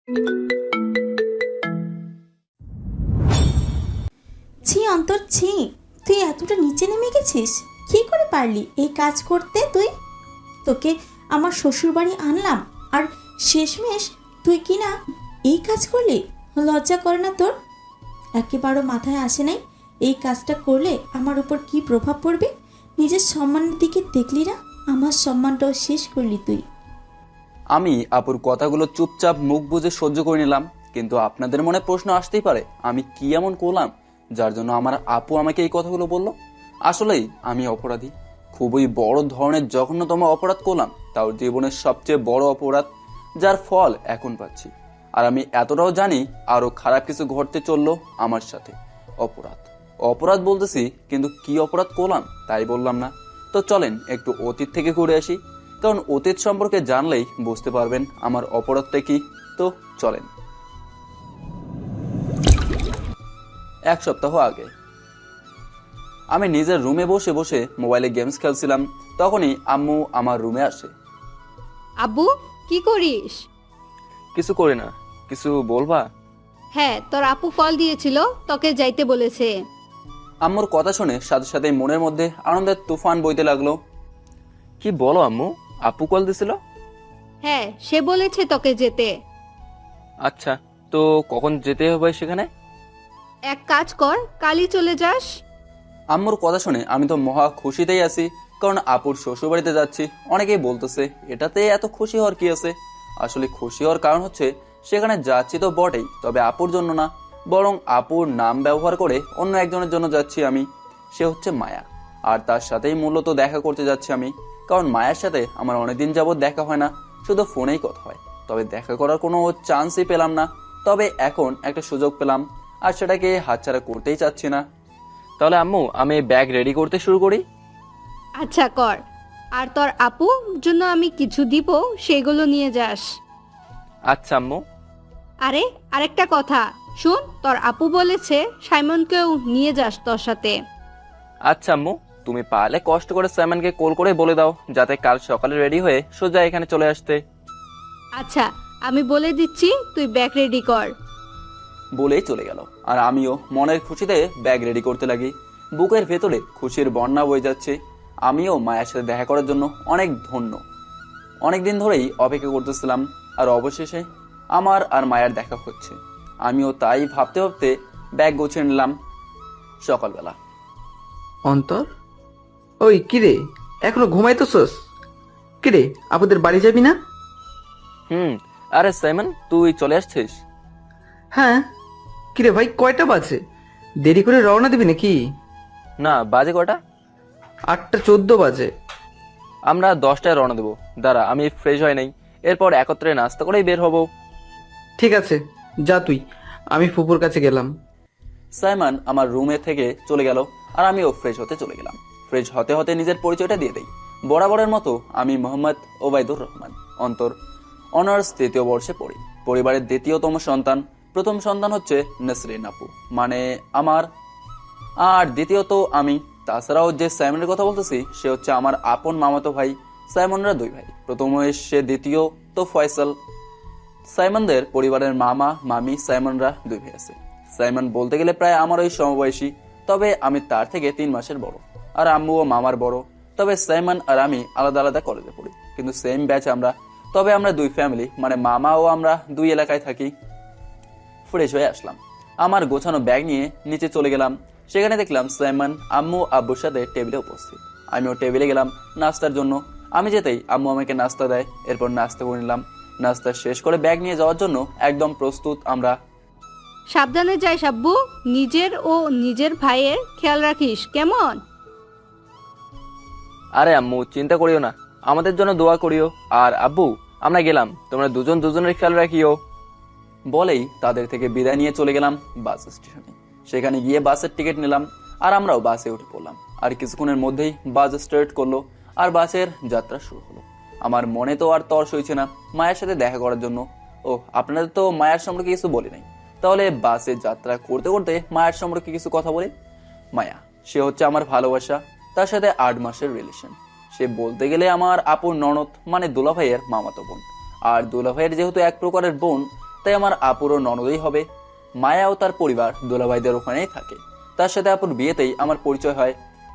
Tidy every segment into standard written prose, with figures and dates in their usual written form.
ছি অন্তর, ছি, তুই এতটা নিচে নেমে গেছিস? কি করে পারলি এই কাজ করতে তুই? তোকে আমার শ্বশুর বাড়ি আনলাম, আর শেষমেশ তুই কি না এই কাজ করলি? লজ্জা করে না তোর? একেবারও মাথায় আসে নাই এই কাজটা করলে আমার উপর কি প্রভাব পড়বে? নিজের সম্মানের দিকে দেখলি না? আমার সম্মানটাও শেষ করলি তুই। আমি আপুর কথাগুলো চুপচাপ মুখ বুজে সহ্য করে নিলাম, কিন্তু আপনাদের মনে প্রশ্ন আসতেই পারে আমি কি এমন করলাম যার জন্য আমার আপু আমাকে এই কথাগুলো বলল। আসলেই আমি অপরাধী, খুবই বড় ধরনের জঘন্যতম অপরাধ করলাম, তাও জীবনের সবচেয়ে বড় অপরাধ, যার ফল এখন পাচ্ছি। আর আমি এতটাও জানি আরো খারাপ কিছু ঘটতে চললো আমার সাথে। অপরাধ অপরাধ বলতেছি, কিন্তু কি অপরাধ করলাম তাই বললাম না। তো চলেন একটু অতীত থেকে ঘুরে আসি, কারণ অতীত সম্পর্কে জানলেই বুঝতে পারবেন আমার অপরাধটা কি। তো চলেন। 1 সপ্তাহ আগে আমি নিজের রুমে বসে বসে মোবাইলে গেমস খেলছিলাম, তখনই আম্মু আমার রুমে আসে। আব্বু, কি করিস? কিছু করি না। কিছু বলবা? হ্যাঁ, তোর আপু কল দিয়েছিল, তোকে যাইতে বলেছে। আম্মুর কথা শুনে সাথে সাথে মনের মধ্যে আনন্দের তুফান বইতে লাগলো। কি বলো আম্মু, আপু কল দিছিল? হ্যাঁ, সে বলেছে তোকে যেতে। আচ্ছা, তো কখন যেতে হবে সেখানে? এক কাজ কর, কালই চলে যাস। আম্মুর কথা শুনে আমি তো মহা খুশিতেই আছি, কারণ আপুর শ্বশুর বাড়িতে যাচ্ছি। অনেকেই বলতেছে এটাতে এত খুশি হওয়ার কি আছে। আসলে খুশি হওয়ার কারণ হচ্ছে সেখানে যাচ্ছি তো বটেই, তবে আপুর জন্য না, বরং আপুর নাম ব্যবহার করে অন্য একজনের জন্য যাচ্ছি আমি। সে হচ্ছে মায়া, আর তার সাথেই মূলত দেখা করতে যাচ্ছি আমি, কারণ মায়ের সাথে আমার অনেকদিন যাবৎ দেখা হয় না, শুধু ফোনেই কথা হয়। তবে দেখা করার কোনো চান্সই পেলাম না, তবে এখন একটা সুযোগ পেলাম, আর সেটাকে হাতছাড়া করতেই চাচ্ছি না। তাহলে আম্মু আমি ব্যাগ রেডি করতে শুরু করি। আচ্ছা কর, আর তোর আপুর জন্য আমি কিছু দিব, সেগুলো নিয়ে যাস। আচ্ছা আম্মু। আরে, আরেকটা কথা শুন, তোর আপু বলেছে সাইমনকেও নিয়ে যাস তোর সাথে। আচ্ছা আম্মু, তুমি পারলে কষ্ট করে সাইমনকে কল করে বলে দাও যাতে কাল সকালে রেডি হয়ে সোজা এখানে চলে আসতে। আচ্ছা, আমি বলে দিচ্ছি, তুই ব্যাগ রেডি কর। বলেই চলে গেল, আর আমিও মনের খুশিতে ব্যাগ রেডি করতে লাগি। বুকের ভেতরে খুশির বন্যা বয়ে যাচ্ছে। আমিও মায়ের সাথে দেখা করার জন্য অনেক ধন্য। অনেকদিন ধরেই অপেক্ষা করতেছিলাম, আর অবশেষে আমার আর মায়ের দেখা হচ্ছে। আমিও তাই ভাবতে ভাবতে ব্যাগ গুছিয়ে নিলাম। সকালবেলা। অন্তর, ওই কিরে, এখনো ঘুমাইতেছস? কিরে, আপুদের বাড়ি যাবি না? আরে সাইমন, তুই চলে আসছিস? হ্যাঁ। কিরে ভাই, কয়টা বাজে? দেরি করে রওনা দিবি নাকি? না, বাজে কটা? 8:14 বাজে। আমরা 10টায় রওনা দেবো। দাঁড়া, আমি ফ্রেশ হয় নাই, এরপর একত্রে নাস্তা করেই বের হব। ঠিক আছে, যা তুই, আমি ফুপুর কাছে গেলাম। সাইমন আমার রুমে থেকে চলে গেল, আর আমিও ফ্রেশ হতে চলে গেলাম। ফ্রেশ হতে হতে নিজের পরিচয়টা দিয়ে দেই। বরাবরের মতো আমি মোহাম্মদ ওবায়দুর রহমান, অন্তর, অনার্স 3য় বর্ষে পড়ি। পরিবারের দ্বিতীয়তম সন্তান। প্রথম সন্তান হচ্ছে নসরিন আপু, মানে আমার, আর দ্বিতীয়ত আমি। তাছাড়াও যে সাইমনের কথা বলতেছি সে হচ্ছে আমার আপন মামাতো ভাই। সাইমনরা 2 ভাই, প্রথম সে, দ্বিতীয় তো ফয়সাল। সাইমনদের পরিবারের মামা মামি সাইমনরা 2 ভাই আছে। সাইমন বলতে গেলে প্রায় আমার ওই সমবয়সী, তবে আমি তার থেকে 3 মাসের বড়, আর আম্মু ও মামার বড়। তবে সাইমন আর আমি আলাদা আলাদা কলেজে পড়ি, কিন্তু সেম ব্যাচ আমরা। তবে আমরা 2 ফ্যামিলি, মানে মামা ও আমরা 2 এলাকায় থাকি। ফ্রেশ হয়ে আসলাম, আমার গোছানো ব্যাগ নিয়ে নিচে চলে গেলাম। সেখানে দেখলাম সাইমন আম্মু আব্বুর সাথে টেবিলে উপস্থিত। আমিও টেবিলে গেলাম নাস্তার জন্য। আমি যেতেই আম্মু আমাকে নাস্তা দেয়, এরপর নাস্তা করে নিলাম। নাস্তা শেষ করে ব্যাগ নিয়ে যাওয়ার জন্য একদম প্রস্তুত আমরা। সাবধানে যাই আব্বু, নিজের ও নিজের ভাইয়ের খেয়াল রাখিস, কেমন? আরে আম্মু, চিন্তা করিও না, আমাদের জন্য দোয়া করিও। আর আব্বু, আমরা গেলাম, তোমরা দুজন দুজনের খেয়াল রাখিও। বলেই তাদের থেকে বিদায় নিয়ে চলে গেলাম বাস স্টেশনে। সেখানে গিয়ে বাসের টিকিট নিলাম, আর আমরাও বাসে উঠে পড়লাম। আর কিছুক্ষণের মধ্যেই বাস স্টার্ট করলো, আর বাসের যাত্রা শুরু হলো। আমার মনে তো আর তর সইছে না মায়ের সাথে দেখা করার জন্য। ও, আপনাদের তো মায়ের সম্পর্কে কিছু বলি নাই, তাহলে বাসে যাত্রা করতে করতে মায়ের সম্পর্কে কিছু কথা বলি। মায়া, সে হচ্ছে আমার ভালোবাসা, তার সাথে 8 মাসের রিলেশন। সে বলতে গেলে আমার আপুর ননদ, মানে দুলাভাইয়ের মামাতো বোন। আর দুলাভাইয়ের যেহেতু এক প্রকারের বোন, তাই আমার আপুরও ননদই হবে। মায়া ও তার পরিবার দুলাভাইদের ওখানেই থাকে। তার সাথে আপুর বিয়েতেই আমার পরিচয় হয়।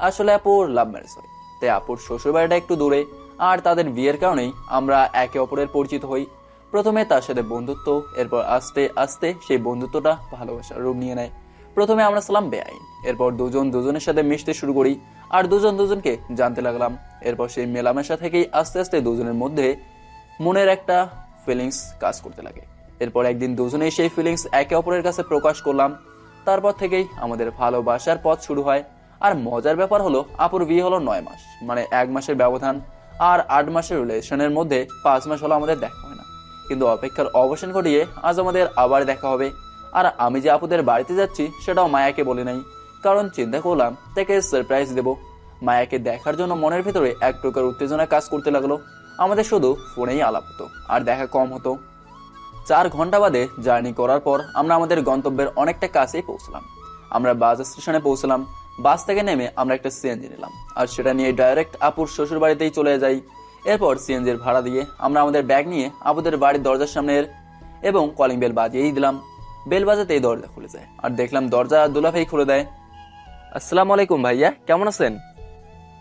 আসলে আপুর লাভ ম্যারেজ হয়, তাই আপুর শ্বশুর বাড়িটা একটু দূরে, আর তাদের বিয়ের কারণেই আমরা একে অপরের পরিচিত হই। প্রথমে তার সাথে বন্ধুত্ব, এরপর আস্তে আস্তে সেই বন্ধুত্বটা ভালোবাসার রূপ নিয়ে নেয়। প্রথমে আমরা ছিলাম বেআইন, এরপর দুজন দুজনের সাথে মিশতে শুরু করি, আর দুজন দুজনকে জানতে লাগলাম। এরপর সেই মেলামেশা থেকেই আস্তে আস্তে দুজনের মধ্যে মনের একটা ফিলিংস কাজ করতে লাগে। এরপর একদিন দুজনেই সেই ফিলিংস একে অপরের কাছে প্রকাশ করলাম। তারপর থেকেই আমাদের ভালোবাসার পথ শুরু হয়। আর মজার ব্যাপার হলো, আপুর বিয়ে হলো 9 মাস, মানে 1 মাসের ব্যবধান। আর 8 মাসের রিলেশনের মধ্যে 5 মাস হলো আমাদের দেখা হয় না। কিন্তু অপেক্ষার অবসান ঘটিয়ে আজ আমাদের আবার দেখা হবে। আর আমি যে আপুদের বাড়িতে যাচ্ছি সেটাও মায়াকে বলি নাই, কারণ চিন্তা করলাম তাকে সারপ্রাইজ দেব। মায়াকে দেখার জন্য মনের ভেতরে এক প্রকার উত্তেজনা কাজ করতে লাগলো। আমাদের শুধু ফোনেই আলাপ হতো, আর দেখা কম হতো। 4 ঘন্টা বাদে জার্নি করার পর আমরা আমাদের গন্তব্যের অনেকটা কাছেই পৌঁছলাম। আমরা বাস স্টেশনে পৌঁছলাম। বাস থেকে নেমে আমরা একটা সিএনজি নিলাম, আর সেটা নিয়ে ডাইরেক্ট আপুর শ্বশুর বাড়িতেই চলে যাই। এরপর সিএনজির ভাড়া দিয়ে আমরা আমাদের ব্যাগ নিয়ে আপুদের বাড়ির দরজার সামনে এবং কলিং বেল বাজিয়েই দিলাম। বেল বাজাতেই দরজা খুলে যায়, আর দেখলাম দরজা দুলাভাই খুলে দেয়। আসসালামু আলাইকুম ভাইয়া, কেমন আছেন?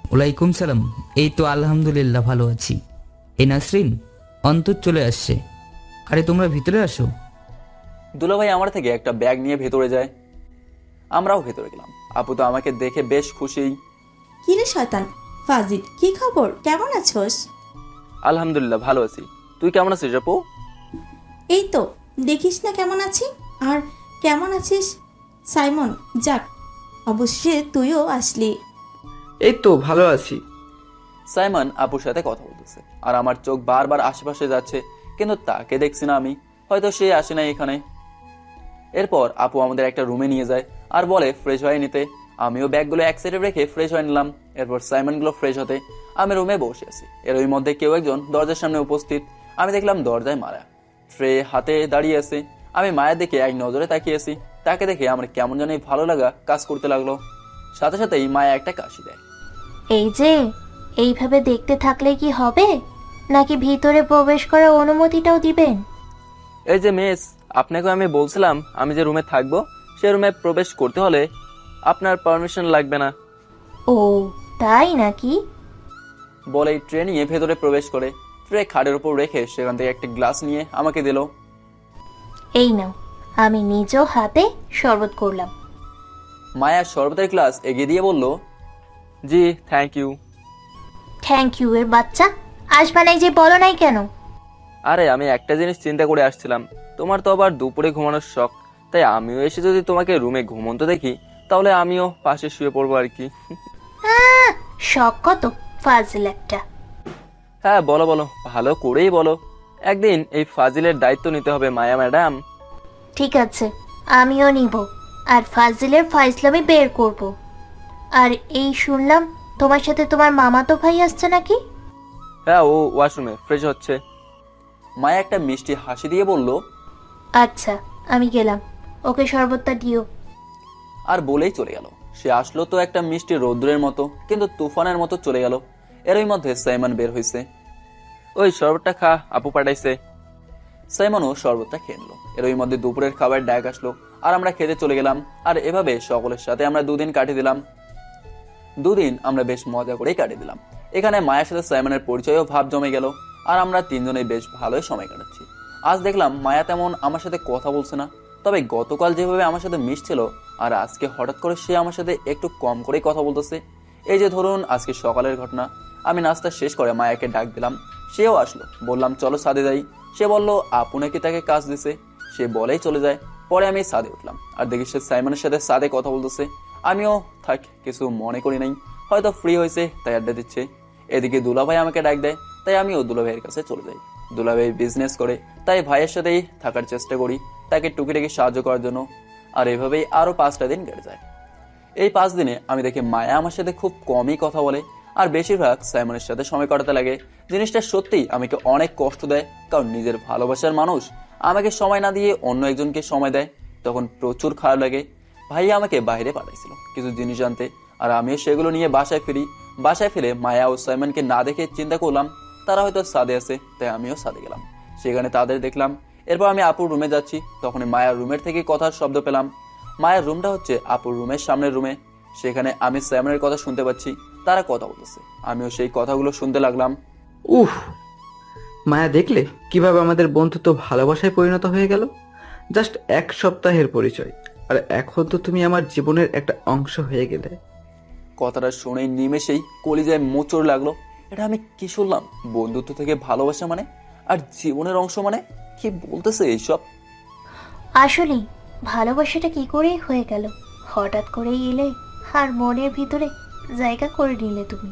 ওয়ালাইকুম সালাম। এই তো আলহামদুলিল্লাহ ভালো আছি। এই নাসরিন, অন্তর চলে আসছে। আরে তোমরা ভিতরে আসো। দুলাভাই আমার থেকে একটা ব্যাগ নিয়ে ভেতরে যায়। আমরাও ভেতরে গেলাম। আপু তো আমাকে দেখে বেশ খুশি। কি রে শয়তান ফাজিল, কি খবর, কেমন আছোস? আলহামদুলিল্লাহ ভালো আছি, তুই কেমন আছিস আপু? এই তো দেখিস না কেমন আছি। আর কেমন আছিস সাইমন? যাক, অবশ্যই তুইও আসলি। এই তো ভালো আছি। সাইমন আপুর সাথে কথা বলতেছে, আর আমার চোখ বারবার আশেপাশে যাচ্ছে, কিন্তু তাকে দেখছি না আমি। হয়তো সে আসে না এখানে। এরপর আপু আমাদের একটা রুমে নিয়ে যায় আর বলে ফ্রেশ হয়ে নিতে। আমিও ব্যাগগুলো এক সাইডে রেখে ফ্রেশ হয়ে নিলাম। এরপর সাইমনগুলো ফ্রেশ হতে আমি রুমে বসে আছি। এর ওই মধ্যে কেউ একজন দরজার সামনে উপস্থিত। আমি দেখলাম দরজায় মায়া ট্রে হাতে দাঁড়িয়ে আছে। আমি মায়ের দিকে এক নজরে তাকিয়েছি। তাকে দেখে আমার কেমন জানি ভালো লাগা কাজ করতে লাগলো। সাথে সাথেই মায়া একটা কাশি দেয়। এই যে এইভাবে দেখতে থাকলে কি হবে, নাকি ভিতরে প্রবেশ করার অনুমতিটাও দিবেন? এই যে মিস, আপনাকে আমি বলছিলাম আমি যে রুমে থাকবো সে রুমে প্রবেশ করতে হলে আপনার পারমিশন লাগবে না। ও তাই নাকি? বলেই ট্রে নিয়ে ভেতরে প্রবেশ করে ট্রে খাটের উপর রেখে সেখান থেকে একটা গ্লাস নিয়ে আমাকে দিল। এই নাও, আমি নিজ হাতে শরবত করলাম। মায়া শরবতের গ্লাস এগিয়ে দিয়ে বলল, জি থ্যাংক ইউ। থ্যাংক ইউ এর বাচ্চা, আসবা নাই যে বলো নাই কেন? আরে আমি একটা জিনিস চিন্তা করে আসছিলাম, তোমার তো আবার দুপুরে ঘুমানোর শখ, তাই আমিও এসে যদি তোমাকে রুমে ঘুমন্ত দেখি তাহলে আমিও পাশে শুয়ে পড়বো আর কি। শখ কত ফাজিল একটা। হ্যাঁ বলো বলো, ভালো করেই বলো। একদিন এই ফাজিলের দায়িত্ব নিতে হবে মায়া ম্যাডাম। ঠিক আছে, আমিও নিব, আর ফাজিলের ফাইজলামি বের করব। আর এই শুনলাম তোমার সাথে তোমার মামাতো ভাই আসছে নাকি? হ্যাঁ, ও ওয়াশরুমে ফ্রেশ হচ্ছে। মায়া একটা মিষ্টি হাসি দিয়ে বলল, আচ্ছা আমি গেলাম, ওকে শরবতটা দিও। আর বলেই চলে গেল। সে আসলো তো একটা মিষ্টি রৌদ্রের মতো, কিন্তু তুফানের মতো চলে গেল। এরই মধ্যে সাইমন বের হয়েছে। ওই শরবতটা খা, আপু পাঠাইছে। সাইমনও শরবতটা খেয়ে নিল। এরই মধ্যে দুপুরের খাবার ডাক আসলো, আর আমরা খেতে চলে গেলাম। আর এভাবে সকলের সাথে আমরা 2 দিন কাটিয়ে দিলাম। 2 দিন আমরা বেশ মজা করেই কাটিয়ে দিলাম। এখানে মায়ের সাথে সাইমনের পরিচয়ও ভাব জমে গেল, আর আমরা 3 জনেই বেশ ভালোই সময় কাটাচ্ছি। আজ দেখলাম মায়া তেমন আমার সাথে কথা বলছে না, তবে গতকাল যেভাবে আমার সাথে মিশছিল আর আজকে হঠাৎ করে সে আমার সাথে একটু কম করেই কথা বলতেছে। এই যে ধরুন আজকে সকালের ঘটনা, আমি নাস্তা শেষ করে মায়াকে ডাক দিলাম, সেও আসলো। বললাম চলো ছাদে যাই। সে বলল আপু নাকি তাকে কাজ দিছে, সে বলেই চলে যায়। পরে আমি ছাদে উঠলাম, আর দেখি সে সাইমনের সাথে ছাদে কথা বলতেছে। আমিও থাক, কিছু মনে করি নাই, হয়তো ফ্রি হয়েছে তাই আড্ডা দিচ্ছে। এদিকে দুলাভাই আমাকে ডাক দেয়, তাই আমিও দুলাভাইয়ের কাছে চলে যাই। দুলাভাই বিজনেস করে, তাই ভাইয়ের সাথেই থাকার চেষ্টা করি, তাকে টুকিটাকি সাহায্য করার জন্য। আর এভাবেই আরো 5টা দিন কেটে যায়। এই 5 দিনে আমি দেখি মায়া আমার সাথে খুব কমই কথা বলে, আর বেশিরভাগ সাইমনের সাথে সময় কাটাতে লাগে। জিনিসটা সত্যিই আমাকে অনেক কষ্ট দেয়, কারণ নিজের ভালোবাসার মানুষ আমাকে সময় না দিয়ে অন্য একজনকে সময় দেয়, তখন প্রচুর খারাপ লাগে। ভাইয়া আমাকে বাইরে পাঠাইছিল কিছু জিনিস আনতে, আর আমিও সেগুলো নিয়ে বাসায় ফিরি। বাসায় ফিরে মায়া ও সাইমনকে না দেখে চিন্তা করলাম তারা হয়তো ছাদে আছে, তাই আমিও ছাদে গেলাম। সেখানে তাদের দেখলাম। এরপর আমি আপুর রুমে যাচ্ছি, তখনই মায়ার রুমের থেকে কথার শব্দ পেলাম। মায়ের রুমটা হচ্ছে আপুর রুমের সামনের রুমে। সেখানে আমি সাইমনের কথা শুনতে পাচ্ছি, তারা কথা বলতেছে। আমিও সেই কথাগুলো শুনতে লাগলাম। উফ, মায়া দেখলে কিভাবে আমাদের বন্ধুত্ব ভালোবাসায় পরিণত হয়ে গেল? জাস্ট 1 সপ্তাহের পরিচয়, আর এখন তো তুমি আমার জীবনের একটা অংশ হয়ে গেলে। কথাটা শুনেই নিমেষেই কলিজায় মোচড় লাগলো। এটা আমি কি শুনলাম? বন্ধুত্ব থেকে ভালোবাসা মানে, আর জীবনের অংশ মানে? কি বলতেছে এইসব? আসলেই ভালোবাসাটা কি করে হয়ে গেল? হঠাৎ করেই এলে আর মনের ভিতরে জায়গা করে নিলে তুমি।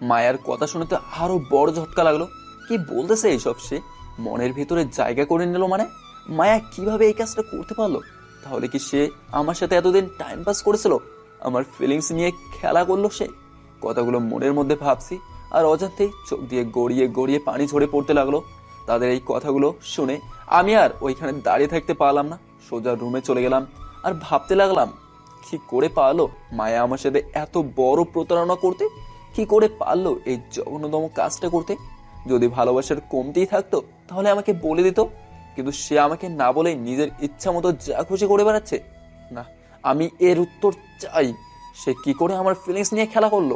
মায়ার কথা শুনে তো আরো বড় ঝটকা লাগলো। কি বলতেছে এইসব? সে মনের ভিতরে জায়গা করে নিল মানে? মায়া কিভাবে এই কাজটা করতে পারলো? তাহলে কি সে আমার সাথে এতদিন টাইম পাস করেছিল? আমার ফিলিংস নিয়ে খেলা করলো সে? কথাগুলো মনের মধ্যে ভাবছি, আর অজান্তেই চোখ দিয়ে গড়িয়ে গড়িয়ে পানি ঝরে পড়তে লাগলো। তাদের এই কথাগুলো শুনে আমি আর ওইখানে দাঁড়িয়ে থাকতে পারলাম না, সোজা রুমে চলে গেলাম। আর ভাবতে লাগলাম, কি করে পারলো মায়া আমার সাথে এত বড় প্রতারণা করতে? কি করে পারলো এই জঘন্যতম কাজটা করতে? যদি ভালোবাসার কমতিই থাকতো তাহলে আমাকে বলে দিত, কিন্তু সে আমাকে না বলেই নিজের ইচ্ছা মতো যা খুশি করে বেড়াচ্ছে। না, আমি এর উত্তর চাই। সে কি করে আমার ফিলিংস নিয়ে খেলা করলো?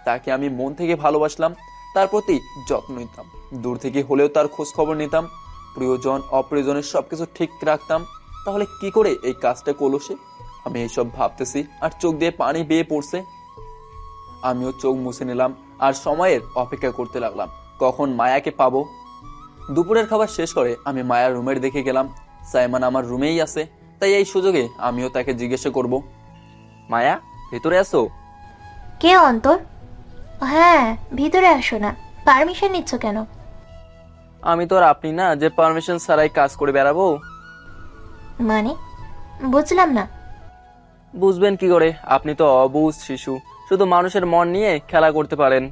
তাকে আমি মন থেকে ভালোবাসলাম, তার প্রতি যত্ন নিতাম, দূর থেকে হলেও তার খোঁজ খবর নিতাম, প্রিয়জন অপ্রিয়জনের সবকিছু ঠিক রাখতাম। তাহলে কি করে এই কাজটা করলো সে? আমি এইসব ভাবতেছি আর চোখ দিয়ে পানি বেয়ে পড়ছে। আমিও চোখ মুছে নিলাম আর সময়ের অপেক্ষা করতে লাগলাম কখন মায়াকে পাবো। দুপুরের খাবার শেষ করে আমি মায়ার রুমের দিকে গেলাম। সাইমান আমার রুমেই আছে, তাই এই সুযোগে আমিও তাকে জিজ্ঞাসা করব, মায়া ভেতরে আসো? কে অন্তর? হ্যাঁ, ভিতরে আসো না। পারমিশন নিচ্ছ কেন? আমি তো আর আপনি না যে পারমিশন ছাড়াই কাজ করে বেড়াবো। মানে বুঝলাম না। বুঝবেন কি করে? আপনি তো অবুঝ শিশু, শুধু মানুষের মন নিয়ে খেলা করতে পারেন।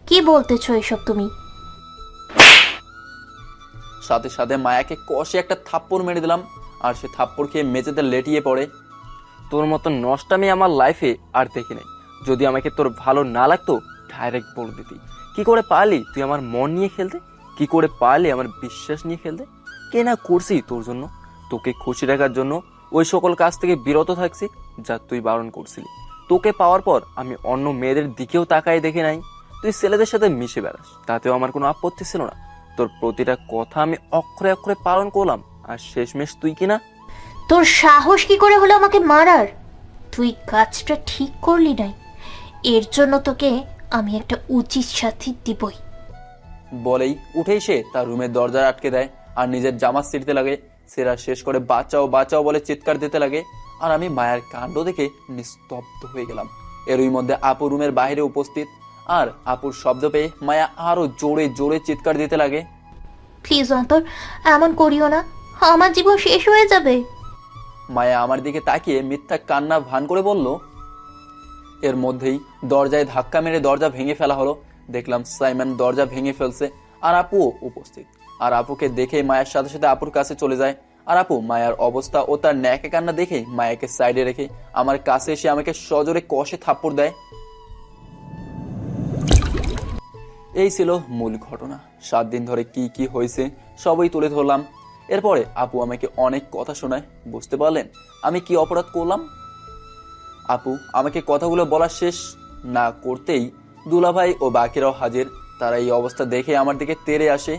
কি বলতেছো এসব তুমি? সাথে সাথে মায়াকে কষে একটা থাপ্পড় মেরে দিলাম, আর সে থাপ্পড় খেয়ে মেঝেতে লেটিয়ে পড়ে। তোর মতো নষ্টামি আমার লাইফে আর দেখি নাই। যদি আমাকে তোর ভালো না লাগতো ডাইরেক্ট বলে দিতি। কি করে পারলি তুই আমার মন নিয়ে খেলতে? কি করে পারলি আমার বিশ্বাস নিয়ে খেলতে? কে না করছি তোর জন্য? তোকে খুশি রাখার জন্য ওই সকল কাজ থেকে বিরত থাকছি যা তুই বারণ করছিলি। তোকে পাওয়ার পর আমি অন্য মেয়েদের দিকেও তাকাই দেখি নাই। তুই ছেলেদের সাথে মিশে বেড়াস, তাতেও আমার কোনো আপত্তি ছিল না। তোর প্রতিটা কথা আমি অক্ষরে অক্ষরে পালন করলাম, আর শেষমেশ তুই কিনা। তোর সাহস কি করে হলো আমাকে মারার? তুই কাজটা ঠিক করলি নাই, এর জন্য তোকে আমি একটা উচিত শাস্তি দিবই। বলেই উঠেই সে তার রুমের দরজা আটকে দেয় আর নিজের জামা ছিঁড়তে লাগে। সেরা শেষ করে বাঁচাও বাঁচাও বলে চিৎকার দিতে লাগে। আর আমি মায়ের কাণ্ড দেখে নিস্তব্ধ হয়ে গেলাম। এরই মধ্যে আপু রুমের বাইরে উপস্থিত, আর আপুর শব্দ পেয়ে মায়া আরো জোরে জোরে চিৎকার দিতে লাগে। প্লিজ অন্তর, এমন করিও না, আমার জীবন শেষ হয়ে যাবে। মায়া আমার দিকে তাকিয়ে মিথ্যা কান্না ভান করে বলল। এর মধ্যেই দরজায় ধাক্কা মেরে দরজা ভেঙে ফেলা হলো। দেখলাম সাইমন দরজা ভেঙে ফেলছে, আর আপুও উপস্থিত। আর আপুকে দেখে মায়ের সাথে সাথে আপুর কাছে চলে যায়। আর আপু মায়ার অবস্থা ও তার ন্যাকে কান্না দেখে মায়াকে সাইডে রেখে আমার কাছে এসে আমাকে সজোরে কষে থাপ্পড় দেয়। এই ছিল মূল ঘটনা। 7 দিন ধরে কি কি হয়েছে সবই তুলে ধরলাম। এরপরে আপু আমাকে অনেক কথা শোনায়। বুঝতে পারলেন আমি কি অপরাধ করলাম? আপু আমাকে কথাগুলো বলা শেষ না করতেই দুলাভাই ও বাকিরাও হাজির। তারা এই অবস্থা দেখে আমার দিকে তেড়ে আসে।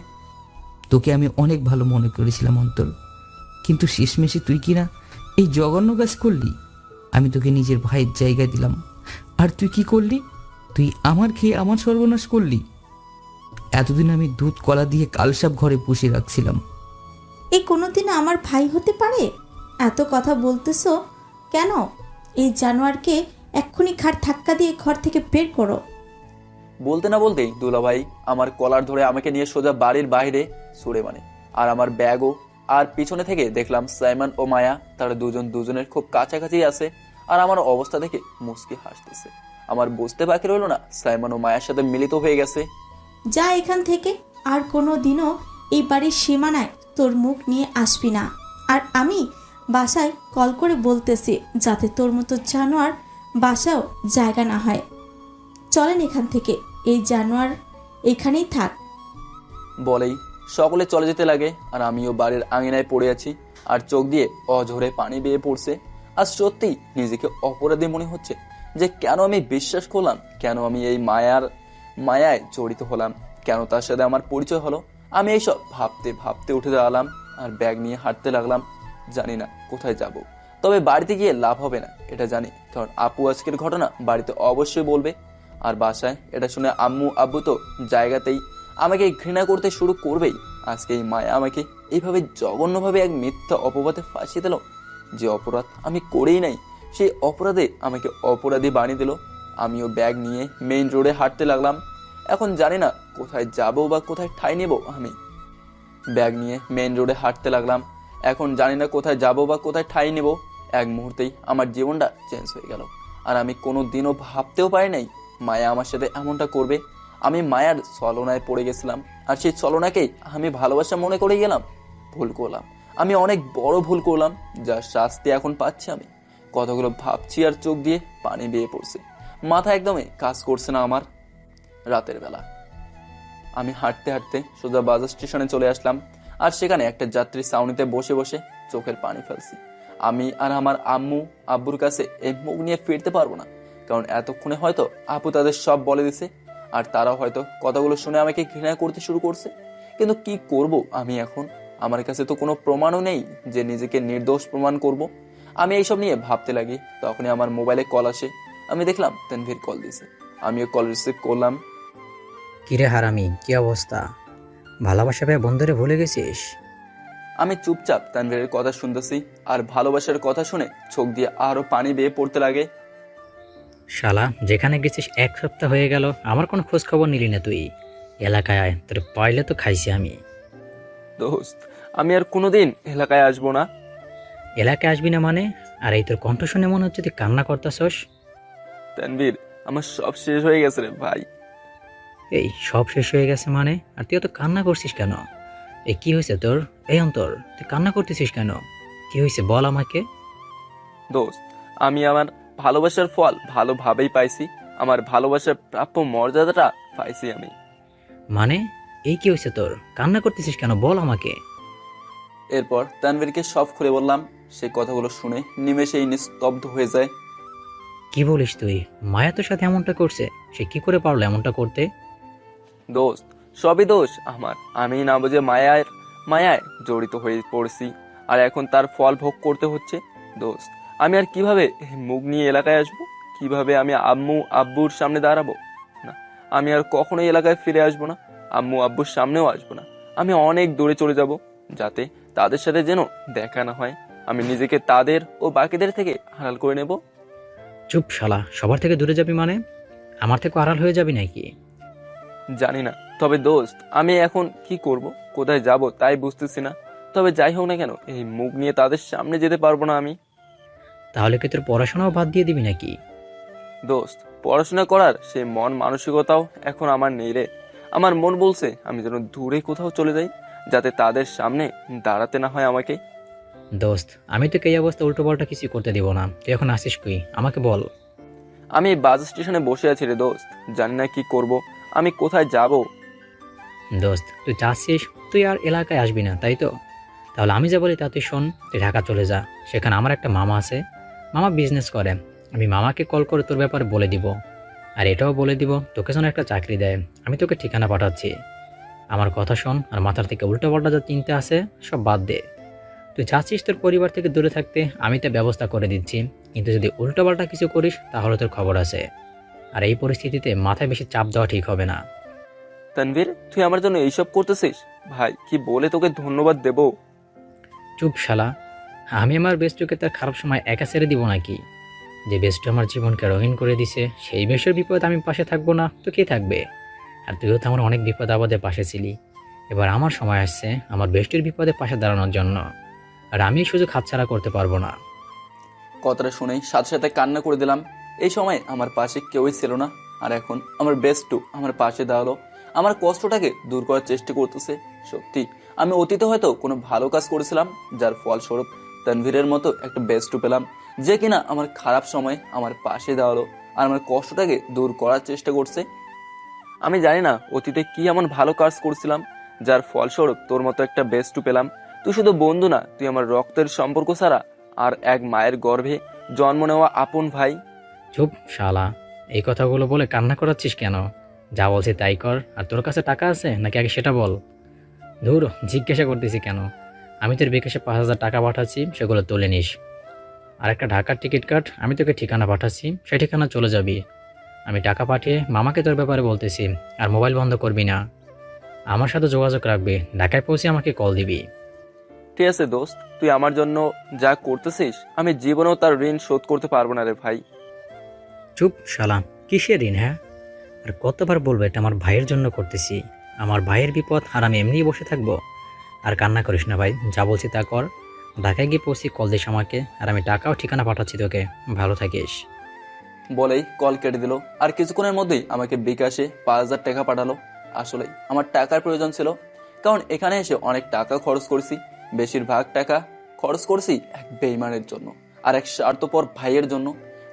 তোকে আমি অনেক ভালো মনে করেছিলাম অন্তর, কিন্তু শেষমেশে তুই কিনা এই জঘন্য কাজ করলি। আমি তোকে নিজের ভাইয়ের জায়গায় দিলাম, আর তুই কি করলি? তুই আমার খেয়ে আমার সর্বনাশ করলি। এতদিন আমি দুধ কলা দিয়ে কালসাপ ঘরে পুষে রাখছিলাম। এই কোনোদিন আমার ভাই হতে পারে? এত কথা বলতেছো কেন? এই জানোয়ারকে এক্ষুনি ঘাট ধাক্কা দিয়ে ঘর থেকে বের করো। বলতে না বলতেই দুলাভাই আমার কলার ধরে আমাকে নিয়ে সোজা বাড়ির বাইরে ছুড়ে মানে। আর আমার ব্যাগও। আর পিছনে থেকে দেখলাম সাইমন ও মায়া, তারা দুজন দুজনের খুব কাছাকাছি আছে। আর আমার অবস্থা দেখে মুচকি হাসতেছে। আমার বুঝতে বাকি রইল না সাইমন ও মায়ের সাথে মিলিত হয়ে গেছে। যা এখান থেকে, আর কোনো দিনও এই বাড়ির সীমানায় তোর মুখ নিয়ে আসবি না। আর আমি বাসায় কল করে বলতেছি যাতে তোর মতো জানোয়ার বাসাও জায়গা না হয়। চলেন এখান থেকে, এই জানোয়ার এখানেই থাক। বলেই সকলে চলে যেতে লাগে আর আমিও বাড়ির আঙিনায় পড়ে আছি আর চোখ দিয়ে অঝরে পানি বেয়ে পড়ছে। আর সত্যি নিজেকে অপরাধী মনে হচ্ছে যে কেন আমি বিশ্বাস করলাম, কেন আমি এই মায়ায় জড়িত হলাম, কেন তার সাথে আমার পরিচয় হলো। আমি এইসব ভাবতে ভাবতে উঠে দাঁড়ালাম আর ব্যাগ নিয়ে হাঁটতে লাগলাম। জানি না কোথায় যাব, তবে বাড়িতে গিয়ে লাভ হবে না এটা জানি, কারণ আপু আজকের ঘটনা বাড়িতে অবশ্যই বলবে। আর বাসায় এটা শুনে আম্মু আব্বু তো জায়গাতেই আমাকে ঘৃণা করতে শুরু করবেই। আজকে এই মায়া আমাকে এইভাবে জঘন্যভাবে এক মিথ্যা অপবাদে ফাঁসিয়ে দিল। যে অপরাধ আমি করেই নাই, সেই অপরাধে আমাকে অপরাধী বানিয়ে দিল। আমিও ব্যাগ নিয়ে মেইন রোডে হাঁটতে লাগলাম। এখন জানি না কোথায় যাব বা কোথায় ঠাঁই নেব। আমি ব্যাগ নিয়ে মেইন রোডে হাঁটতে লাগলাম। এখন জানি না কোথায় যাব বা কোথায় ঠাঁই নেব। এক মুহূর্তেই আমার জীবনটা চেঞ্জ হয়ে গেল। আর আমি কোনো দিনও ভাবতেও পারি নাই মায়া আমার সাথে এমনটা করবে। আমি মায়ার ছলনায় পড়ে গেছিলাম, আর সেই ছলনাকেই আমি ভালোবাসা মনে করে গেলাম। ভুল করলাম, আমি অনেক বড় ভুল করলাম, যার শাস্তি এখন পাচ্ছি আমি। কতগুলো ভাবছি আর চোখ দিয়ে পানি বেয়ে পড়ছে, মাথা একদমই কাজ করছে না আমার। রাতের বেলা আমি হাঁটতে হাঁটতে সোজা বাজার স্টেশনে চলে আসলাম। আর সেখানে একটা যাত্রী ছাউনিতে বসে বসে চোখের পানি ফেলছি। আমি আর আমার আম্মু আব্বুর কাছে এই মুখ নিয়ে ফিরতে পারবো না, কারণ এতক্ষণে হয়তো আপু তাদের সব বলে দিছে, আর তারাও হয়তো কথাগুলো শুনে আমাকে ঘৃণা করতে শুরু করছে। কিন্তু কি করব আমি এখন? আমার কাছে তো কোনো প্রমাণও নেই যে নিজেকে নির্দোষ প্রমাণ করব। আমি এইসব নিয়ে ভাবতে লাগি, তখনই আমার মোবাইলে কল আসে। আমি দেখলাম তানভীর কল দিয়েছে। আমিও কল রিসিভ করলাম। কিরে হারামি, কি অবস্থা? ভালোবাসা পেয়ে বন্ধুরে ভুলে গেছিস? আমি চুপচাপ তানভীরের কথা শুনতেছি, আর ভালোবাসার কথা শুনে চোখ দিয়ে আরো পানি বেয়ে পড়তে লাগে। শালা, যেখানে গেছিস 1 সপ্তাহ হয়ে গেল, আমার কোনো খোঁজ খবর নিলি না তুই। এলাকায় আয়, তোর পাইলে তো খাইছি আমি। দোস্ত, আমি আর কোনোদিন এলাকায় আসবো না। এলাকায় আসবি না মানে? আর এই তোর কণ্ঠ শুনে মনে হচ্ছে তুই কান্না করতেছস। তানভীর, আমার সব শেষ হয়ে গেছে রে ভাই। এই সব শেষ হয়ে গেছে মানে? আর তুই তো কান্না করছিস কেন? এই কি হয়েছে তোর? এই অন্তর, তুই কান্না করতেছিস কেন? কি হয়েছে বল আমাকে। দোস্ত, আমি আমার ভালোবাসার ফল ভালোভাবেই পাইছি। আমার ভালোবাসার প্রাপ্য মর্যাদাটা পাইছি আমি। মানে এই কি হয়েছে তোর? কান্না করতেছিস কেন বল আমাকে। এরপর তানভীরকে সব খুলে বললাম। সে কথাগুলো শুনে নিমেষেই নিস্তব্ধ হয়ে যায়। কি বলিস তুই? মায়া তোর সাথে এমনটা করছে? সে কি করে পারলো এমনটা করতে? দোস্ত, সবই দোষ আমার। আমি না বুঝে মায়ায় জড়িত হয়ে পড়ছি, আর এখন তার ফল ভোগ করতে হচ্ছে। দোস্ত, আমি আর কিভাবে মুখ নিয়ে এলাকায় আসবো? কিভাবে আমি আম্মু আব্বুর সামনে দাঁড়াবো? না, আমি আর কখনোই এলাকায় ফিরে আসবো না। আম্মু আব্বুর সামনেও আসবো না। আমি অনেক দূরে চলে যাব, যাতে তাদের সাথে যেন দেখা না হয়। আমি নিজেকে তাদের ও বাকিদের থেকে আড়াল করে নেব। চুপ শালা, সবার থেকে দূরে যাবি মানে? আমার থেকে আড়াল হয়ে যাবি নাকি? জানি না, তবে দোস্ত আমি এখন কি করব, কোথায় যাব তাই বুঝতেছি না। তবে যাই হোক না কেন, এই মুখ নিয়ে তাদের সামনে যেতে পারবো না আমি। তাহলে কি তোর পড়াশোনাও বাদ দিয়ে দিবি নাকি? দোস্ত, পড়াশোনা করার সেই মন মানসিকতাও এখন আমার নেই রে। আমার মন বলছে আমি যেন দূরে কোথাও চলে যাই, যাতে তাদের সামনে দাঁড়াতে না হয় আমাকে। দোস্ত, আমি তোকে এই অবস্থা উল্টো পাল্টা কিছু করতে দিব না। তুই এখন আসিস কই আমাকে বল। আমি বাস স্টেশনে বসে আছি রে দোস্ত, জানি না কি করব, আমি কোথায় যাব। দোস্ত, তুই চাচ্ছিস তুই আর এলাকায় আসবি না, তাই তো? তাহলে আমি যা বলি তা তুই শোন। তুই ঢাকা চলে যা, সেখানে আমার একটা মামা আছে। মামা বিজনেস করে। আমি মামাকে কল করে তোর ব্যাপারে বলে দিব। আর এটাও বলে দিব তোকে যেন একটা চাকরি দেয়। আমি তোকে ঠিকানা পাঠাচ্ছি। আমার কথা শোন, আর মাথার থেকে উল্টো পাল্টা যা চিন্তা আছে সব বাদ দে। তুই চাচ্ছিস তোর পরিবার থেকে দূরে থাকতে, আমি তো ব্যবস্থা করে দিচ্ছি। কিন্তু যদি উল্টো পাল্টা কিছু করিস তাহলে তোর খবর আছে। আর এই পরিস্থিতিতে মাথায় বেশি চাপ দেওয়া ঠিক হবে না। তানভীর, তুই আমার জন্য এইসব করতেছিস? ভাই, কি বলে তোকে ধন্যবাদ দেব? চুপ শালা, আমি আমার বেস্টুকে তার খারাপ সময় একা ছেড়ে দিব নাকি? যে বেস্টু আমার জীবনকে রঙিন করে দিছে, সেই বেশের বিপদ আমি পাশে থাকবো না তো কে থাকবে? আর তুইও তো আমার অনেক বিপদ আপদে পাশে ছিলি। এবার আমার সময় আসছে আমার বেস্টের বিপদে পাশে দাঁড়ানোর জন্য। আর আমি এই সুযোগ হাতছাড়া করতে পারবো না। কথাটা শুনেই সাথে সাথে কান্না করে দিলাম। এই সময় আমার পাশে কেউই ছিল না, আর এখন আমার বেস্টু আমার পাশে দাঁড়ালো, আমার কষ্টটাকে দূর করার চেষ্টা করতেছে। সত্যি আমি অতীতে হয়তো কোনো ভালো কাজ করেছিলাম, যার ফলস্বরূপ তানভীরের মতো একটা বেস্টু পেলাম, যে কিনা আমার খারাপ সময় আমার পাশে দাঁড়ালো আর আমার কষ্টটাকে দূর করার চেষ্টা করছে। আমি জানি না অতীতে কি এমন ভালো কাজ করছিলাম যার ফলস্বরূপ তোর মতো একটা বেস্টু পেলাম। তুই শুধু বন্ধু না, তুই আমার রক্তের সম্পর্ক ছাড়া আর এক মায়ের গর্ভে জন্ম নেওয়া আপন ভাই। চুপ শালা, এই কথাগুলো বলে কান্না করাচ্ছিস কেন? যা বলছি তাই কর। আর তোর কাছে টাকা আছে নাকি আগে সেটা বল। ধুর, জিজ্ঞাসা করতেছি কেন? আমি তোর বিকাশে 5,000 টাকা পাঠাচ্ছি, সেগুলো তুলে নিস। আর একটা ঢাকার টিকিট কাট, আমি তোকে ঠিকানা পাঠাচ্ছি, সেই ঠিকানা চলে যাবি। আমি টাকা পাঠিয়ে মামাকে তোর ব্যাপারে বলতেছি। আর মোবাইল বন্ধ করবি না, আমার সাথে যোগাযোগ রাখবি। ঢাকায় পৌঁছে আমাকে কল দিবি। ঠিক আছে দোস্ত, তুই আমার জন্য যা করতেছিস আমি জীবনেও তার ঋণ শোধ করতে পারবো না রে ভাই। চুপ শালা, কিসের ঋণ? হ্যাঁ, আর কতবার বলবো এটা আমার ভাইয়ের জন্য করতেছি। আমার ভাইয়ের বিপদ আর আমি এমনিই বসে থাকবো? আর কান্না করিস না ভাই, যা বলছি তা কর। ঢাকায় গিয়ে পৌঁছি কল দিস আমাকে, আর আমি টাকাও ঠিকানা পাঠাচ্ছি তোকে। ভালো থাকিস। বলেই কল কেটে দিল। আর কিছুক্ষণের মধ্যেই আমাকে বিকাশে 5,000 টাকা পাঠালো। আসলে আমার টাকার প্রয়োজন ছিল, কারণ এখানে এসে অনেক টাকা খরচ করছি। বেশিরভাগ টাকা খরচ করছি এক বেইমানের জন্য আর এক স্বার্থপর ভাইয়ের জন্য,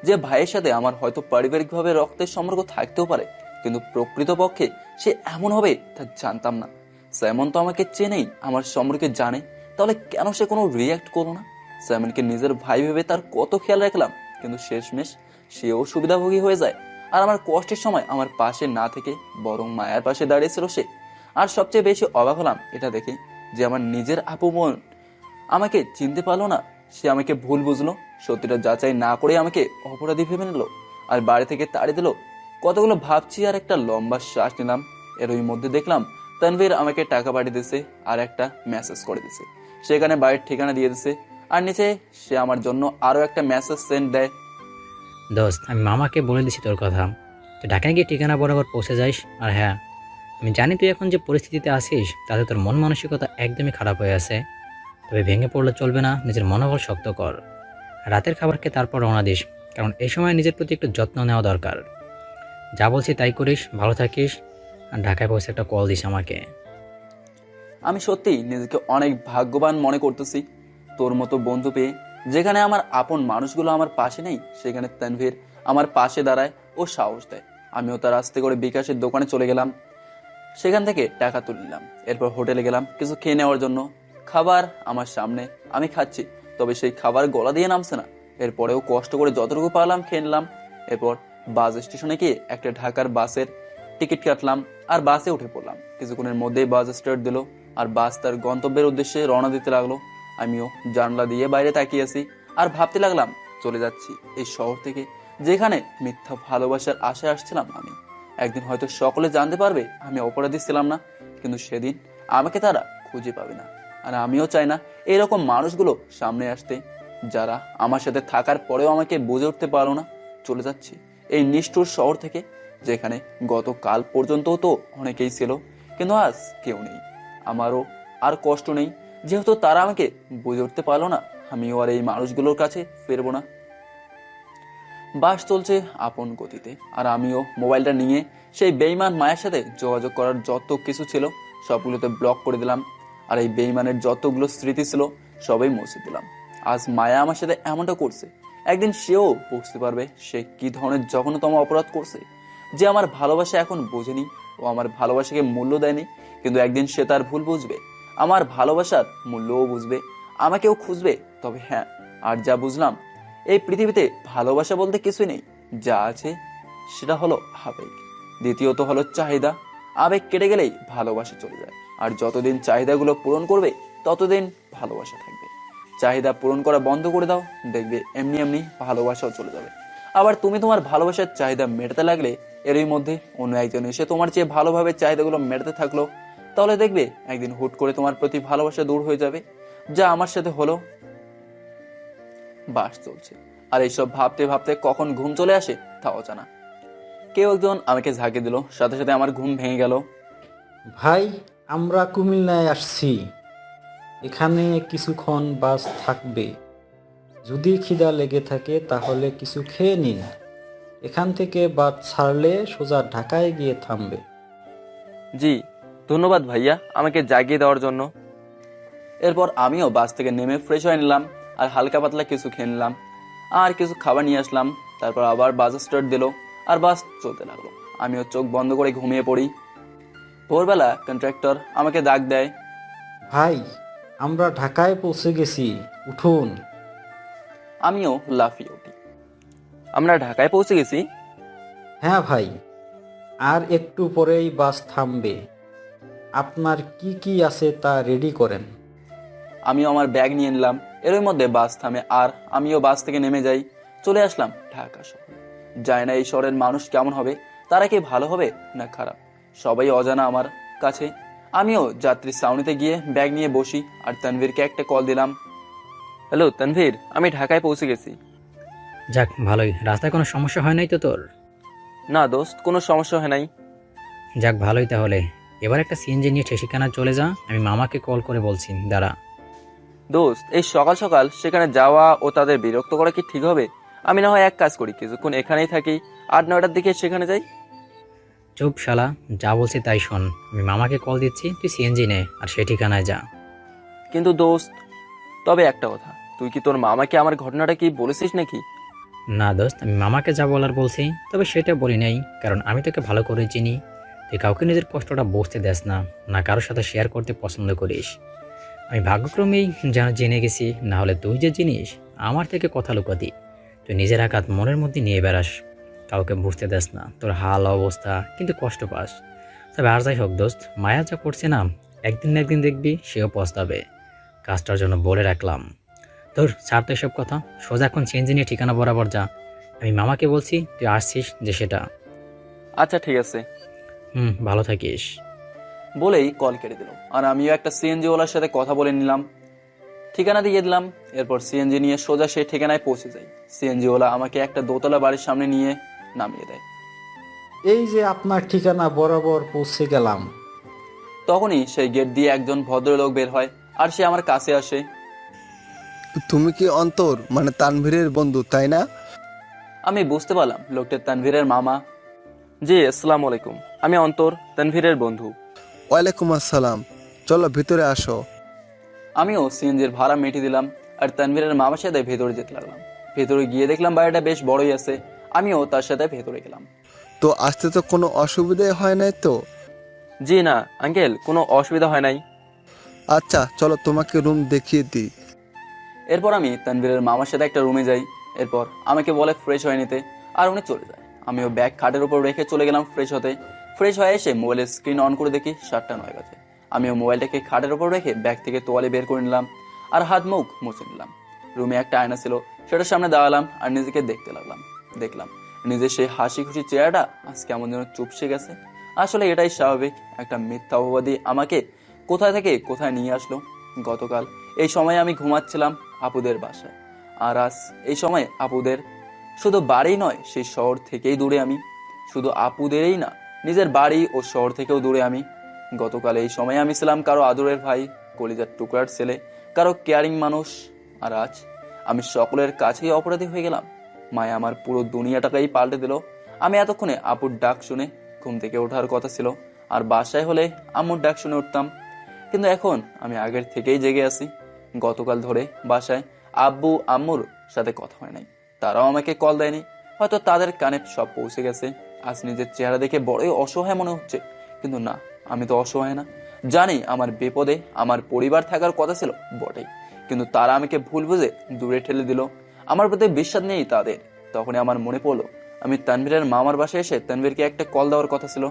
যে ভাইয়ের সাথে আমার হয়তো পারিবারিকভাবে রক্তের সম্পর্ক থাকতেও পারে, কিন্তু প্রকৃতপক্ষে সে এমন হবে তা জানতাম না। স্যামন তো আমাকে চেনেই, আমার সম্পর্কে জানে, তাহলে কেন সে কোনো রিয়াক্ট করলো না? স্যামনকে নিজের ভাই ভেবে তার কত খেয়াল রাখলাম, কিন্তু শেষমেশ সেও সুবিধাভোগী হয়ে যায়। আর আমার কষ্টের সময় আমার পাশে না থেকে বরং মায়ের পাশে দাঁড়িয়েছিল সে। আর সবচেয়ে বেশি অবাক হলাম এটা দেখে যে আমার নিজের আপু বোন আমাকে চিনতে পারলো না। সে আমাকে ভুল বুঝলো, সত্যিটা যাচাই না করে আমাকে অপরাধী ভেবে নিল আর বাড়ি থেকে তাড়িয়ে দিল। কতগুলো ভাবছি আর একটা লম্বা শ্বাস নিলাম। এরই মধ্যে দেখলাম তানভীর আমাকে টাকা পাঠিয়ে দিছে আর একটা মেসেজ করে দিছে, সেখানে বাড়ির ঠিকানা দিয়ে দিছে। আর নিচে সে আমার জন্য আরো একটা মেসেজ সেন্ড দেয়। দোস্ত, আমি মামাকে বলে দিছি তোর কথা, তুই ঢাকায় গিয়ে ঠিকানা বরাবর পৌঁছে যাইস। আর হ্যাঁ, আমি জানি তুই এখন যে পরিস্থিতিতে আছিস তাতে তোর মন মানসিকতা একদমই খারাপ হয়ে আছে, তবে ভেঙে পড়লে চলবে না, নিজের মনোবল শক্ত কর। রাতের খাবারকে তারপর রওনা দিস, কারণ এই সময় নিজের প্রতি একটু যত্ন নেওয়া দরকার। যা বলছি তাই করিস, ভালো থাকিস। আর ঢাকায় পৌঁছে একটা কল দিস আমাকে। আমি সত্যি নিজেকে অনেক ভাগ্যবান মনে করতেছি তোর মতো বন্ধু পেয়ে। যেখানে আমার আপন মানুষগুলো আমার পাশে নেই, সেখানে তানভীর আমার পাশে দাঁড়ায় ও সাহস দেয়। আমিও তার আস্তে করে বিকাশের দোকানে চলে গেলাম, সেখান থেকে টাকা তুলে নিলাম। এরপর হোটেলে গেলাম কিছু খেয়ে নেওয়ার জন্য। খাবার আমার সামনে, আমি খাচ্ছি, তবে সেই খাবার গলা দিয়ে নামছে না। এরপরেও কষ্ট করে যতটুকু পারলাম খেয়ে নিলাম। এরপর বাস স্টেশনে গিয়ে একটা ঢাকার বাসের টিকিট কাটলাম আর বাসে উঠে পড়লাম। কিছুক্ষণের মধ্যেই বাস স্টার্ট দিল আর বাস তার গন্তব্যের উদ্দেশ্যে রওনা দিতে লাগলো। আমিও জানলা দিয়ে বাইরে তাকিয়ে আছি আর ভাবতে লাগলাম চলে যাচ্ছি এই শহর থেকে, যেখানে মিথ্যা ভালোবাসার আশায় আসছিলাম আমি। একদিন হয়তো সকলে জানতে পারবে আমি অপরাধী ছিলাম না, কিন্তু সেদিন আমাকে তারা খুঁজে পাবে না। আর আমিও চাই না এরকম মানুষগুলো সামনে আসতে, যারা আমার সাথে থাকার পরেও আমাকে বুঝে উঠতে পারলো না। চলে যাচ্ছি এই নিষ্ঠুর শহর থেকে, যেখানে গতকাল পর্যন্ত তো অনেকেই ছিল, কিন্তু আজ কেউ নেই। আমারও আর কষ্ট নেই, যেহেতু তারা আমাকে বুঝে উঠতে পারলো না। আমিও আর এই মানুষগুলোর কাছে ফিরবো না। বাস চলছে আপন গতিতে, আর আমিও মোবাইলটা নিয়ে সেই বেইমান মায়ের সাথে যোগাযোগ করার যত কিছু ছিল সবগুলোতে ব্লক করে দিলাম। আর এই বেইমানের যতগুলো স্মৃতি ছিল সবই মুছে দিলাম। আজ মায়া আমার সাথে এমনটা করছে, একদিন সেও বুঝতে পারবে সে কি ধরনের জঘন্যতম অপরাধ করছে। যে আমার ভালোবাসা এখন বোঝেনি ও আমার ভালোবাসাকে মূল্য দেয়নি, কিন্তু একদিন সে তার ভুল বুঝবে, আমার ভালোবাসার মূল্যও বুঝবে, আমাকেও খুঁজবে। তবে হ্যাঁ, আর যা বুঝলাম এই পৃথিবীতে ভালোবাসা বলতে কিছুই নেই, যা আছে সেটা হলো আবেগ। দ্বিতীয়ত হলো চাহিদা। আবেগ কেটে গেলেই ভালোবাসা চলে যায়, আর যতদিন চাহিদাগুলো পূরণ করবে ততদিন ভালোবাসা থাকবে। চাহিদা পূরণ করা বন্ধ করে দাও, দেখবে এমনি এমনি ভালোবাসাও চলে যাবে। আবার তুমি তোমার ভালোবাসার চাহিদা মেটাতে লাগলে এরই মধ্যে অন্য একজন এসে তোমার চেয়ে ভালোভাবে চাহিদাগুলো মেটাতে থাকলো, তাহলে দেখবে একদিন হুট করে তোমার প্রতি ভালোবাসা দূর হয়ে যাবে, যা আমার সাথে হলো। বাস চলছে আর এইসব ভাবতে ভাবতে কখন ঘুম চলে আসে তাও জানা। কেউ একজন আমাকে ঝাঁকি দিল, সাথে সাথে আমার ঘুম ভেঙে গেল। ভাই, আমরা কুমিল্লায় আসছি, এখানে কিছুক্ষণ বাস থাকবে। যদি খিদা লেগে থাকে তাহলে কিছু খেয়ে নিন। এখান থেকে বাস ছাড়লে সোজা ঢাকায় গিয়ে থামবে। জি ধন্যবাদ ভাইয়া আমাকে জাগিয়ে দেওয়ার জন্য। এরপর আমিও বাস থেকে নেমে ফ্রেশ হয়ে নিলাম আর হালকা পাতলা কিছু খেয়ে নিলাম আর কিছু খাবার নিয়ে আসলাম। তারপর আবার বাস স্টার্ট দিল আর বাস চলতে লাগলো। আমিও চোখ বন্ধ করে ঘুমিয়ে পড়ি। ভোরবেলা কন্ট্রাক্টর আমাকে ডাক দেয়। ভাই, আমরা ঢাকায় পৌঁছে গেছি, উঠুন। আমিও লাফিয়ে উঠি। আমরা ঢাকায় পৌঁছে গেছি? হ্যাঁ ভাই, আর একটু পরেই বাস থামবে। আপনার কি কি আছে তা রেডি করেন। আমিও আমার ব্যাগ নিয়ে নিলাম। এর মধ্যে বাস থামে আর আমিও বাস থেকে নেমে যাই। চলে আসলাম ঢাকা শহর। জানি না এই শহরের মানুষ কেমন হবে, তারা কি ভালো হবে না খারাপ, সবাই অজানা আমার কাছে। আমিও যাত্রী ছাউনিতে গিয়ে ব্যাগ নিয়ে বসি আর তানভীরকে একটা কল দিলাম। হ্যালো তানভীর, আমি ঢাকায় পৌঁছে গেছি। যাক ভালোই, রাস্তায় কোনো সমস্যা হয় নাই তো তোর? না দোস্ত, কোনো সমস্যা হয় নাই। যাক ভালোই, তাহলে এবার একটা সিএনজি নিয়ে ঠিকানা চলে যা, আমি মামাকে কল করে বলছি, দাঁড়া। দোস্ত, এই সকাল সকাল সেখানে যাওয়া ও তাদের বিরক্ত করা কি ঠিক হবে? আমি না হয় এক কাজ করি, কিছুক্ষণ এখানেই থাকি, 8-9টার দিকে সেখানে যাই। চুপ শালা, যা বলছি তাই শোন। আমি মামাকে কল দিচ্ছি, তুই সিএনজি নে আর সে ঠিকানায় যা। কিন্তু দোস্ত, তবে একটা কথা, তুই কি তোর মামাকে আমার ঘটনাটা কি বলেছিস নাকি? না দোস্ত, আমি মামাকে যা বলার বলছি, তবে সেটা বলি নাই, কারণ আমি তোকে ভালো করে চিনি। তুই কাউকে নিজের কষ্টটা বুঝতে দেস না, না কারোর সাথে শেয়ার করতে পছন্দ করিস। আমি ভাগ্যক্রমেই যেন জেনে গেছি, না হলে তুই যে জিনিস আমার থেকে কথা লুকাতি, তুই নিজের আঘাত মনের মধ্যে নিয়ে বেড়াস, কাউকে বুঝতে দেস না তোর হাল অবস্থা, কিন্তু কষ্ট পাস। তবে আর যাই হোক দোস্ত, মায়া যা করছে না, একদিন না একদিন দেখবি সেও পস্তাবে। কাজটার জন্য বলে রাখলাম। তোর ছাড় তো এসব কথা, সোজা এখন চেঞ্জ নিয়ে ঠিকানা বরাবর যা। আমি মামাকে বলছি তুই আসছিস যে সেটা। আচ্ছা ঠিক আছে। ভালো থাকিস। বলেই কল কেটে দিল আর আমিও একটা সিএনজি ওয়ালার সাথে কথা বলে নিলাম, ঠিকানা দিয়ে দিলাম। এরপর সিএনজি নিয়ে সোজা সেই ঠিকানায় পৌঁছে যাই। সিএনজি ওয়ালা আমাকে একটা দোতলা বাড়ির সামনে নিয়ে নামিয়ে দেয়। এই যে আপনার ঠিকানা বরাবর পৌঁছে গেলাম। তখনই সেই গেট দিয়ে একজন ভদ্রলোক বের হয় আর সে আমার কাছে আসে। তুমি কি অন্তর, মানে তানভীরের বন্ধু, তাই না? আমি বুঝতে পারলাম লোকটা তানভীরের মামা। জি আসসালামু আলাইকুম, আমি অন্তর, তানভীরের বন্ধু। ওয়ালাইকুম আসসালাম, চলো ভিতরে আসো। আমিও সিএনজির ভাড়া মিটিয়ে দিলাম আর তানভীরের মামার সাথে ভেতরে যেতে লাগলাম। ভেতরে গিয়ে দেখলাম বাড়িটা বেশ বড়ই আছে। আমিও তার সাথে ভেতরে গেলাম। তো আসতে তো কোনো অসুবিধা হয় নাই তো? জি না আঙ্কেল, কোনো অসুবিধা হয় নাই। আচ্ছা চলো তোমাকে রুম দেখিয়ে দিই। এরপর আমি তানভীরের মামার সাথে একটা রুমে যাই। এরপর আমাকে বলে ফ্রেশ হয়ে নিতে আর উনি চলে যায়। আমিও ব্যাগ খাটের উপর রেখে চলে গেলাম ফ্রেশ হতে। ফ্রেশ হয়ে এসে মোবাইলের স্ক্রিন অন করে দেখি 7:09 বাজে। আমিও মোবাইলটাকে খাটের উপর রেখে ব্যাগ থেকে তোয়ালে বের করে নিলাম আর হাত মুখ মুছে নিলাম। রুমে একটা আয়না ছিল, সেটার সামনে দাঁড়ালাম আর নিজেকে দেখতে লাগলাম। দেখলাম নিজের সেই হাসি খুশি চেহারাটা আজ কেমন যেন চুপসে গেছে। আসলে এটাই স্বাভাবিক, একটা মিথ্যা অপবাদী আমাকে কোথায় থেকে কোথায় নিয়ে আসলো। গতকাল এই সময় আমি ঘুমাচ্ছিলাম আপুদের বাসায়, আর আজ এই সময় আপুদের শুধু বাড়ি নয়, সেই শহর থেকেই দূরে আমি। শুধু আপুদেরই না, নিজের বাড়ি ও শহর থেকেও দূরে আমি। গতকাল এই সময় আমি ছিলাম কারো আদরের ভাই, কলিজার টুকরার ছেলে, কারো কেয়ারিং মানুষ। আর আজ আমি সকলের কাছেই অপরাধী হয়ে গেলাম। মায়া আমার পুরো দুনিয়াটাকেই পাল্টে দিল। আমি এতক্ষণে আপুর ডাক শুনে ঘুম থেকে ওঠার কথা ছিল, আর বাসায় হলে আম্মুর ডাক শুনে উঠতাম। কিন্তু এখন আমি আগের থেকেই জেগে আছি। গতকাল ধরে বাসায় আব্বু আম্মুর সাথে কথা হয় নাই, তারাও আমাকে কল দেয়নি। হয়তো তাদের কানে সব পৌঁছে গেছে। আজ নিজের চেহারা দেখে বড়ই অসহায় মনে হচ্ছে, কিন্তু না, আমি তো অসহায় না। জানি আমার বিপদে আমার পরিবার থাকার কথা ছিল বটেই, কিন্তু তারা আমাকে ভুল বুঝে দূরে ঠেলে দিল। আমার প্রতি বিশ্বাস নেই তাদের। তখনই আমার মনে পড়লো আমি তানভীরের মামার বাসায় এসে তানভীরকে একটা কল দেওয়ার কথা ছিল।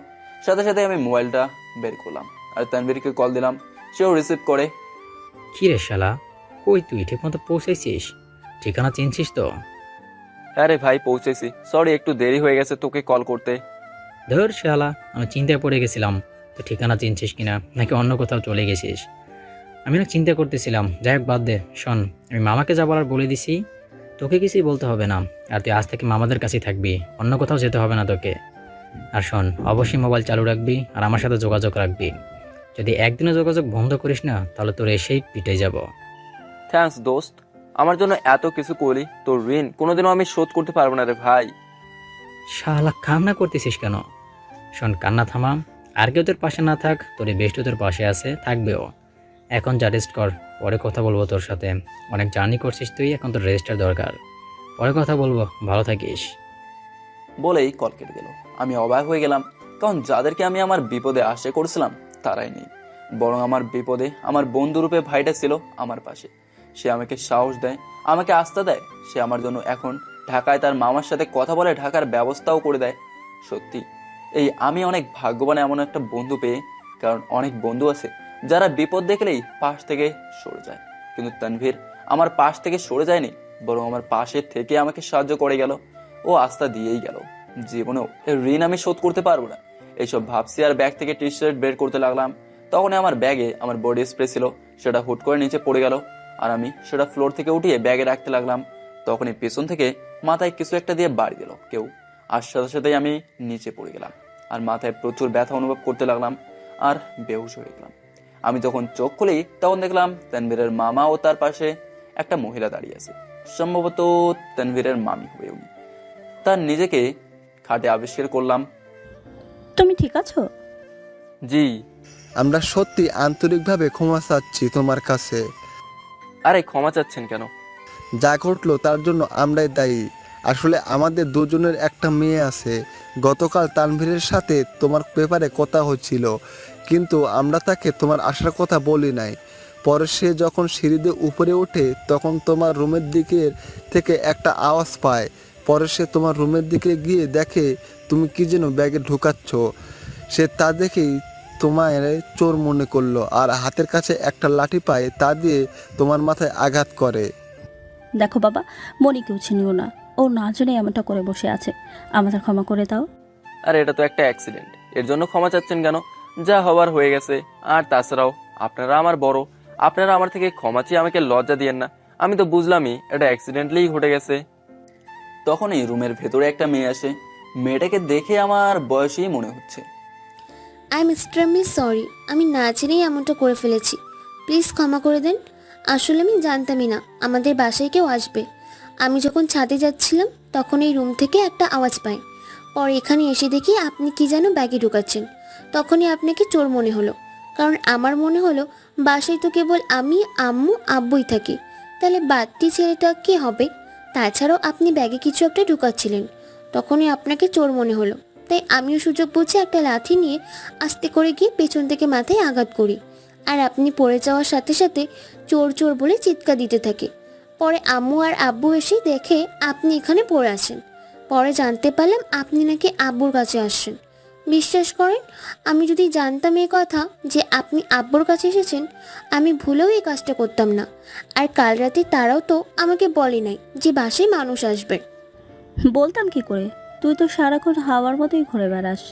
সাথে সাথে আমি মোবাইলটা বের করলাম আর তানভীরকে কল দিলাম। সেও রিসিভ করে। কি রে শালা, কই তুই ঠিক মতো পৌঁছেছিস? ঠিকানা চিনছিস তো? হ্যাঁ রে ভাই, পৌঁছেছি। সরি একটু দেরি হয়ে গেছে তোকে কল করতে। ধর শালা, আমি চিন্তায় পড়ে গেছিলাম তো ঠিকানা চিনছিস কিনা, নাকি অন্য কোথাও চলে গেছিস। আমি না চিন্তা করতেছিলাম। যাই হোক বাদ দে, শোন, আমি মামাকে যা বলার বলে দিছি, তোকে কিছুই বলতে হবে না। আর তুই আজ থেকে মামাদের কাছেই থাকবি, অন্য কোথাও যেতে হবে না তোকে। আর শোন, অবশ্যই মোবাইল চালু রাখবি আর আমার সাথে যোগাযোগ রাখবি। যদি একদিনও যোগাযোগ বন্ধ করিস না, তাহলে তোর এসেই পিটে যাব। থ্যাঙ্কস দোস্ত, আমার জন্য এত কিছু করলি। তোর ঋণ কোনোদিনও আমি শোধ করতে পারবো না রে ভাই। শালা কান্না করতেছিস কেন? শোন, কান্না থামা। আর কেউ তোর পাশে না থাক, তোর এই বেস্ট তোর পাশে আছে, থাকবেও। এখন যা রেস্ট কর, পরে কথা বলবো তোর সাথে। অনেক জার্নি করছিস তুই, এখন তোর রেস্টের দরকার। পরে কথা বলবো, ভালো থাকিস। বলেই কল কেটে দিল। আমি অবাক হয়ে গেলাম, কারণ যাদেরকে আমি আমার বিপদে আশা করেছিলাম তারাই নেই, বরং আমার বিপদে আমার বন্ধুরূপে ভাইটা ছিল আমার পাশে। সে আমাকে সাহস দেয়, আমাকে আস্থা দেয়। সে আমার জন্য এখন ঢাকায় তার মামার সাথে কথা বলে ঢাকার ব্যবস্থাও করে দেয়। সত্যি এই আমি অনেক ভাগ্যবান এমন একটা বন্ধু পেয়ে, কারণ অনেক বন্ধু আছে যারা বিপদ দেখলেই পাশ থেকে সরে যায়, কিন্তু তানভীর আমার পাশ থেকে সরে যায়নি, বরং আমার পাশে থেকে আমাকে সাহায্য করে গেল। ও আস্থা দিয়েই গেল। জীবনেও এর ঋণ আমি শোধ করতে পারবো না, এইসব ভাবছি আর ব্যাগ থেকে টি শার্ট বের করতে লাগলাম। তখন আমার ব্যাগে আমার বডি স্প্রে ছিল, সেটা হুট করে নিচে পড়ে গেল আর আমি সেটা ফ্লোর থেকে উঠিয়ে ব্যাগে রাখতে লাগলাম। তখনই পেছন থেকে মাথায় কিছু একটা দিয়ে বাড়ি দিল কেউ, আর সাথে সাথেই আমি নিচে পড়ে গেলাম আর মাথায় প্রচুর ব্যথা অনুভব করতে লাগলাম আর বেহুশ হয়ে গেলাম। আমি যখন চোখ খুলি তখন দেখলাম তানভীরের মামা ও তার পাশে একটা মহিলা দাঁড়িয়ে আছে, সম্ভবত তানভীরের মামি হবে উনি। তার নিজেকে খাটে আবিষ্কার করলাম। তুমি ঠিক আছো? জি। আমরা সত্যি আন্তরিকভাবে ক্ষমা চাচ্ছি তোমার কাছে। আরে ক্ষমা চাচ্ছেন কেন? যা ঘটলো তার জন্য আমরাই দায়ী। আসলে আমাদের দুজনের একটা মেয়ে আছে। গতকাল তানভীরের সাথে তোমার ব্যাপারে কথা হচ্ছিল, কিন্তু আমরা তাকে তোমার আসার কথা বলি নাই। পরে সে যখন সিঁড়িতে উপরে ওঠে তখন তোমার রুমের দিকে থেকে একটা আওয়াজ পায়। পরে সে তোমার রুমের দিকে গিয়ে দেখে তুমি কি যেন ব্যাগে ঢুকাচ্ছ। সে তা দেখেই তোমার চোর মনে করলো আর হাতের কাছে একটা লাঠি পায়, তা দিয়ে তোমার মাথায় আঘাত করে। দেখো বাবা, মনিকেও চিনিও না, ও না জেনে এমনটা করে বসে আছে, আমাদের ক্ষমা করে দাও। আরে এটা তো একটা অ্যাক্সিডেন্ট, এর জন্য ক্ষমা চাচ্ছেন কেন? যা হবার হয়ে গেছে। আর তাছাড়াও আপনারা আমার বড়, আপনারা আমার থেকে ক্ষমা চেয়ে আমাকে লজ্জা দিয়েন না। আমি তো বুঝলামই এটা অ্যাক্সিডেন্টলি ঘটে গেছে। তখনই রুমের ভেতরে একটা মেয়ে আসে। মেয়েটাকে দেখে আমার বয়সী মনে হচ্ছে। আই এম এক্সট্রিমলি সরি, আমি না জেনেই এমনটা করে ফেলেছি, প্লিজ ক্ষমা করে দেন। আসলে আমি জানতামই না আমাদের বাসায় কেউ আসবে। আমি যখন ছাদে যাচ্ছিলাম তখন এই রুম থেকে একটা আওয়াজ পাই। পরে এখানে এসে দেখি আপনি কি যেন ব্যাগে ঢুকাচ্ছেন। তখনই আপনাকে চোর মনে হলো, কারণ আমার মনে হলো বাসায় তো কেবল আমি, আম্মু, আব্বুই থাকি, তাহলে বাড়তি ছেলেটা কে হবে? তাছাড়াও আপনি ব্যাগে কিছু একটা ঢুকাচ্ছিলেন, তখনই আপনাকে চোর মনে হলো। তাই আমিও সুযোগ বুঝে একটা লাঠি নিয়ে আস্তে করে গিয়ে পেছন থেকে মাথায় আঘাত করি, আর আপনি পড়ে যাওয়ার সাথে সাথে চোর চোর বলে চিৎকার দিতে থাকে। পরে আম্মু আর আব্বু এসে দেখে আপনি এখানে পড়ে আসেন। পরে জানতে পারলাম আপনি নাকি আব্বুর কাছে আসছেন। বিশ্বাস করেন, আমি যদি জানতাম এই কথা যে আপনি আব্বুর কাছে এসেছেন, আমি ভুলেও এই কাজটা করতাম না। আর কাল রাতে তারাও তো আমাকে বলে নাই যে বাসায় মানুষ আসবে। বলতাম কি করে, তুই তো সারাক্ষণ হাওয়ার মতোই ঘুরে বেড়াস।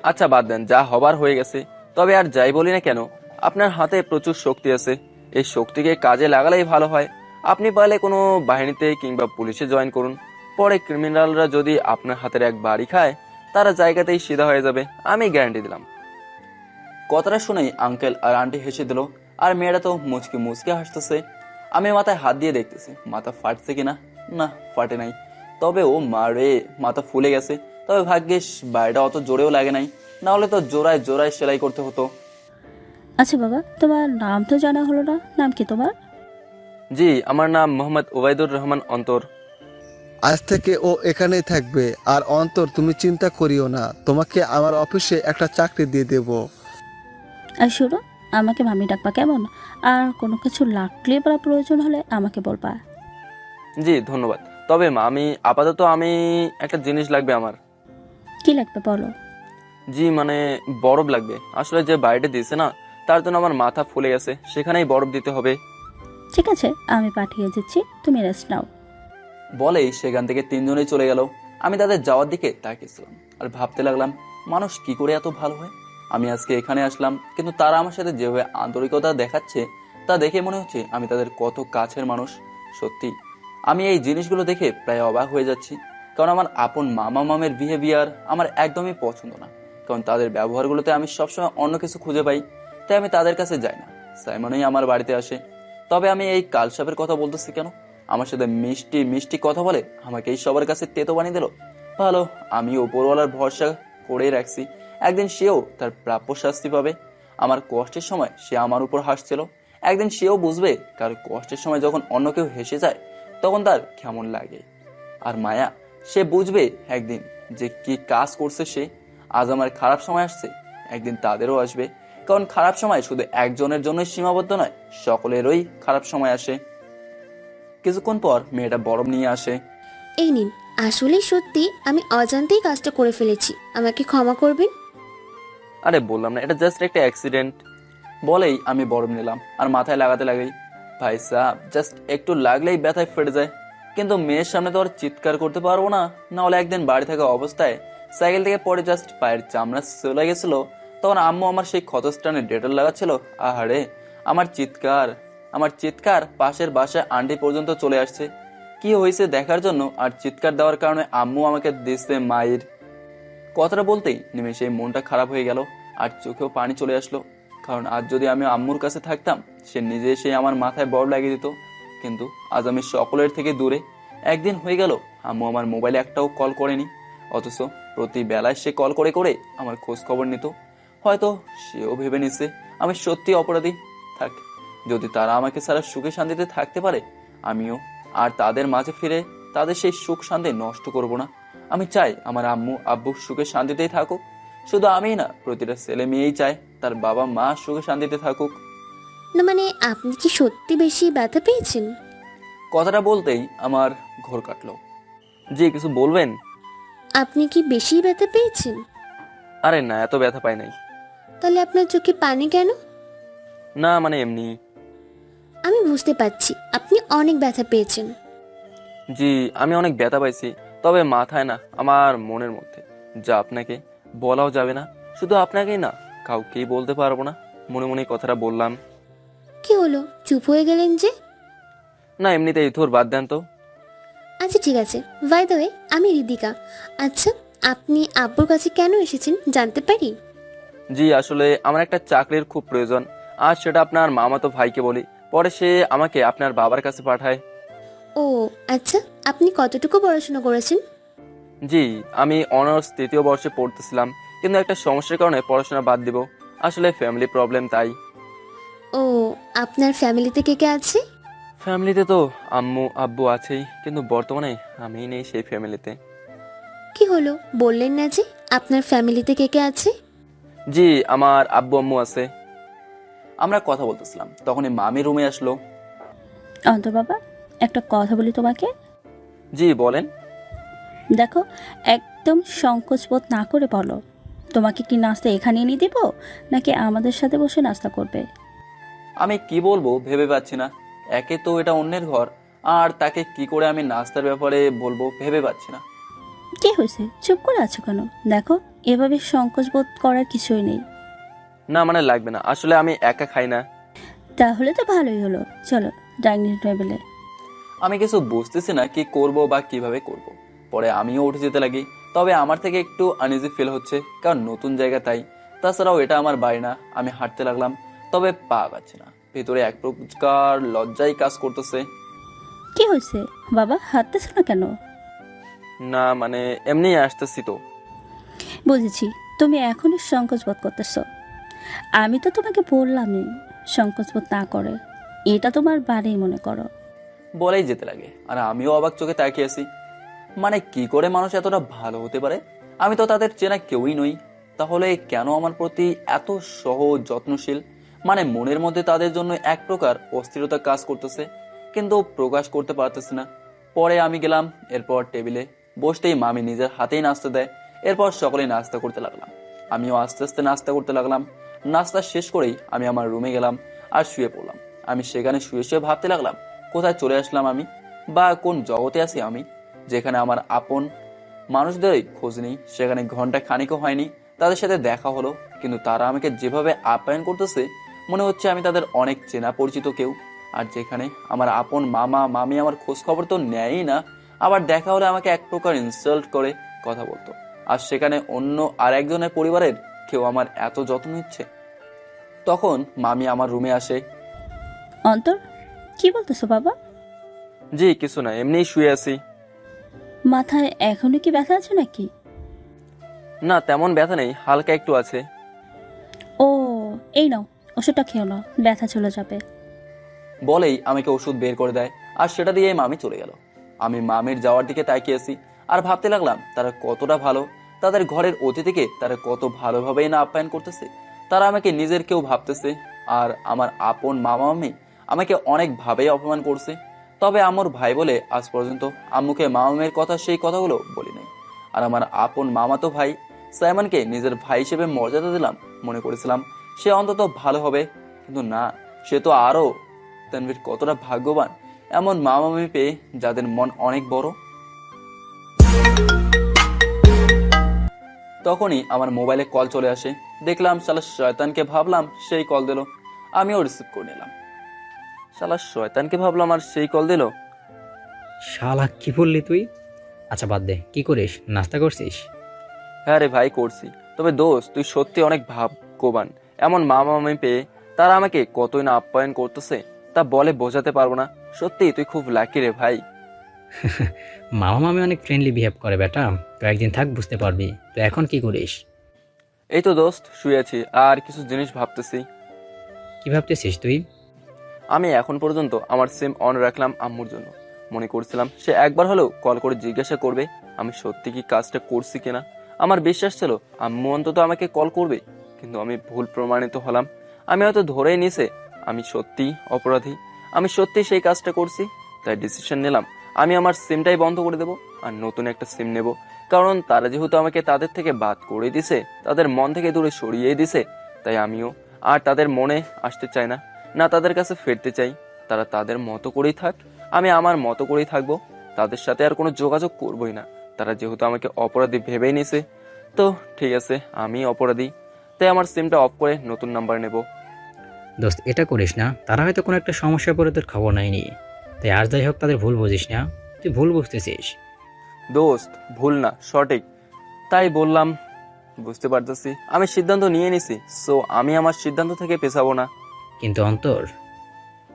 আচ্ছা বাদ দেন, যা হবার হয়ে গেছে। তবে আর যাই বলি না কেন, আপনার হাতে প্রচুর শক্তি আছে, এই শক্তিকে কাজে লাগালেই ভালো হয়। আপনি পারলে কোনো বাহিনীতে কিংবা পুলিশে জয়েন করুন। পরে ক্রিমিনালরা যদি আপনার হাতের এক বাড়ি খায়, তারা জায়গাতেই সিধা হয়ে যাবে, আমি গ্যারান্টি দিলাম। কথাটা শুনেই আঙ্কেল আর আন্টি হেসে দিল, আর মেয়েরা তো মুচকি মুচকে হাসতেছে। আমি মাথায় হাত দিয়ে দেখতেছি মাথা ফাটছে কিনা। না, ফাটে নাই। তবে ও মারে, মাথা ফুলে গেছে। তবে ভাগ্যিস বাড়িটা অত জোরেও লাগে নাই, না হলে তো জোড়ায় জোড়ায় সেলাই করতে হতো। আচ্ছা বাবা, তোমার নাম তো জানা হলো না, নাম কি তোমার? জি, আমার নাম মোহাম্মদ ওবায়দুর রহমান অন্তর। আজ থেকে ও এখানেই থাকবে। আর অন্তর, তুমি চিন্তা করিও না, তোমাকে আমার অফিসে একটা চাকরি দিয়ে দেব। আর শোনো, আমাকে মামি ডাকবা কেমন? আর কোনো কিছু লাগলে বা প্রয়োজন হলে আমাকে বলবা। জি ধন্যবাদ। তবে আমি আপাতত একটা জিনিস লাগবে আমার। কি লাগবে বলো? জি মানে বরফ লাগবে। আসলে যে বাড়িটা দিয়েছে না, তার জন্য আমার মাথা ফুলে গেছে, সেখানেই বরফ দিতে হবে। ঠিক আছে, আমি পাঠিয়ে দিচ্ছি, তুমি রেস্ট নাও। বলেই সেখান থেকে তিনজনেই চলে গেল। আমি তাদের যাওয়ার দিকে তাকিয়েছিলাম আর ভাবতে লাগলাম, মানুষ কি করে এত ভালো হয়। আমি আজকে এখানে আসলাম, কিন্তু তারা আমার সাথে যেভাবে আন্তরিকতা দেখাচ্ছে তা দেখে মনে হচ্ছে আমি তাদের কত কাছের মানুষ। সত্যি আমি এই জিনিসগুলো দেখে প্রায় অবাক হয়ে যাচ্ছি, কারণ আমার আপন মামা মামের বিহেভিয়ার আমার একদমই পছন্দ না, কারণ তাদের ব্যবহারগুলোতে আমি সবসময় অন্য কিছু খুঁজে পাই। তাই আমি তাদের কাছে যাই না, সাইমনই আমার বাড়িতে আসে। তবে আমি এই কালসাপের কথা বলতেছি কেন? আমার সাথে মিষ্টি মিষ্টি কথা বলে আমাকে এই সবার কাছে তেতো বানিয়ে দিল। ভালো, আমি উপরওয়ালার ভরসা করে রাখছি, একদিন সেও তার প্রাপ্য শাস্তি পাবে। আমার কষ্টের সময় সে আমার উপর হাসছিল, একদিন সেও বুঝবে কারো কষ্টের সময় যখন অন্য কেউ হেসে যায় তখন তার কেমন লাগে। আর মায়া, সে বুঝবে একদিন যে কি কাজ করছে সে। আজ আমার খারাপ সময় আসছে, একদিন তাদেরও আসবে। কারণ খারাপ সময় শুধু একজনের জন্যই সীমাবদ্ধ নয়, সকলেরই খারাপ সময় আসে। কিছুক্ষণ পর মেয়েটা বরফ নিয়ে আসে। এই নিন, আসলে সত্যি আমি অজান্তেই কাজটা করে ফেলেছি, আমাকে ক্ষমা করবেন। আরে বললাম না, এটা জাস্ট একটা অ্যাক্সিডেন্ট। বলেই আমি বরফ নিলাম আর মাথায় লাগাতে লাগি। ভাই সাহেব, জাস্ট একটু লাগলেই ব্যথায় ফেটে যায়। কিন্তু মেয়ের সামনে তো আর চিৎকার করতে পারবো না, না হলে একদিন বাড়ি থাকা অবস্থায় সাইকেল থেকে পড়ে জাস্ট পায়ের চামড়া চলে গেছিল। তখন আম্মু আমার সেই ক্ষতস্থানে ডেটল লাগাচ্ছিল। আহারে, আমার চিৎকার পাশের বাসায় আন্টি পর্যন্ত চলে আসছে কি হয়েছে দেখার জন্য। আর চিৎকার দেওয়ার কারণে আম্মু আমাকে দিচ্ছে মায়ের। কথাটা বলতেই নিমেষেই মনটা খারাপ হয়ে গেল আর চোখেও পানি চলে আসলো। কারণ আজ যদি আমি আম্মুর কাছে থাকতাম, সে নিজে এসে আমার মাথায় বরফ লাগিয়ে দিত। কিন্তু আজ আমি সকলের থেকে দূরে। একদিন হয়ে গেল আম্মু আমার মোবাইলে একটাও কল করেনি, অথচ প্রতি বেলায় সে কল করে করে আমার খোঁজ খবর নিত। হয়তো সেও ভেবে নিছে আমি সত্যি অপরাধী। থাক, যদি তারা আমাকে ছাড়া সুখে শান্তিতে থাকতে পারে, আমিও আর তাদের মাঝে ফিরে তাদের সেই সুখ শান্তি নষ্ট করব না। আমি চাই আমার আম্মু আব্বু সুখে শান্তিতেই থাকুক। শুধু আমিই না, প্রতিটা ছেলে মেয়েই চায় তার বাবা মা সুখে শান্তিতে থাকুক। না মানে, আপনি কি সত্যি বেশি ব্যথা পেয়েছেন? কথাটা বলতেই আমার ঘোর কাটলো। জি, কিছু বলবেন? আপনি কি বেশি ব্যথা পেয়েছেন? আরে না, এত ব্যথা পাই নাই। তাহলে আপনার চোখে পানি কেন? না মানে এমনি। আমি বুঝতে পারছি আপনি অনেক ব্যথা পেয়েছেন। জি, আমি অনেক ব্যথা পাইছি, তবে মাথায় না, আমার মনের মধ্যে। যা আপনাকে বলাও যাবে না, শুধু আপনাকেই না, কাউকেই বলতে পারবো না। মনে মনে কথাটা বললাম। কি হলো, চুপ হয়ে গেলেন যে? না এমনিতেই, তোর বাদ দেন তো। আচ্ছা ঠিক আছে। বাই দ্য ওয়ে, আমি রিদিকা। আচ্ছা, আপনি আব্বুর কাছে কেন এসেছেন জানতে পারি? জি, আসলে আমার একটা চাকরির খুব প্রয়োজন, আর সেটা আপনার মামাতো ভাইকে বলি, পরে সে আমাকে আপনার বাবার কাছে পাঠায়। ও আচ্ছা, আপনি কতটুকু পড়াশোনা করেছেন? জি, আমি অনার্স 3য় বর্ষে পড়তেছিলাম, কিন্তু একটা সমস্যার কারণে পড়াশোনা বাদ দিব। আসলে ফ্যামিলি প্রবলেম, তাই। ও, আপনার ফ্যামিলিতে কে কে আছে? ফ্যামিলিতে তো আম্মু আব্বু আছেই, কিন্তু বর্তমানে আমি নেই সেই ফ্যামিলিতে। কি হলো, বললেন না যে আপনার ফ্যামিলিতে কে কে আছে? জি, আমার আব্বু আম্মু আছে। আমরা কথা বলতেছিলাম, তখনই মামি রুমে আসলো। অন্তর বাবা, একটা কথা বলি তোমাকে। জি বলেন। দেখো, একদম সংকোচ বোধ না করে বলো, তোমাকে কি নাস্তা এখানে এনে দিব, নাকি আমাদের সাথে বসে নাস্তা করবে? আমি কি বলবো ভেবে পাচ্ছি না। একে তো এটা অন্যের ঘর, আর তাকে কি করে আমি নাস্তার ব্যাপারে বলবো ভেবে পাচ্ছি না। কি হয়েছে, চুপ করে আছো কেন? দেখো, এভাবে সংকোচ বোধ করার কিছুই নেই। না মানে লাগবে না, আসলে আমি একা খাই না। তাহলে তো ভালোই হলো, চলো ডাইনিং টেবিলে। আমি কিছু বুঝতেছি না কি করব বা কিভাবে করব। পরে আমিও উঠে যেতে লাগি, তবে আমার থেকে একটু আনইজি ফিল হচ্ছে, কারণ নতুন জায়গা তাই। তাছাড়াও এটা আমার বাড়ি না। আমি হাঁটতে লাগলাম, তবে পা পাচ্ছি না। ভেতরে এক প্রকার লজ্জাই কাজ করতেছে। কি হয়েছে বাবা, হাঁটতেছো না কেন? না মানে এমনি আসতেছি তো। বুঝেছি, তুমি এখনই সংকোচ বোধ করতেছো। আমি তো তোমাকে বললামই সংকোচ বোধ না করে, এটা তোমার বাড়ি মনে করো। বলেই যেতে লাগে, আর আমিও অবাক চোখে তাকিয়ে আছি। মানে কি করে মানুষ এতটা ভালো হতে পারে? আমি তো তাদের চেনা কেউই নই, তাহলে কেন আমার প্রতি এত সহজ যত্নশীল? মানে মনের মধ্যে তাদের জন্য এক প্রকার অস্থিরতা কাজ করতেছে, কিন্তু প্রকাশ করতে পারতেছে না। পরে আমি গেলাম, এরপর টেবিলে বসতেই মামি নিজের হাতেই নাস্তা দেয়। এরপর সকলেই নাস্তা করতে লাগলাম, আমিও আস্তে আস্তে নাস্তা করতে লাগলাম। নাস্তা শেষ করেই আমি আমার রুমে গেলাম আর শুয়ে পড়লাম। আমি সেখানে শুয়ে শুয়ে ভাবতে লাগলাম, কোথায় চলে আসলাম আমি, বা কোন জগতে আছি আমি, যেখানে আমার আপন মানুষদেরই খোঁজ নেই। সেখানে ঘন্টা খানিকও হয়নি তাদের সাথে দেখা হলো, কিন্তু তারা আমাকে যেভাবে আপ্যায়ন করতেছে মনে হচ্ছে আমি তাদের অনেক চেনা পরিচিত কেউ। আর যেখানে আমার আপন মামা মামি আমার খোঁজ খবর তো নেয়ই না, আবার দেখা হলে আমাকে এক প্রকার ইনসাল্ট করে কথা বলতো। আর সেখানে অন্য আর একজনের পরিবারের কেউ আমার এত যত্ন নিচ্ছে। তখন মামি আমার রুমে আসে। অন্তর, কি বলতেছো বাবা? জি কিছু না, এমনি শুয়ে আছি। মাথায় এখনো কি ব্যথা আছে নাকি? না তেমন ব্যথা নেই, হালকা একটু আছে। ও, এই নাও, ওষুধটা খেও না, ব্যথা চলে যাবে। বলেই আমাকে ওষুধ বের করে দেয়, আর সেটা দিয়ে মামি চলে গেল। আমি মামির যাওয়ার দিকে তাকিয়ে আছি আর ভাবতে লাগলাম তারা কতটা ভালো, তাদের ঘরের অতিথিকে তারা কত ভালোভাবেই না আপ্যায়ন করতেছে। তারা আমাকে নিজের কেউ ভাবতেছে, আর আমার আপন মামা মামি আমাকে অনেক ভাবেই অপমান করছে। তবে আমার ভাই বলে আজ পর্যন্ত আম্মুকে মামা মামির কথা সেই কথাগুলো বলি নাই। আর আমার আপন মামাতো ভাই সাইমনকে নিজের ভাই হিসেবে মর্যাদা দিলাম, মনে করেছিলাম সে অন্তত ভালো হবে, কিন্তু না, সে তো আরো। তানভীর কতটা ভাগ্যবান এমন মামা মামি পেয়ে, যাদের মন অনেক বড়। তখনই আমার মোবাইলে কল চলে আসে। দেখলাম শালা শয়তানকে, ভাবলাম সেই কল দিল, আমিও রিসিভ করে নিলাম। শালা শয়তানকে ভাবলাম আর সেই কল দিল। শালা কি বললি তুই? আচ্ছা বাদ দে, কি করিস? নাস্তা করছিস? হ্যাঁ রে ভাই, করছি। তবে দোস্ত, তুই সত্যি অনেক ভাগ্যবান, এমন মামা মামি পেয়ে। তারা আমাকে কতই না আপ্যায়ন করতেছে, তা বলে বোঝাতে পারবো না। সত্যি তুই খুব লাকি রে ভাই। মামা মামি অনেক ফ্রেন্ডলি বিহেভ করে বেটা, তো একদিন থাক বুঝতে পারবি। তো এখন কি করিস? এই তো দোস্ত শুয়ে আছি, আর কিছু জিনিস ভাবতেছি। কি ভাবতেছিস তুই? আমি এখন পর্যন্ত আমার সিম অন রাখলাম আম্মুর জন্য। মনে করছিলাম সে একবার হলেও কল করে জিজ্ঞাসা করবে আমি সত্যি কি কাজটা করছি কিনা। আমার বিশ্বাস ছিল আম্মু অন্তত আমাকে কল করবে, কিন্তু আমি ভুল প্রমাণিত হলাম। আমি হয়তো ধরেই নিছে আমি সত্যি অপরাধী, আমি সত্যি সেই কাজটা করছি। তাই ডিসিশন নিলাম আমি আমার সিমটাই বন্ধ করে দেব, আর নতুন একটা সিম নেব। কারণ তারা যেহেতু আমাকে তাদের থেকে বাদ করে দিছে, তাদের মন থেকে দূরে সরিয়ে দিছে, তাই আমিও আর তাদের মনে আসতে চাই না, না তাদের কাছে ফিরতে চাই। তারা তাদের মতো করেই থাক, আমি আমার মতো করেই থাকবো। তাদের সাথে আর কোনো যোগাযোগ করবোই না। তারা যেহেতু আমাকে অপরাধী ভেবেই নিছে, তো ঠিক আছে, আমি অপরাধী। তাই আমার সিমটা অফ করে নতুন নাম্বার নেব। দোস্ত এটা করিস না, তারা হয়তো কোনো একটা সমস্যা পড়ে তোর খবর নেয়নি। তাই আর যাই হোক, তাদের ভুল বুঝিস না, তুই ভুল বুঝতেছিস। দোস্ত ভুল না, সঠিক, তাই বললাম। বুঝতে পারতেছি, আমি সিদ্ধান্ত নিয়ে নিছি, সো আমি আমার সিদ্ধান্ত থেকে পেছাবো না। কিন্তু অন্তর,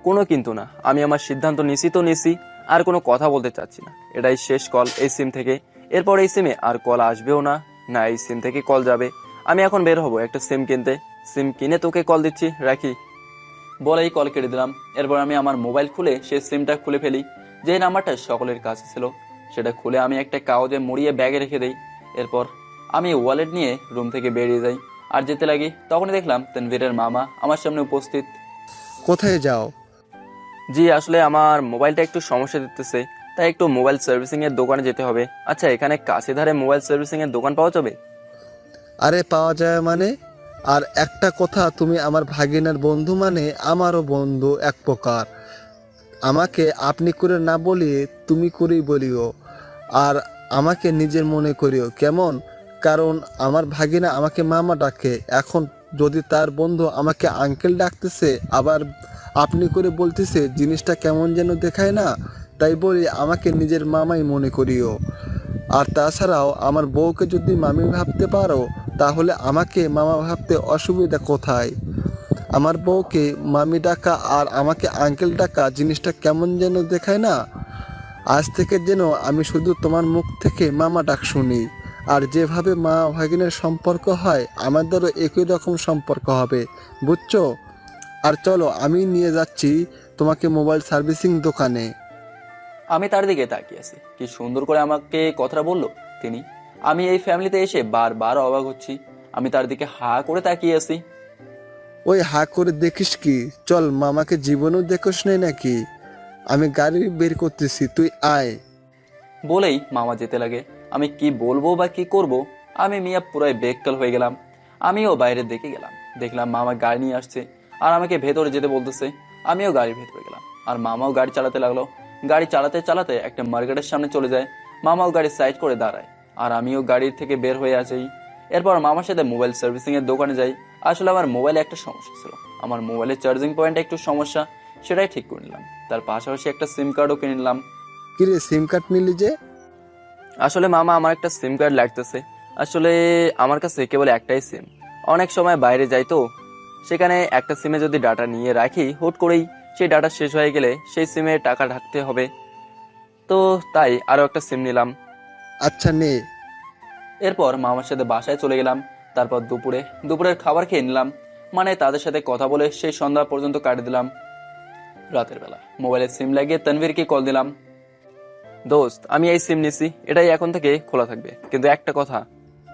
কোনো কিন্তু না, আমি আমার সিদ্ধান্ত নিছি তো নিছি, আর কোনো কথা বলতে চাচ্ছি না। এটাই শেষ কল এই সিম থেকে। এরপর এই সিমে আর কল আসবেও না, না এই সিম থেকে কল যাবে। আমি এখন বের হবো একটা সিম কিনতে, সিম কিনে তোকে কল দিচ্ছি, রাখি বলেই কল কেটে দিলাম। এরপর আমি আমার মোবাইল খুলে সেই সিমটা খুলে ফেলি, যে নাম্বারটা সকলের কাছে ছিল। সেটা খুলে আমি একটা কাগজে মুড়িয়ে ব্যাগে রেখে দেই। এরপর আমি ওয়ালেট নিয়ে রুম থেকে বেরিয়ে যাই আর যেতে লাগি। তখনই দেখলাম তানভীরের মামা আমার সামনে উপস্থিত। কোথায় যাও? জি আসলে আমার মোবাইলটা একটু সমস্যা দিতেছে, তাই একটু মোবাইল সার্ভিসিং এর দোকানে যেতে হবে। আচ্ছা, এখানে কাছে ধারে মোবাইল সার্ভিসিং এর দোকান পাওয়া যাবে? আরে পাওয়া যায় মানে? আর একটা কথা, তুমি আমার ভাগিনার বন্ধু মানে আমারও বন্ধু এক প্রকার। আমাকে আপনি করে না বলিয়ে তুমি করেই বলিও, আর আমাকে নিজের মনে করিও, কেমন? কারণ আমার ভাগিনা আমাকে মামা ডাকে, এখন যদি তার বন্ধু আমাকে আঙ্কেল ডাকতেছে, আবার আপনি করে বলতেছে, জিনিসটা কেমন যেন দেখায় না? তাই বলি আমাকে নিজের মামাই মনে করিও। আর তাছাড়াও আমার বউকে যদি মামি ভাবতে পারো, তাহলে আমাকে মামা ভাবতে অসুবিধা কোথায়? আমার বউকে মামি ডাকা আর আমাকে আঙ্কেল ডাকা জিনিসটা কেমন যেন দেখায় না? আজ থেকে যেন আমি শুধু তোমার মুখ থেকে মামা ডাক শুনি, আর যেভাবে মা ভাগিনের সম্পর্ক হয় আমাদেরও একই রকম সম্পর্ক হবে, বুঝছো? আর চলো, আমি নিয়ে যাচ্ছি তোমাকে মোবাইল সার্ভিসিং দোকানে। আমি তার দিকে তাকিয়ে আছি, কি সুন্দর করে আমাকে কথা বললো তিনি। আমি এই ফ্যামিলিতে এসে বারবার অবাক হচ্ছি। আমি তার দিকে হা করে তাকিয়ে আছি। ওই হা করে দেখিস কি? চল, মামাকে জীবনেও দেখোস নাই নাকি? আমি গাড়ি বের করতেছি, তুই আয়। বলেই মামা যেতে লাগে। আমি কি বলবো বা কি করব, আমি মিয়া পুরাই বেকাল হয়ে গেলাম। আমিও বাইরের দিকে গেলাম, দেখলাম মামা গাড়ি নিয়ে আসছে আর আমাকে ভেতরে যেতে বলতেছে। আমিও গাড়ির ভেতরে গেলাম, আর মামাও গাড়ি চালাতে লাগলো। গাড়ি চালাতে চালাতে একটা মার্কেটের সামনে চলে যায়। মামাও গাড়ি সাইড করে দাঁড়ায়, আর আমিও গাড়ির থেকে বের হয়ে আসি। এরপর মামার সাথে মোবাইল সার্ভিসিং এর দোকানে যাই। আসলে আমার মোবাইলে একটা সমস্যা ছিল, আমার মোবাইলের চার্জিং পয়েন্টে একটু সমস্যা, সেটাই ঠিক করে নিলাম। তার পাশাপাশি একটা সিম কার্ডও কিনে নিলাম। কিরে, সিম কার্ড নিলি যে? আসলে মামা আমার একটা সিম কার্ড লাগতেছে। আসলে আমার কাছে কেবল একটাই সিম, অনেক সময় বাইরে যাই তো, সেখানে একটা সিমে যদি ডাটা নিয়ে রাখি, হুট করেই সেই ডাটা শেষ হয়ে গেলে সেই সিমে টাকা ঢাকতে হবে, তো তাই আরো একটা সিম নিলাম। আচ্ছা নে। এরপর মামার সাথে বাসায় চলে গেলাম। তারপর দুপুরের খাবার খেয়ে নিলাম, মানে তাদের সাথে কথা বলে সেই সন্ধ্যা পর্যন্ত কাটিয়ে দিলাম। রাতের বেলা মোবাইলে সিম লাগিয়ে তানভীরকে কল দিলাম। দোস্ত, আমি এই সিম নিছি, এটাই এখন থেকে খোলা থাকবে, কিন্তু একটা কথা।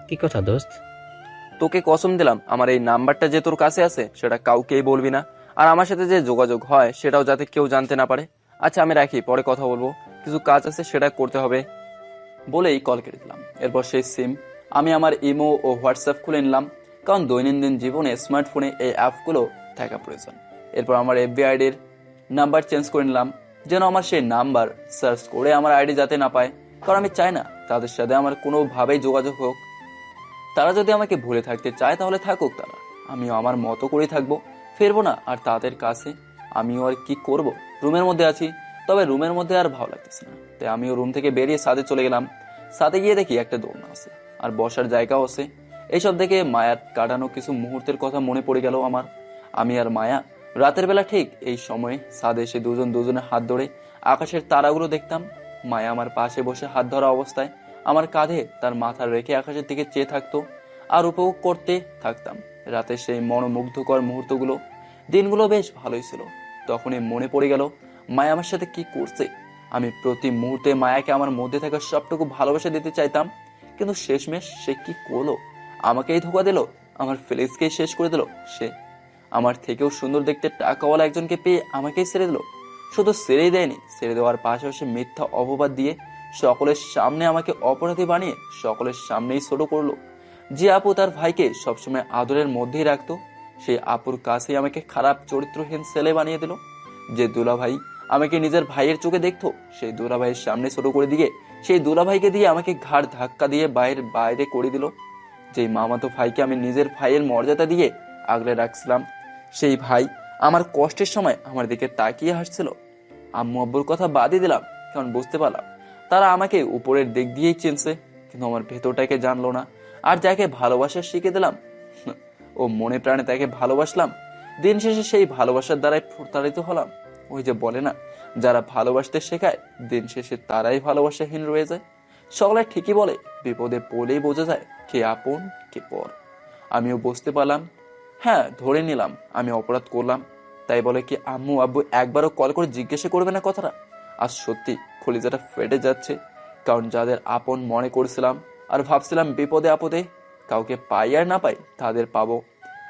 কি কথা দোস্ত? তোকে কসম দিলাম আমার এই নাম্বারটা যে তোর কাছে আছে সেটা কাউকেই বলবি না, আর আমার সাথে যে যোগাযোগ হয় সেটাও যাতে কেউ জানতে না পারে। আচ্ছা আমি রাখি, পরে কথা বলবো, কিছু কাজ আছে সেটা করতে হবে। বলেই কল কেটে দিলাম। এরপর সেই সিম আমি আমার ইমো ও হোয়াটসঅ্যাপ খুলে নিলাম, কারণ দৈনন্দিন জীবনে স্মার্টফোনে এই অ্যাপগুলো থাকা প্রয়োজন। এরপর আমার এফবি আইডির নাম্বার চেঞ্জ করে নিলাম, যেন আমার সেই নাম্বার সার্চ করে আমার আইডি যাতে না পায়, কারণ আমি চাই না তাদের সাথে আমার কোনোভাবেই যোগাযোগ হোক। তারা যদি আমাকে ভুলে থাকতে চায় তাহলে থাকুক, তারা, আমিও আমার মতো করেই থাকবো, ফিরবো না আর তাদের কাছে। আমিও আর কি করব, রুমের মধ্যে আছি, তবে রুমের মধ্যে আর ভালো লাগতেছে না, তাই আমিও রুম থেকে বেরিয়ে ছাদে চলে গেলাম। ছাদে গিয়ে দেখি একটা দোলনা আছে আর বসার জায়গাও আছে। এইসব দেখে মায়ার কাটানো কিছু মুহূর্তের কথা মনে পড়ে গেল আমার। আমি আর মায়া রাতের বেলা ঠিক এই সময়ে ছাদে এসে দুজনের হাত ধরে আকাশের তারাগুলো দেখতাম। মায়া আমার পাশে বসে হাত ধরা অবস্থায় আমার কাঁধে তার মাথা রেখে আকাশের দিকে চেয়ে থাকতো আর উপভোগ করতে থাকতাম রাতের সেই মনোমুগ্ধকর মুহূর্তগুলো। দিনগুলো বেশ ভালোই ছিল। তখনই মনে পড়ে গেল মায়া আমার সাথে কি করছে। আমি প্রতি মুহূর্তে মায়াকে আমার মধ্যে থাকা সবটুকু ভালোবাসা দিতে চাইতাম, কিন্তু শেষমেশ সে কি করলো, আমাকেই ধোকা দিল, আমার ফিলিংসকেই শেষ করে দিল। সে আমার থেকেও সুন্দর দেখতে টাকাওয়ালা একজনকে পেয়ে আমাকেই ছেড়ে দিল। শুধু ছেড়েই দেয়নি, ছেড়ে দেওয়ার পাশাপাশি মিথ্যা অপবাদ দিয়ে সকলের সামনে আমাকে অপরাধী বানিয়ে সকলের সামনেই ছোট করলো। যে আপু তার ভাইকে সবসময় আদরের মধ্যেই রাখতো, সেই আপুর কাছেই আমাকে খারাপ চরিত্রহীন ছেলে বানিয়ে দিল। যে দুলাভাই আমাকে নিজের ভাইয়ের চোখে দেখতো, সেই দুলাভাইয়ের সামনে ছোট করে দিয়ে সেই দুলাভাইকে দিয়ে আমাকে ঘাড় ধাক্কা দিয়ে বাইরে করে দিল। যেই মামাতো ভাইকে আমি নিজের ভাইয়ের মর্যাদা দিয়ে আগলে রাখছিলাম, সেই ভাই আমার কষ্টের সময় আমার দিকে তাকিয়ে হাসছিল। আম্মু আব্বুর কথা বাদই দিলাম, কারণ বুঝতে পারলাম তারা আমাকে উপরের দিক দিয়েই চিনছে, কিন্তু আমার ভেতরটাকে জানলো না। আর যাকে ভালোবাসা শিখে দিলাম ও মনে প্রাণে তাকে ভালোবাসলাম, দিন শেষে সেই ভালোবাসার দ্বারাই প্রতারিত হলাম। ওই যে বলে না, যারা ভালোবাসতে শেখায় দিন শেষে তারাই ভালোবাসাহীন রয়ে যায়। সকলে ঠিকই বলে, বিপদে পড়লেই বোঝা যায় কে আপন কে পর। আমিও বুঝতে পারলাম, হ্যাঁ ধরে নিলাম আমি অপরাধ করলাম। তাই বলে কি আম্মু আব্বু একবারও কল করে জিজ্ঞাসা করবে না কথাটা? আজ সত্যি কলিজাটা ফেটে যাচ্ছে, কারণ যাদের আপন মনে করেছিলাম আর ভাবছিলাম বিপদে আপদে কাউকে পাই আর না পাই তাদের পাবো,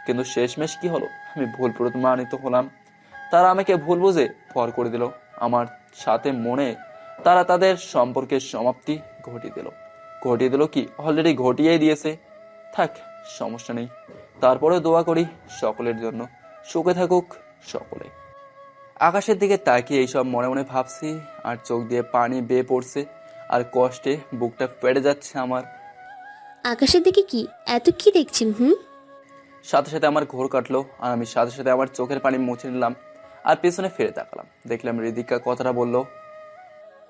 কিন্তু শেষমেশ কি হলো, আমি ভুল প্রমাণিত হলাম। তারা আমাকে ভুল বুঝে পর করে দিল আমার সাথে। মনে তারা তাদের সম্পর্কের সমাপ্তি ঘটিয়ে দিল কি অলরেডি ঘটিয়েই দিয়েছে। থাক, সমস্যা নেই, তারপরেও দোয়া করি সকলের জন্য, সুখে থাকুক সকলে। আকাশের দিকে তাকিয়ে এইসব মনে মনে ভাবছি, আর চোখ দিয়ে পানি বেয়ে পড়ছে, আর কষ্টে বুকটা ফেটে যাচ্ছে আমার। আকাশের দিকে কি এত কি দেখছেন? সাথে সাথে আমার ঘোর কাটলো, আর আমি সাথে সাথে আমার চোখের পানি মুছে নিলাম আর পেছনে ফিরে তাকালাম। দেখলাম রিদিকা কথাটা বলল।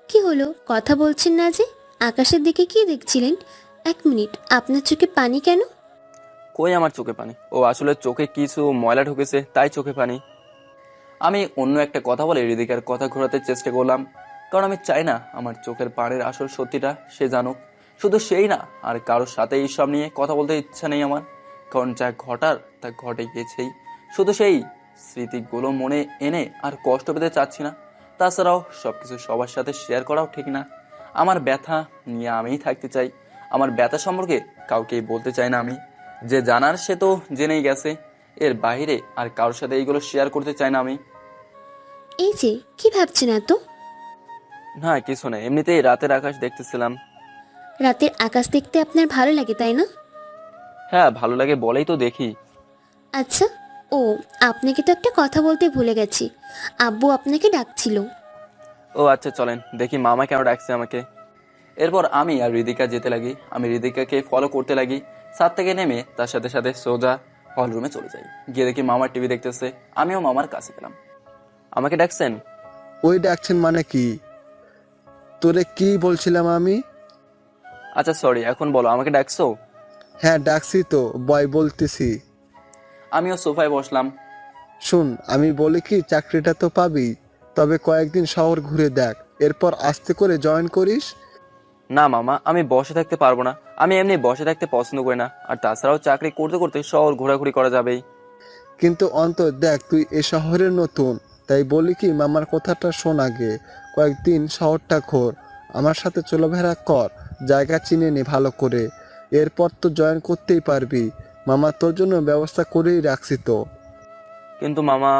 কি হলো, কথা বলছেন না যে? আকাশের দিকে কি দেখছিলেন? 1 মিনিট, আপনার চোখে পানি কেন? কই আমার চোখে পানি? ও আসলে চোখে কিছু ময়লা ঢুকেছে, তাই চোখে পানি। আমি অন্য একটা কথা বলে রিদিকার কথা ঘোরাতে চেষ্টা করলাম, কারণ আমি চাই না আমার চোখের পানির আসল সত্যিটা সে জানুক। শুধু সেই না, আর কারোর সাথে এইসব নিয়ে কথা বলতে ইচ্ছা নেই আমার, কারণ যা ঘটার তা ঘটে গিয়েছেই। শুধু সেই স্মৃতিগুলো মনে এনে আর কষ্ট পেতে চাচ্ছি না। তাছাড়াও সবকিছু সবার সাথে শেয়ার করাও ঠিক না। আমার ব্যথা নিয়ে আমিই থাকতে চাই, আমার ব্যথা সম্পর্কে কাউকেই বলতে চাই না আমি। যে জানার সে তো জেনেই গেছে, এর বাইরে আর কারোর সাথে এইগুলো শেয়ার করতে চাই না আমি। এই যে কি ভাবছেন এত? না কিছু না, এমনিতেই রাতের আকাশ দেখতেছিলাম। রাতের আকাশ দেখতে আপনার ভালো লাগে তাই না? হ্যাঁ ভালো লাগে বলেই তো দেখি। আচ্ছা, ও আপনাকে তো একটা কথা বলতে ভুলে গেছি, আব্বু আপনাকে ডাকছিল। ও আচ্ছা চলেন দেখি মামা কেন ডাকছে আমাকে। এরপর আমি আর রিদিকা যেতে লাগি। আমি রিদিকাকে ফলো করতে লাগি। ছাদ থেকে নেমে তার সাথে সাথে সোজা হল রুমে চলে যাই। গিয়ে দেখি মামার টিভি দেখতেছে, আমিও মামার কাছে গেলাম। আমাকে ডাকছেন? ওই ডাকছেন মানে কি? তোরে কি বলছিলাম আমি? আচ্ছা সরি, এখন বলো আমাকে ডাকছো? হ্যাঁ ডাকছি তো, বয় বলতেছি। আমিও সোফায় বসলাম। শুন, আমি বলি কি, চাকরিটা তো পাবি, তবে কয়েকদিন শহর ঘুরে দেখ, এরপর আস্তে করে জয়েন করিস। না মামা, আমি বসে থাকতে পারবো না। আমি এমনি বসে থাকতে পছন্দ করি না, আর তাছাড়াও চাকরি করতে করতে শহর ঘোরাঘুরি করা যাবেই। কিন্তু অন্তর দেখ, তুই এ শহরের নতুন, তাই বলি কি মামার কথাটা শোন আগে। কয়েকদিন শহরটা ঘোর, আমার সাথে চলাফেরা কর, জায়গা চিনে নে ভালো করে। এরপর তো জয়েন করতেই পারবি। মামা তোর জন্য ব্যবস্থা করেই রাখছি তো। কিন্তু মামা,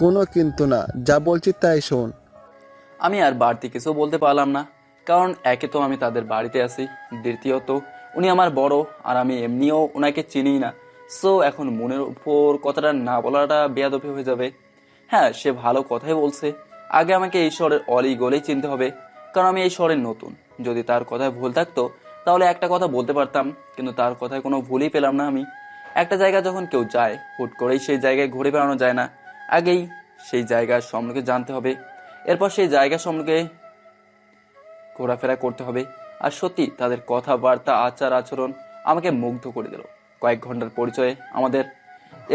কোনো কিন্তু না, যা বলছি তাই শোন। আমি আর বাড়তি কিছু বলতে পারলাম না, কারণ একে তো আমি তাদের বাড়িতে আছি, দ্বিতীয়ত উনি আমার বড়, আর আমি এমনিও ওনাকে চিনি না। সো এখন মনের উপর কথাটা না বলাটা বেয়াদবি হয়ে যাবে। হ্যাঁ, সে ভালো কথাই বলছে, আগে আমাকে এই শহরের অলি গলেই চিনতে হবে, কারণ আমি এই শহরের নতুন। যদি তার কথায় ভুল থাকতো তাহলে একটা কথা বলতে পারতাম, কিন্তু তার কথায় কোনো ভুলই পেলাম না আমি। একটা জায়গা যখন কেউ যায়, হুট করেই সেই জায়গায় ঘুরে বেড়ানো যায় না, আগেই সেই জায়গার সম্পর্কে জানতে হবে, এরপর সেই জায়গা সম্পর্কে ঘোরাফেরা করতে হবে। আর সত্যি তাদের কথাবার্তা, আচার আচরণ আমাকে মুগ্ধ করে দিল। কয়েক ঘন্টার পরিচয়ে আমাদের,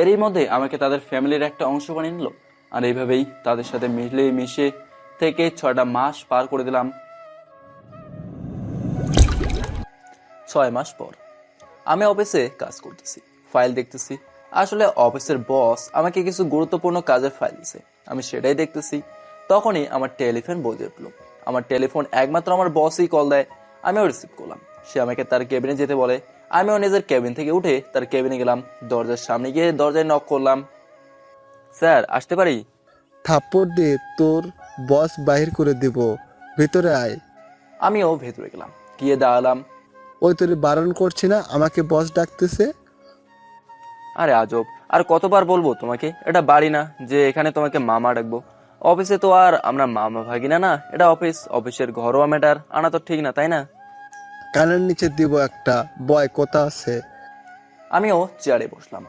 এরই মধ্যে আমাকে তাদের ফ্যামিলির একটা অংশ বানিয়ে নিল। আর এইভাবেই তাদের সাথে মিলে মিশে থেকে 6টা মাস পার করে দিলাম। 6 মাস পর আমি অফিসে কাজ করতেছি, ফাইল দেখতেছি। আসলে অফিসের বস আমাকে কিছু গুরুত্বপূর্ণ কাজের ফাইল দিছে, আমি সেটাই দেখতেছি। তখনই আমার টেলিফোন বেজে উঠলো। আমার টেলিফোন একমাত্র আমার বসই কল দেয়, আমিও রিসিভ করলাম। সে আমাকে তার কেবিনে যেতে বলে, আমিও নিজের কেবিন থেকে উঠে তার কেবিনে গেলাম। দরজার সামনে গিয়ে দরজায় নক করলাম। স্যার, আসতে পারি? থাপ্পড় দিয়ে তোর বস বাহির করে দেব, ভিতরে আয়। আমিও ভেতরে গেলাম, গিয়ে দাঁড়ালাম। ওই তোর বারণ করছি না, আমাকে বস ডাকতেছে। আরে আজব, আর কতবার বলবো তোমাকে, এটা বাড়ি না যে এখানে তোমাকে মামা ডাকবো। অফিসে তো আর আমরা মামা ভাগিনা না, এটা অফিস, অফিসের ঘরোয়া ম্যাটার আনা তো ঠিক না, তাই না? কানের নিচে দিব একটা, বয় কথা আছে। আমিও চেয়ারে বসলাম।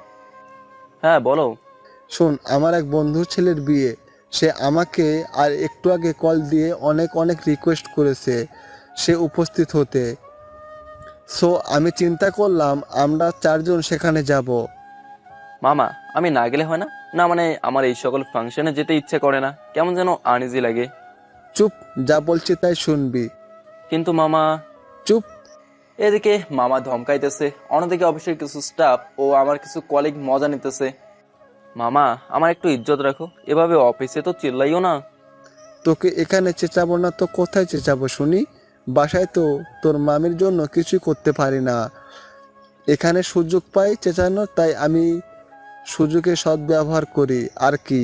হ্যাঁ বলো। শোন, আমার এক বন্ধুর ছেলের বিয়ে, সে আমাকে আর একটু আগে কল দিয়ে অনেক অনেক রিকোয়েস্ট করেছে সে উপস্থিত হতে। সো আমি চিন্তা করলাম আমরা 4 জন সেখানে যাব। মামা, আমি না গেলে হয় না? না মানে আমার এই সকল ফাংশনে যেতে ইচ্ছে করে না, কেমন যেন আনইজি লাগে। চুপ, যা বলছি তাই শুনবি। কিন্তু মামা। চুপ। এদিকে মামা ধমকাইতেছে, অন্যদিকে অফিসের কিছু স্টাফ ও আমার কিছু কলিগ মজা নিতেছে। মামা, আমার একটু ইজ্জত রাখো, এভাবে অফিসে তো চিল্লাইও না। তোকে এখানে চেঁচাবো না তো কোথায় চেঁচাবো শুনি? বাসায় তো তোর মামির জন্য কিছুই করতে পারি না, এখানে সুযোগ পাই চেঁচানো, তাই আমি সুযোগে সদ্ব্যবহার করি আর কি।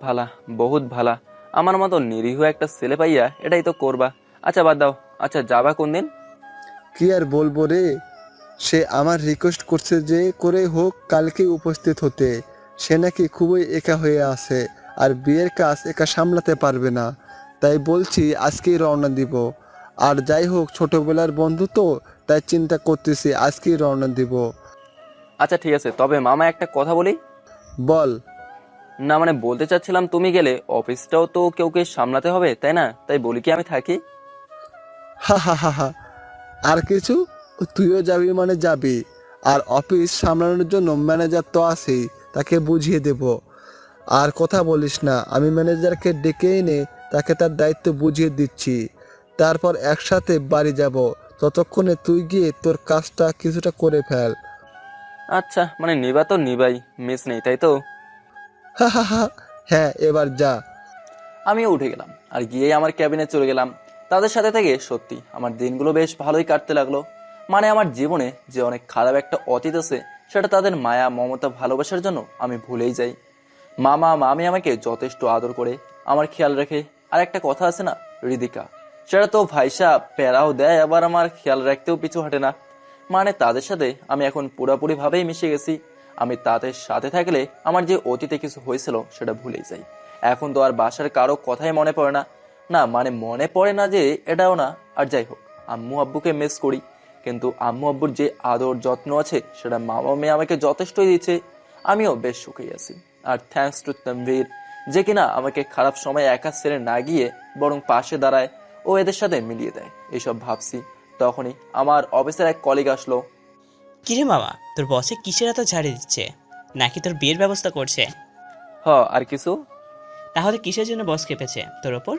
ভালা, বহুত ভালা, আমার মতো নিরীহ একটা ছেলে পাইয়া এটাই তো করবা। আচ্ছা বাদ দাও, আচ্ছা যাবা কোন দিন? কি আর বলবো রে, সে আমার রিকোয়েস্ট করছে যে করে হোক কালকেই উপস্থিত হতে। সে নাকি খুবই একা হয়ে আছে আর বিয়ের কাজ একা সামলাতে পারবে না, তাই বলছি আজকেই রওনা দিব। আর যাই হোক, ছোটবেলার বন্ধু তো, তাই চিন্তা করতেছি আজকেই রওনা দিব। আচ্ছা ঠিক আছে, তবে মামা একটা কথা বলি। বল। না মানে বলতে চাচ্ছিলাম, তুমি গেলে অফিসটাও তো কেউকে সামলাতে হবে, তাই না? তাই বলি কি আমি থাকি? হা হা হা হা। আর কিছু? তুইও যাবি মানে যাবি, আর অফিস সামলানোর জন্য ম্যানেজার তো আছেই, তাকে বুঝিয়ে দেব। আর কথা বলিস না, আমি ম্যানেজারকে ডেকে এনে তাকে তার দায়িত্ব বুঝিয়ে দিচ্ছি, তারপর একসাথে বাড়ি যাব। ততক্ষণে তুই গিয়ে তোর কাজটা কিছুটা করে ফেল। আচ্ছা মানে নিবা তো নিবাই, মিস নেই, তাই তো? হা হা হা। হ্যাঁ, এবার যা। আমিও উঠে গেলাম আর গিয়ে আমার ক্যাবিনে চলে গেলাম। তাদের সাথে থেকে সত্যি আমার দিনগুলো বেশ ভালোই কাটতে লাগলো। মানে আমার জীবনে যে অনেক খারাপ একটা অতীত আছে, সেটা তাদের মায়া মমতা ভালোবাসার জন্য আমি ভুলেই যাই। মামা মামি আমাকে যথেষ্ট আদর করে, আমার খেয়াল রাখে। আর একটা কথা আছে না, হৃদিকা, সেটা তো ভাইসা প্যারাও দেয়, আবার আমার খেয়াল রাখতেও পিছু হাঁটে না। মানে তাদের সাথে আমি এখন পুরোপুরি ভাবেই মিশে গেছি। আমি তাদের সাথে থাকলে আমার যে অতীতে কিছু হয়েছিল সেটা ভুলেই যাই। এখন তো আর বাসার কারো কথাই মনে পড়ে না। না মানে মনে পড়ে না যে এটাও না। আর যাই হোক, আম্মু আব্বুকে মিস করি, কিন্তু আম্মু আব্বুর যে আদর যত্ন আছে সেটা মামা মেয়ে আমাকে যথেষ্টই দিচ্ছে। আমিও বেশ সুখেই আছি। আর থ্যাঙ্কস টু তানভীর, যে কিনা আমাকে খারাপ সময় একা ছেড়ে না গিয়ে বরং পাশে দাঁড়ায় ও এদের সাথে মিলিয়ে দেয়। এইসব ভাবছি, তখনই আমার অফিসের এক কলিগ আসলো। কিরে মামা, তোর বসে কিসের এত ঝাড়ি দিচ্ছে? নাকি তোর বিয়ের ব্যবস্থা করছে? আর কিছু? তাহলে কিসের জন্য বস খেপেছে তোর ওপর?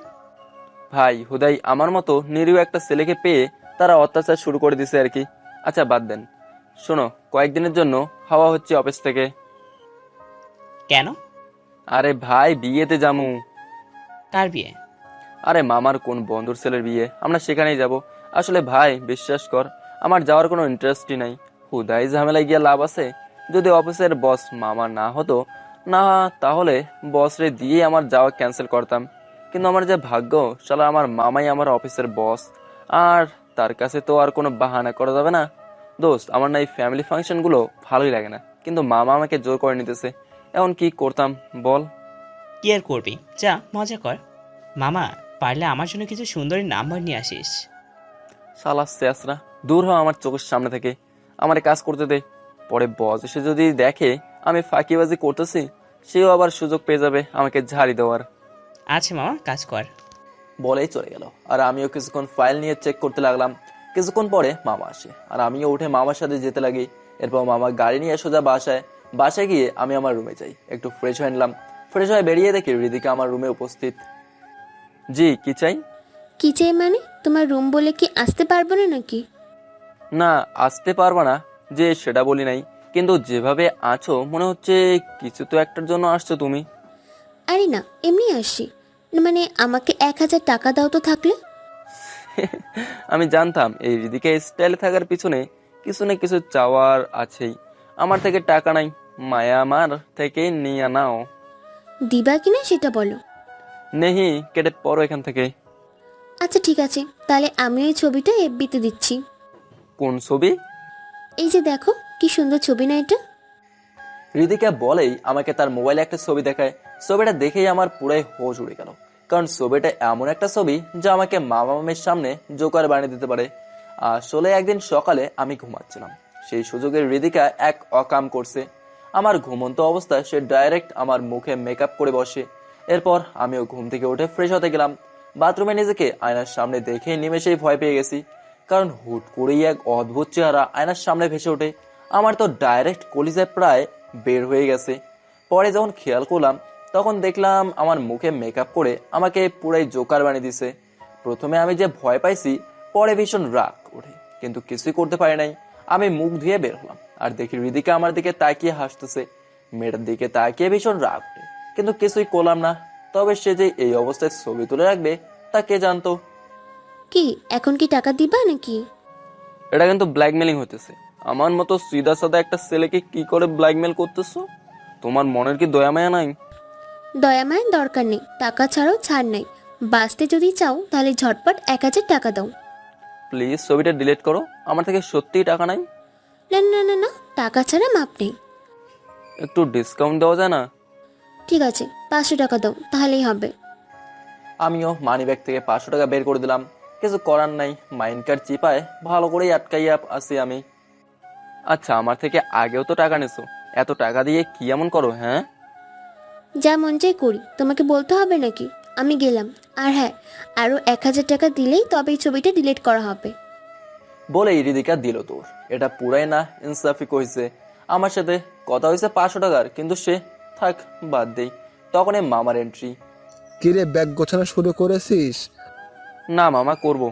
ভাই হুদাই আমার মতো নিরীহ একটা ছেলেকে পেয়ে তারা অত্যাচার শুরু করে দিছে আর কি। আচ্ছা বাদ দেন, শোনো, কয়েকদিনের জন্য হাওয়া হচ্ছে অফিস থেকে। কেন? আরে ভাই, বিয়েতে যামু। কার বিয়ে? আরে মামার কোন বন্ধুর ছেলের বিয়ে, আমরা সেখানেই যাব। আসলে ভাই বিশ্বাস কর, আমার যাওয়ার কোনো ইন্টারেস্টই নাই। হুদাই ঝামেলায় গিয়ে লাভ আছে? যদি অফিসের বস মামা না হতো, না তাহলে বসরে দিয়ে আমার যাওয়া ক্যান্সেল করতাম। কিন্তু আমার যে ভাগ্য, শালা আমার মামাই আমার অফিসের বস, আর তার কাছে তো আর কোনো বাহানা করা যাবে না। দোস্ত, আমার না এই ফ্যামিলি ফাংশনগুলো ভালোই লাগে না, কিন্তু মামা আমাকে জোর করে নিতেছে। এখন কি করতাম বল? কি আর করবি, যা মজা কর। মামা, পারলে আমার জন্য কিছু সুন্দরী নাম্বার নিয়ে আসিস। শালা শেষরা, দূর হ আমার চোখের সামনে থেকে। আমার কাজ করতে দে। পরে বস এসে যদি দেখে আমি ফাঁকিবাজি করতেছি, সেও আবার সুযোগ পেয়ে যাবে আমাকে ঝাড়ি দেওয়ার। আচ্ছা মামা, কাজ কর। বলেই চলে গেল, আর আমিও কিছুক্ষণ ফাইল নিয়ে চেক করতে লাগলাম। কিছুক্ষণ পরে মামা আসে, আর আমিও উঠে মামার সাথে যেতে লাগি। এরপর মামা গাড়ি নিয়ে সোজা বাসায় গিয়ে আমি আমার রুমে যাই, একটু ফ্রেশ হয়ে নিলাম। ফ্রেশ হয়ে বেরিয়ে দেখি হৃদিকা আমার রুমে উপস্থিত। জি, কি চাই? কি চাই মানে? তোমার রুম বলে কি আসতে পারবো না নাকি? না, আসতে পারবা না যে সেটা বলি নাই, কিন্তু যেভাবে আছো মনে হচ্ছে কিছু তো একটার জন্য আসছো তুমি। আরে না, এমনি আসি। মানে আমাকে 1000 টাকা দাও তো থাকলে। আমি জানতাম এই হৃদিকা স্টাইলে থাকার পিছনে কিছু না কিছু চাওয়ার আছেই। আমার থেকে টাকা নাই, মায়া আমার থেকে নিয়ে নাও। দিবা কিনা সেটা বলো। নেহি, কেটে পড়ো এখান থেকে। আচ্ছা ঠিক আছে, তাহলে আমি ওই ছবিটা এফবিতে দিচ্ছি। কোন ছবি? এই যে দেখো, কি সুন্দর ছবি না এটা? হৃদিকা বলেই আমাকে তার মোবাইলে একটা ছবি দেখায়। ছবিটা দেখেই আমার পুরাই হোশ উড়ে গেল, কারণ ছবিটা এমন একটা ছবি যা আমাকে মামা মামির সামনে জোকার বানিয়ে দিতে পারে। আসলে একদিন সকালে আমি ঘুমাচ্ছিলাম, সেই সুযোগে হৃদিকা এক অকাম করছে। আমার ঘুমন্ত অবস্থায় সে ডাইরেক্ট আমার মুখে মেকআপ করে বসে। এরপর আমিও ঘুম থেকে উঠে ফ্রেশ হতে গেলাম। বাথরুমে নিজেকে আয়নার সামনে দেখে নিমেষেই ভয় পেয়ে গেছি, কারণ হুট করেই এক অদ্ভুত চেহারা আয়নার সামনে ভেসে ওঠে। আমার তো ডাইরেক্ট কলিজায় প্রায় বের হয়ে গেছে। পরে যখন খেয়াল করলাম, তখন দেখলাম আমার মুখে মেকআপ করে আমাকে পুরাই জোকার বানিয়ে দিছে। প্রথমে আমি যে ভয় পাইছি, পরে ভীষণ রাগ ওঠে, কিন্তু কিছুই করতে পারি নাই। আমি মুখ ধুয়ে বের হলাম, আর দেখি হৃদিকা আমার দিকে তাকিয়ে হাসতেছে। মেয়েটার দিকে তাকিয়ে ভীষণ রাগ ওঠে, কিন্তু কিছুই করলাম না। তবে সে যে এই অবস্থায় ছবি তুলে রাখবে তা কে জানতো। কি এখন কি টাকা দিবা নাকি? এটা কিন্তু ব্ল্যাকমেলিং হতেছে। আমার মতো সিধা সাদা একটা ছেলেকে কি করে ব্ল্যাকমেল করতেছো? তোমার মনের কি দয়া মায়া নাই? দয়া মায়ের দরকার নেই, টাকা ছাড়াও ছাড় নাই। বাঁচতে যদি চাও তাহলে ঝটপট 1000 টাকা দাও। প্লিজ ছবিটা ডিলিট করো, আমার থেকে সত্যিই টাকা নাই। না না না না, টাকা ছাড়া মাপ নেই। একটু ডিসকাউন্ট দেওয়া যায় না? ঠিক আছে, 500 টাকা দাও, তাহলেই হবে। আমিও মানি ব্যাগ থেকে 500 টাকা বের করে দিলাম। কিছু করার নাই, মাইন্ড কার্ড চিপায় ভালো করেই আটকাইয়া আছি আমি। আচ্ছা, আমার থেকে আগেও তো টাকা নিছো, এত টাকা দিয়ে কি এমন করো? হ্যাঁ, যা মন চাই করি, তোমাকে বলতে হবে নাকি? আমি গেলাম। আর হ্যাঁ, আরো 1000 টাকা দিলেই তবে এই ছবিটা ডিলিট করা হবে। বলে হৃদিকা দিল তোর। এটা পুরাই না ইনসাফি কইছে। আমার সাথে কথা হয়েছে 500 টাকার, কিন্তু সে থাক বাদ দেই। তখন এই মামার এন্ট্রি। কিরে, ব্যাগ গোছানো শুরু করেছিস? না মামা, করব।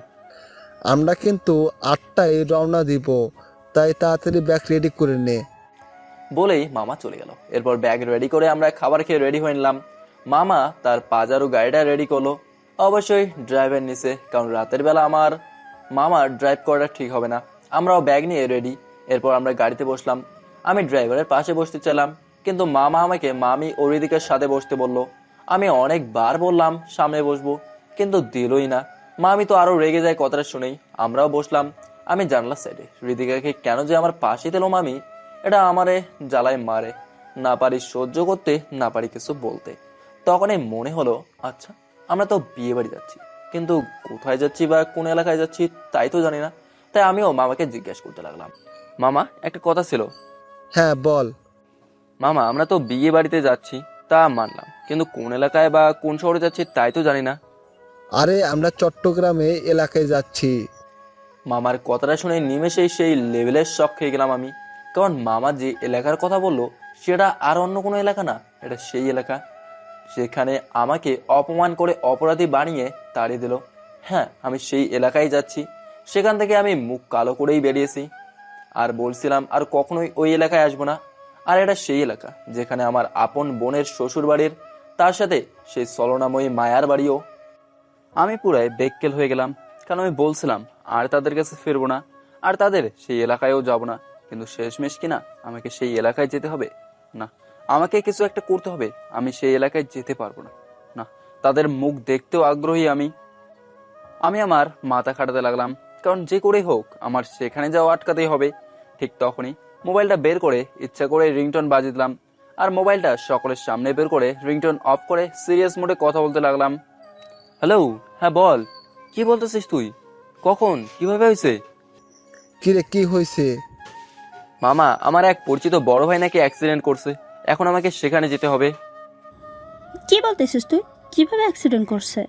আমরা কিন্তু 8টায় রওনা দিব, তাই তাড়াতাড়ি ব্যাগ রেডি করে নে। বলেই মামা চলে গেল। এরপর ব্যাগ রেডি করে আমরা খাবার খেয়ে রেডি হয়ে নিলাম। মামা তার পাজারো গাড়িটা রেডি করলো, অবশ্যই ড্রাইভার নিছে, কারণ রাতের বেলা আমার মামার ড্রাইভ করাটা ঠিক হবে না। আমরাও ব্যাগ নিয়ে রেডি। এরপর আমরা গাড়িতে বসলাম। আমি ড্রাইভারের পাশে বসতে চাইলাম, কিন্তু মামা আমাকে মামি ও হৃদিকার সাথে বসতে বলল। আমি অনেকবার বললাম সামনে বসবো, কিন্তু দিলই না। মামি তো আরো রেগে যায় কথাটা শুনেই। আমরাও বসলাম আমি জানলার সাইডে। হৃদিকাকে কেন যে আমার পাশে দিল মামি, এটা আমারে জ্বালায় মারে। না পারি সহ্য করতে, না পারি কিছু বলতে। তখনই মনে হলো, আচ্ছা আমরা তো বিয়ে বাড়ি যাচ্ছি, কিন্তু কোথায় যাচ্ছি বা কোন এলাকায় যাচ্ছি তাই তো জানি না। তাই আমিও মামাকে জিজ্ঞেস করতে লাগলাম, মামা একটা কথা ছিল। হ্যাঁ বল। মামা, আমরা তো বিয়ে বাড়িতে যাচ্ছি তা মানলাম, কিন্তু কোন এলাকায় বা কোন শহরে যাচ্ছি তাই তো জানি না। আরে আমরা চট্টগ্রামে এলাকায় যাচ্ছি। মামার কথাটা শুনে নিমেষেই সেই লেভেলের শক খেয়ে গেলাম আমি, কারণ মামা যে এলাকার কথা বললো সেটা আর অন্য কোনো এলাকা না, এটা সেই এলাকা সেখানে আমাকে অপমান করে অপরাধী বানিয়ে তাড়িয়ে দিল। হ্যাঁ, আমি সেই এলাকায় যাচ্ছি। সেখান থেকে আমি মুখ কালো করেই বেরিয়েছি, আর বলছিলাম আর কখনোই ওই এলাকায় আসবো না। আর এটা সেই এলাকা যেখানে আমার আপন বোনের শ্বশুর বাড়ির, তার সাথে সেই ছলনাময়ী মায়ার বাড়িও। আমি পুরাই বেক্কেল হয়ে গেলাম, কারণ আমি বলছিলাম আর তাদের কাছে ফিরবো না। আর তাদের সেই এলাকায়ও যাব না। কিন্তু শেষমেশ কিনা আমাকে সেই এলাকায় যেতে হবে। না, আমাকে কিছু একটা করতে হবে। আমি সেই এলাকায় যেতে পারবো না। না, তাদের মুখ দেখতেও আগ্রহী আমি। আমার মাথা খাটাতে লাগলাম, কারণ যে করেই হোক আমার সেখানে যাওয়া আটকাতেই হবে। ঠিক তখনই মোবাইলটা বের করে ইচ্ছা করে রিংটোন বাজিয়ে দিলাম, আর মোবাইলটা সকলের সামনে বের করে রিংটোন অফ করে সিরিয়াস মোডে কথা বলতে লাগলাম। হ্যালো, হ্যাঁ বল, কি বলতেছিস তুই? কখন, কিভাবে হয়েছে? কিরে, কি হয়েছে? মামা, আমার এক পরিচিত বড় ভাই নাকি অ্যাক্সিডেন্ট করছে। এখন আমাকে সেখানে যেতে হবে। কি বলতেছিস তুই? কিভাবে অ্যাক্সিডেন্ট করছে?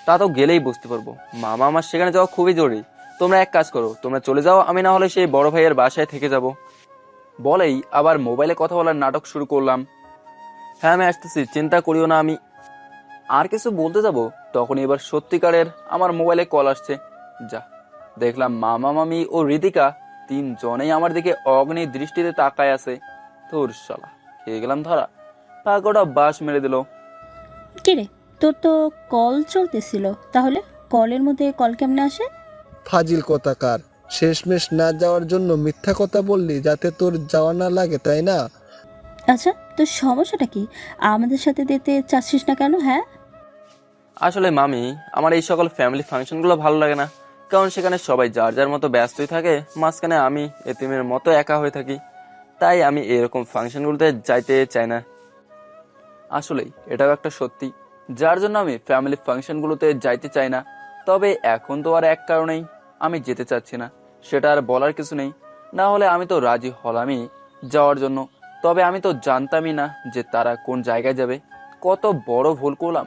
তা তো গেলেই বুঝতে পারবো মামা। আমার সেখানে যাওয়া খুবই জরুরি। তোমরা এক কাজ করো, তোমরা চলে যাও, আমি না হলে সেই বড় ভাইয়ের বাসায় থেকে যাব। বলেই আবার মোবাইলে কথা বলার নাটক শুরু করলাম। হ্যাঁ, আমি আসতেছি, চিন্তা করিও না। আমি আর কিছু বলতে যাব, তখনই এবার সত্যিকারের আমার মোবাইলে কল আসছে। যা দেখলাম মামা, মামি ও ঋতিকা তিনজনেই আমার দিকে অগ্নি দৃষ্টিতে তাকায় আছে। তোর শালা, খেয়ে গেলাম ধরা। পাগোটা বাস মেরে দিল। কিরে, তোর তো কল চলতেছিল, তাহলে কলের মধ্যে কল কেমনে আসে? ফাজিল কথাকার, শেষমেশ না যাওয়ার জন্য মিথ্যা কথা বললি যাতে তোর যাওয়া না লাগে, তাই না? আচ্ছা, তোর সমস্যাটা কি? আমাদের সাথে যেতে চাচ্ছিস না কেন? হ্যাঁ, আসলে মামি, আমার এই সকল ফ্যামিলি ফাংশনগুলো ভালো লাগে না, কারণ সেখানে সবাই যার যার মতো ব্যস্তই থাকে, মাঝখানে আমি এতিমের মতো একা হয়ে থাকি। তাই আমি এরকম ফাংশনগুলোতে যাইতে চাই না। আসলেই এটাও একটা সত্যি, যার জন্য আমি ফ্যামিলি ফাংশনগুলোতে যাইতে চাই না। তবে এখন তো আর এক কারণেই আমি যেতে চাচ্ছি না, সেটা আর বলার কিছু নেই। না হলে আমি তো রাজি হলামই যাওয়ার জন্য। তবে আমি তো জানতামই না যে তারা কোন জায়গায় যাবে। কত বড় ভুল করলাম।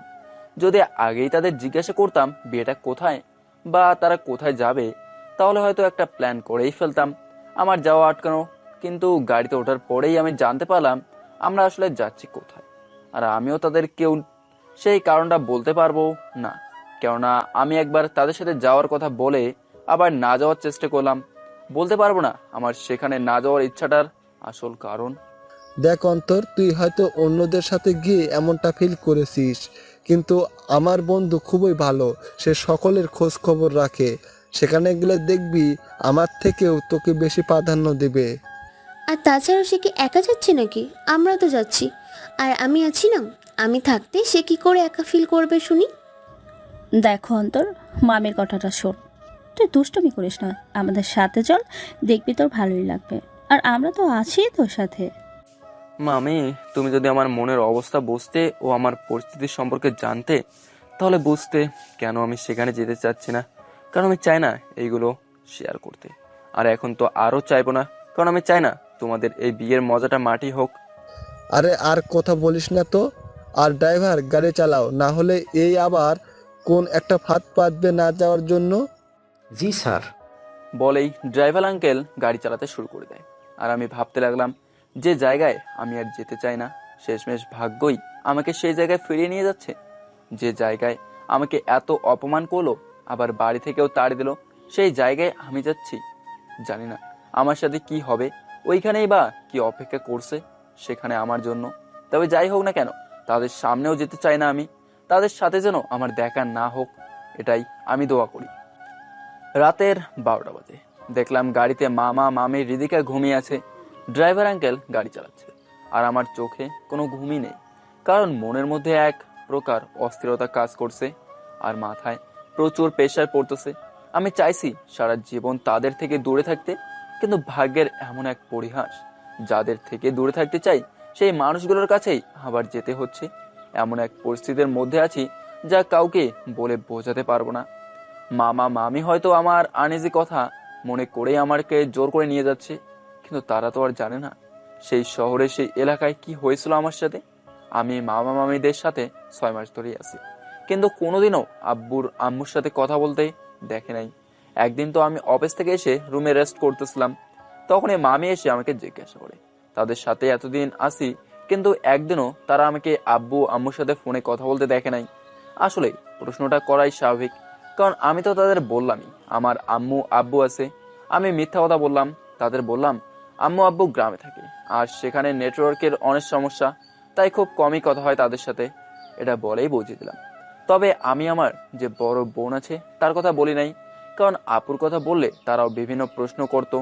যদি আগেই তাদের জিজ্ঞাসা করতাম বিয়েটা কোথায় বা তারা কোথায় যাবে, তাহলে হয়তো একটা প্ল্যান করেই ফেলতাম আমার যাওয়া আটকানো। কিন্তু গাড়িতে ওঠার পরেই আমি জানতে পারলাম আমরা আসলে যাচ্ছি কোথায়। আর আমিও তাদের কেউ সেই কারণটা বলতে পারবো না, কেননা আমি একবার তাদের সাথে যাওয়ার কথা বলে আবার না যাওয়ার চেষ্টা করলাম। বলতে পারবো না আমার সেখানে না যাওয়ার ইচ্ছাটার আসল কারণ। দেখ অন্তর, তুই হয়তো অন্যদের সাথে গিয়ে এমনটা ফিল করেছিস, কিন্তু আমার বন্ধু খুবই ভালো। সে সকলের খোঁজ খবর রাখে। সেখানে গেলে দেখবি আমার থেকেও তোকে বেশি প্রাধান্য দেবে। আর তাছাড়া সে কি একা যাচ্ছে নাকি? আমরা তো যাচ্ছি, আর আমি আছি না। আমি থাকতে সে কি করে একা ফিল করবে শুনি? দেখো অন্তর, মামির কথাটা শোন। তুই দুষ্টুমি করিস না, আমাদের সাথে চল, দেখবি তোর ভালোই লাগবে। আর আমরা তো আছি তোর সাথে। মামি, তুমি যদি আমার মনের অবস্থা বুঝতে ও আমার পরিস্থিতি সম্পর্কে জানতে, তাহলে বুঝতে কেন আমি সেখানে যেতে চাচ্ছি না। কারণ আমি চাই না এইগুলো শেয়ার করতে। আর এখন তো আরো চাইবো না, কারণ আমি চাই না তোমাদের এই বিয়ের মজাটা মাটি হোক। আরে আর কথা বলিস না তো। আর ড্রাইভার, গাড়ি চালাও, না হলে এই আবার কোন একটা ফাঁদ পাতবে না যাওয়ার জন্য। জি স্যার। বলেই ড্রাইভার আঙ্কেল গাড়ি চালাতে শুরু করে দেয়। আর আমি ভাবতে লাগলাম, যে জায়গায় আমি আর যেতে চাই না, শেষমেশ ভাগ্যই আমাকে সেই জায়গায় ফিরিয়ে নিয়ে যাচ্ছে। যে জায়গায় আমাকে এত অপমান করলো, আবার বাড়ি থেকেও তাড়ি দিল, সেই জায়গায় আমি যাচ্ছি। জানি না আমার সাথে কি হবে, ওইখানেই বা কি অপেক্ষা করছে সেখানে আমার জন্য। তবে যাই হোক না কেন, তাদের সামনেও যেতে চাই না আমি। তাদের সাথে যেন আমার দেখা না হোক, এটাই আমি দোয়া করি। রাতের 12টা বাজে। দেখলাম গাড়িতে মামা, মামি, রিদিকা ঘুমিয়ে আছে। ড্রাইভার আঙ্কেল গাড়ি চালাচ্ছে, আর আমার চোখে কোনো ঘুমই নেই, কারণ মনের মধ্যে এক প্রকার অস্থিরতা কাজ করছে আর মাথায় প্রচুর প্রেশার পড়তেছে। আমি চাইছি সারা জীবন তাদের থেকে দূরে থাকতে, কিন্তু ভাগ্যের এমন এক পরিহাস, যাদের থেকে দূরে থাকতে চাই সেই মানুষগুলোর কাছেই আবার যেতে হচ্ছে। এমন এক পরিস্থিতির মধ্যে আছি যা কাউকে বলে বোঝাতে পারবো না। মামা, মামি হয়তো আমার আনইজি কথা মনে করেই আমাকে জোর করে নিয়ে যাচ্ছে, কিন্তু তারা তো আর জানে না সেই শহরে, সেই এলাকায় কি হয়েছিল আমার সাথে। আমি মামা মামিদের সাথে 6 মাস ধরেই আছি, কিন্তু কোনোদিনও আব্বুর আম্মুর সাথে কথা বলতে দেখে নাই। একদিন তো আমি অফিস থেকে এসে রুমে রেস্ট করতেছিলাম, তখন এই মামি এসে আমাকে জিজ্ঞাসা করে তাদের সাথে এতদিন আসি, কিন্তু একদিনও তারা আমাকে আব্বু আম্মুর সাথে ফোনে কথা বলতে দেখে নাই। আসলে প্রশ্নটা করাই স্বাভাবিক, কারণ আমি তো তাদের বললামই আমার আম্মু আব্বু আছে। আমি মিথ্যা কথা বললাম, তাদের বললাম আম্মু আব্বু গ্রামে থাকে, আর সেখানে নেটওয়ার্কের অনেক সমস্যা, তাই খুব কমই কথা হয় তাদের সাথে। এটা বলেই বুঝিয়ে দিলাম। তবে আমি আমার যে বড় বোন আছে তার কথা বলি নাই, কারণ আপুর কথা বললে তারাও বিভিন্ন প্রশ্ন করত,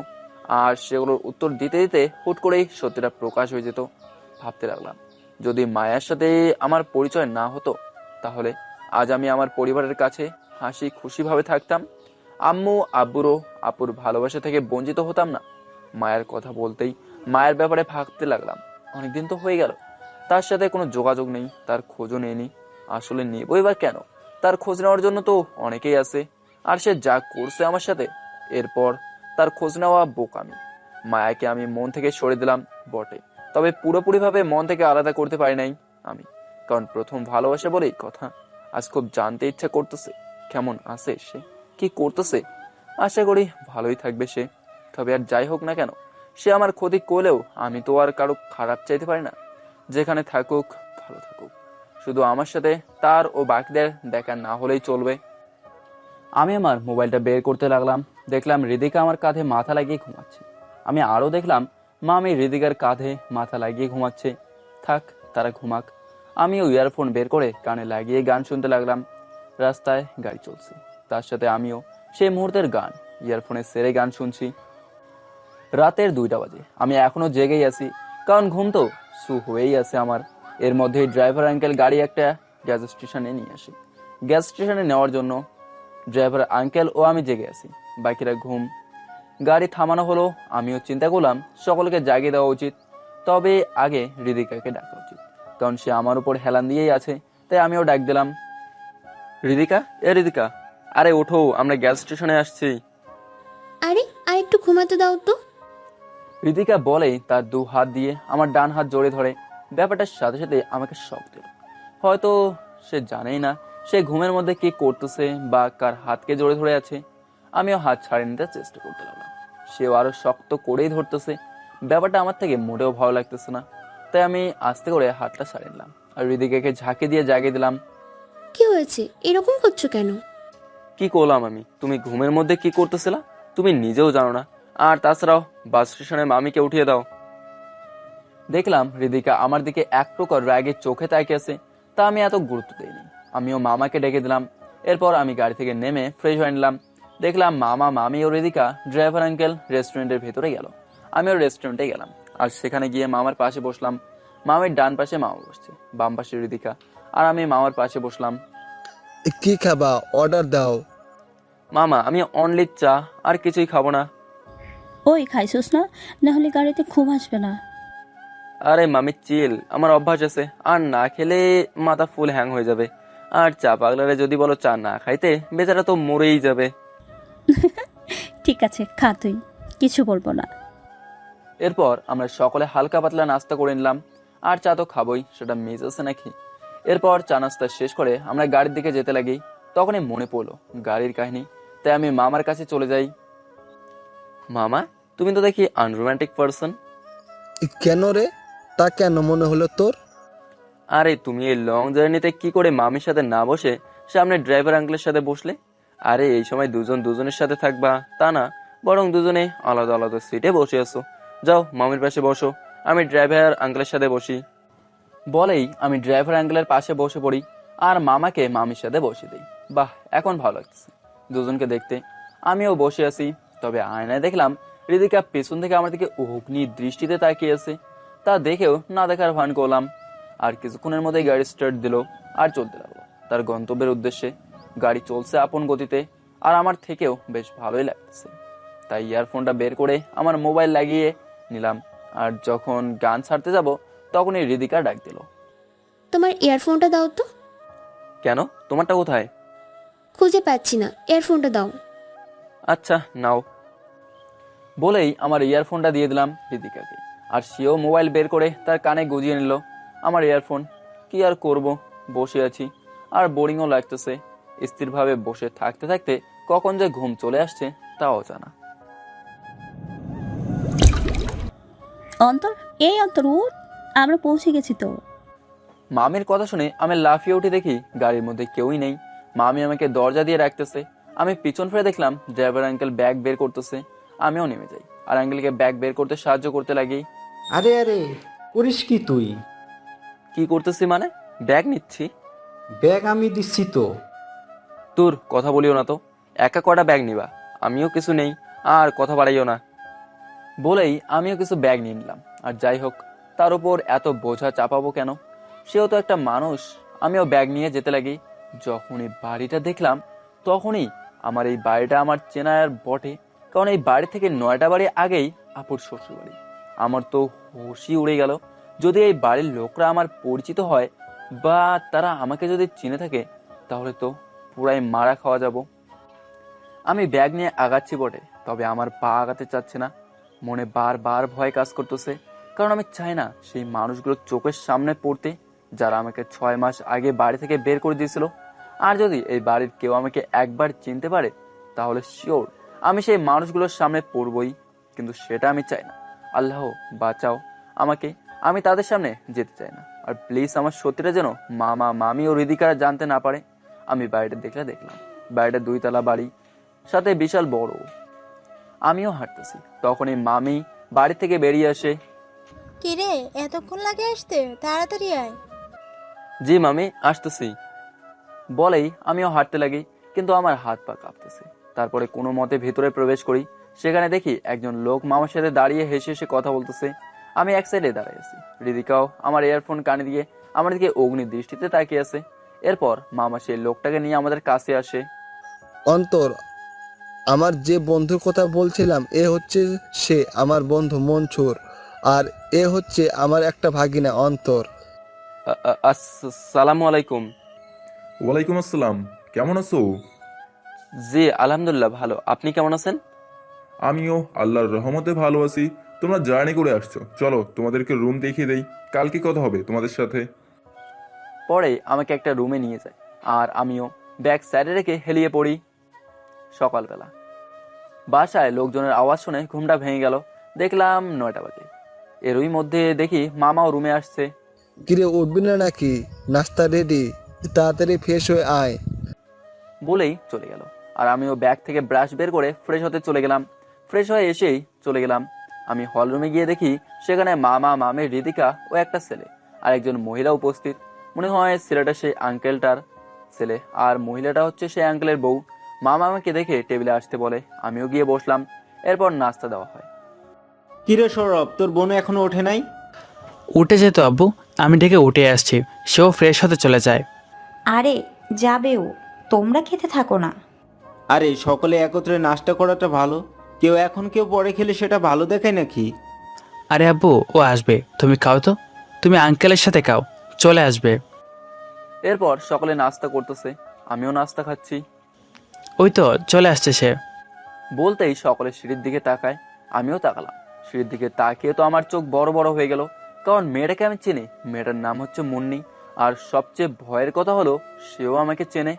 আর সেগুলোর উত্তর দিতে দিতে হুট করেই সত্যিটা প্রকাশ হয়ে যেত। ভাবতে লাগলাম, যদি মায়ের সাথে আমার পরিচয় না হতো তাহলে আজ আমি আমার পরিবারের কাছে হাসি খুশিভাবে থাকতাম, আম্মু আব্বুরও আপুর ভালোবাসা থেকে বঞ্চিত হতাম না। মায়ের কথা বলতেই মায়ের ব্যাপারে ভাবতে লাগলাম। অনেকদিন তো হয়ে গেল, তার সাথে কোনো যোগাযোগ নেই, তার খোঁজও নেয়নি। আসলে নেবই বা কেন? তার খোঁজ নেওয়ার জন্য তো অনেকেই আছে, আর সে যা করছে আমার সাথে, এরপর তার খোঁজ নেওয়া বোকামি। মায়াকে আমি মন থেকে সরে দিলাম বটে, তবে পুরোপুরিভাবে মন থেকে আলাদা করতে পারি নাই আমি, কারণ প্রথম ভালোবাসা বলেই কথা। আজ খুব জানতে ইচ্ছা করতেছে কেমন আছে সে, কি করতেছে। আশা করি ভালোই থাকবে সে। তবে আর যাই হোক না কেন, সে আমার ক্ষতি করলেও আমি তো আর কারো খারাপ চাইতে পারি না। যেখানে থাকুক ভালো থাকুক, শুধু আমার সাথে তার ও বাকিদের দেখা না হলেই চলবে। আমি আমার মোবাইলটা বের করতে লাগলাম, দেখলাম হৃদিকা আমার কাঁধে মাথা লাগিয়ে ঘুমাচ্ছে। আমি আরও দেখলাম মামি হৃদিকার কাঁধে মাথা লাগিয়ে ঘুমাচ্ছে। থাক, তারা ঘুমাক। আমিও ইয়ারফোন বের করে কানে লাগিয়ে গান শুনতে লাগলাম। রাস্তায় গাড়ি চলছে, তার সাথে আমিও সেই মুহূর্তের গান ইয়ারফোনে সেরে গান শুনছি। রাতের 2টা বাজে, আমি এখনো জেগেই আছি, কারণ ঘুম তো শু হয়েই আছে আমার। এর মধ্যেই ড্রাইভার আঙ্কেল গাড়ি একটা গ্যাস স্টেশনে নিয়ে আসে। গ্যাস স্টেশনে নেওয়ার জন্য ড্রাইভার আঙ্কেল ও আমি জেগে আছি, বাকিরা ঘুম। গাড়ি থামানো হলো। আমিও চিন্তা করলাম সকলকে জাগিয়ে দেওয়া উচিত, তবে আগে হৃদিকাকে ডাকা উচিত, কারণ সে আমার উপর হেলান দিয়েই আছে। তাই আমিও ডাক দিলাম, হৃদিকা, হৃদিকা, আরে ওঠো, আমরা গ্যাস স্টেশনে আসছি। আরে আর একটু ঘুমাতে দাও তো। হৃদিকা বলেই তার 2 হাত দিয়ে আমার ডান হাত জড়িয়ে ধরে। ব্যাপারটার সাথে সাথে আমাকে শক দিল। হয়তো সে জানেই না সে ঘুমের মধ্যে কি করতেছে বা কার হাতকে জড়ে ধরে আছে। আমিও হাত ছাড়িয়ে নিতে চেষ্টা করতে লাগলাম, সেও আরো শক্ত করেই ধরতেছে। ব্যাপারটা আমার থেকে মোটেও ভালো লাগতেছে না, তাই আমি আস্তে করে হাতটা ছাড়িয়ে নিলাম আর হৃদিকাকে ঝাঁকি দিয়ে জাগিয়ে দিলাম। কি হয়েছে, এরকম করছো কেন? কি করলাম আমি? তুমি ঘুমের মধ্যে কি করতেছিলা তুমি নিজেও জানো না, আর তাছাড়াও বাস স্টেশনে মামিকে উঠিয়ে দাও। দেখলাম হৃদিকা আমার দিকে এক প্রকার রাগে চোখে তাকিয়ে আছে, তা আমি এত গুরুত্ব দিইনি। আমিও মামাকে ডেকে দিলাম। এরপর আমি গাড়ি থেকে নেমে ফ্রেশ হয়ে নিলাম। দেখলাম মামা, মামি ও হৃদিকা ড্রাইভার আঙ্কেল রেস্টুরেন্টের ভেতরে গেল। আমিও রেস্টুরেন্টে গেলাম, আর সেখানে গিয়ে মামার পাশে বসলাম। মামির ডান পাশে মামা বসছে, বাম পাশে হৃদিকা, আর আমি মামার পাশে বসলাম। কি খাবা? অর্ডার দাও। মামা, আমি অনলি চা, আর কিছুই খাবো না। ওই খাইছোস না? নাহলে গাড়িতে ঘুম আসবে না। আরে মামি চিল, আমার অভ্যাস আছে, আর না খেলে মাথা ফুল হ্যাং হয়ে যাবে। আর চা পাগলারে যদি বলো চা না খাইতে, বেচারা তো মরেই যাবে। ঠিক আছে, খা, তুই কিছু বলবো না। এরপর আমরা সকলে হালকা পাতলা নাস্তা করে নিলাম, আর চা তো খাবোই, সেটা মিস আছে নাকি। এরপর চা নাস্তা শেষ করে আমরা গাড়ির দিকে যেতে লাগি। তখনই মনে পড়লো গাড়ির কাহিনী, তাই আমি মামার কাছে চলে যাই। মামা, তুমি তো দেখি আনরোম্যান্টিক পারসন। কেন রে? তা কেন মনে হলো তোর? আরে তুমি এই লং জার্নিতে কি করে মামির সাথে না বসে সামনে ড্রাইভার আঙ্কেলের সাথে বসলে? আরে এই সময় দুজন দুজনের সাথে থাকবা তা না, বরং দুজনে আলাদা আলাদা সিটে বসে আছো। যাও মামির পাশে বসো, আমি ড্রাইভার আঙ্কেলের সাথে বসি। বলেই আমি ড্রাইভার আঙ্কেলের পাশে বসে পড়ি, আর মামাকে মামির সাথে বসে দিই। বাহ, এখন ভালো লাগতেছে দুজনকে দেখতে। আমিও বসে আছি, তবে আয়নায় দেখলাম হৃদিকা পেছন থেকে আমার দিকে অগ্নি দৃষ্টিতে তাকিয়ে আছে। তা দেখেও না দেখার ভান করলাম। আর কিছুক্ষণের মধ্যেই গাড়ি স্টার্ট দিল আর চলতে লাগলো তার গন্তব্যের উদ্দেশ্যে। গাড়ি চলছে আপন গতিতে, আর আমার থেকেও বেশ ভালোই লাগতেছে। তাই ইয়ারফোনটা বের করে আমার মোবাইল লাগিয়ে নিলাম, আর যখন গান ছাড়তে যাব তখনই হৃদিকা ডাক দিল। তোমার ইয়ারফোনটা দাও তো। কেন, তোমারটা কোথায়? খুঁজে পাচ্ছি না, ইয়ারফোনটা দাও। আচ্ছা নাও। বলেই আমার ইয়ারফোনটা দিয়ে দিলাম হৃদিকাকে, আর সেও মোবাইল বের করে তার কানে গুজিয়ে নিল আমার ইয়ারফোন। কি আর করব, বসে আছি আর বোরিংও লাগতেছে। স্থিরভাবে বসে থাকতে থাকতে কখন যে ঘুম চলে আসছে তাও জানা। অন্তর, এই অন্তর উঠ, আমরা পৌঁছে গেছি তো। মামির কথা শুনে আমি লাফিয়ে উঠে দেখি গাড়ির মধ্যে কেউই নেই। মামি আমাকে দরজা দিয়ে রাখতেছে। আমি পিছন ফিরে দেখলাম ড্রাইভার আঙ্কেল ব্যাগ বের করতেছে। আমিও নেমে যাই আর আঙ্কেলকে ব্যাগ বের করতে সাহায্য করতে লাগি। আরে আরে, করিস কি তুই? কি করতেছি মানে? ব্যাগ নিচ্ছি। ব্যাগ আমি দিচ্ছি তো। তোর কথা বলিও না তো, একা কটা ব্যাগ নিবা, আমিও কিছু নেই, আর কথা বাড়াইও না। বলেই আমিও কিছু ব্যাগ নিয়ে নিলাম। আর যাই হোক, তার উপর এত বোঝা চাপাবো কেন, সেও তো একটা মানুষ। আমিও ব্যাগ নিয়ে যেতে লাগি। যখনই বাড়িটা দেখলাম তখনই আমার এই বাড়িটা আমার চেনার বটে, কারণ এই বাড়ি থেকে 9টা বাড়ি আগেই আপুর শ্বশুর বাড়ি। আমার তো হুশই উড়ে গেল। যদি এই বাড়ির লোকরা আমার পরিচিত হয় বা তারা আমাকে যদি চিনে থাকে, তাহলে তো পুরাই মারা খাওয়া যাব। আমি ব্যাগ নিয়ে আগাচ্ছি বটে, তবে আমার পা আগাতে চাচ্ছে না। মনে বারবার ভয় কাজ করতেছে, কারণ আমি চাই না সেই মানুষগুলো চোখের সামনে পড়তে, যারা আমাকে 6 মাস আগে বাড়ি থেকে বের করে দিয়েছিল। আর যদি এই বাড়ির কেউ আমাকে একবার চিনতে পারে, তাহলে শিওর আমি সেই মানুষগুলোর সামনে পড়বই। কিন্তু সেটা আমি চাই না। আল্লাহ বাঁচাও আমাকে, আমি তাদের সামনে যেতে চাই না। আর প্লিজ আমার সত্যিটা যেন মামা, মামি ও হৃদিকারা জানতে না পারে। আমি বাড়িটা দেখলাম বাড়িটা 2 তলা বাড়ি, সাথে বিশাল বড়। আমিও হাঁটতেছি, তখনই মামি বাড়ি থেকে বেরিয়ে আসে। কিরে, এতক্ষণ লাগে আসতে? তাড়াতাড়ি আয়। জি মামি, আসতেছি বলেই আমিও হাঁটতে লাগি, কিন্তু আমার হাত পা কাঁপতেছে। তারপরে কোনো মতে ভেতরে প্রবেশ করি। সেখানে দেখি একজন লোক মামার সাথে দাঁড়িয়ে হেসে হেসে কথা বলতেছে। আমি এক সাইডে দাঁড়াই আছি। হৃদিকাও আমার ইয়ারফোন কানে দিয়ে আমার দিকে অগ্নি দৃষ্টিতে তাকিয়ে আছে। এরপর মামা সেই লোকটাকে নিয়ে আমাদের কাছে আসে। অন্তর, আমার যে বন্ধুর কথা বলছিলাম, এ হচ্ছে সে আমার বন্ধু মনসুর, আর এ হচ্ছে আমার একটা ভাগিনা অন্তর। আসসালামু আলাইকুম। ওয়ালাইকুম আসসালাম, কেমন আছো? জি আলহামদুলিল্লাহ ভালো, আপনি কেমন আছেন? আমিও আল্লাহর রহমতে ভালো আছি। তোমরা জার্নি করে আসছো, চলো তোমাদেরকে রুম দেখিয়ে দেই, কালকে কথা হবে তোমাদের সাথে। পরে আমাকে একটা রুমে নিয়ে যায়, আর আমিও ব্যাগ সাইডে রেখে হেলিয়ে পড়ি। সকালবেলা বাসায় লোকজনের আওয়াজ শুনে ঘুমটা ভেঙে গেল। দেখলাম 9টা বাজে। এরই মধ্যে দেখি মামাও রুমে আসছে। কিরে, উঠবি না নাকি? নাস্তা রেডি, তাড়াতাড়ি ফ্রেশ হয়ে আয় বলেই চলে গেল। আর আমিও ব্যাগ থেকে ব্রাশ বের করে ফ্রেশ হতে চলে গেলাম। ফ্রেশ হয়ে এসেই চলে গেলাম আমি হল রুমে গিয়ে দেখি সেখানে মামা, মামি, হৃদিকা ও একটা ছেলে আর একজন মহিলা উপস্থিত। মনে হয় ছেলেটা সেই আঙ্কেলটার ছেলে, আর মহিলাটা হচ্ছে সেই আঙ্কেলের বউ। মামা আমাকে দেখে টেবিলে আসতে বলে, আমিও গিয়ে বসলাম। এরপর নাস্তা দেওয়া হয়। কিরে সৌরভ, তোর বোন এখনো ওঠে নাই? উঠে যেত আব্বু, আমি ডেকে উঠে আসছি, সেও ফ্রেশ হতে চলে যায়। আরে যাবেও, তোমরা খেতে থাকো না। আরে সকলে একত্রে নাস্তা করাটা ভালো, কেউ এখন কেউ পরে খেলে সেটা ভালো দেখায় নাকি? আরে আব্বু, ও আসবে, তুমি খাও তো, তুমি আঙ্কেলের সাথে খাও, চলে আসবে। এরপর সকলে নাস্তা করতেছে, আমিও নাস্তা খাচ্ছি। ওই তো চলে আসছে সে। বলতেই সকলে সিঁড়ির দিকে তাকায়, আমিও তাকালাম। সিঁড়ির দিকে তাকিয়ে তো আমার চোখ বড় বড় হয়ে গেল, কারণ মেয়েটাকে আমি চিনি। মেয়েটার নাম হচ্ছে মুন্নি, আর সবচেয়ে ভয়ের কথা হলো সেও আমাকে চেনে।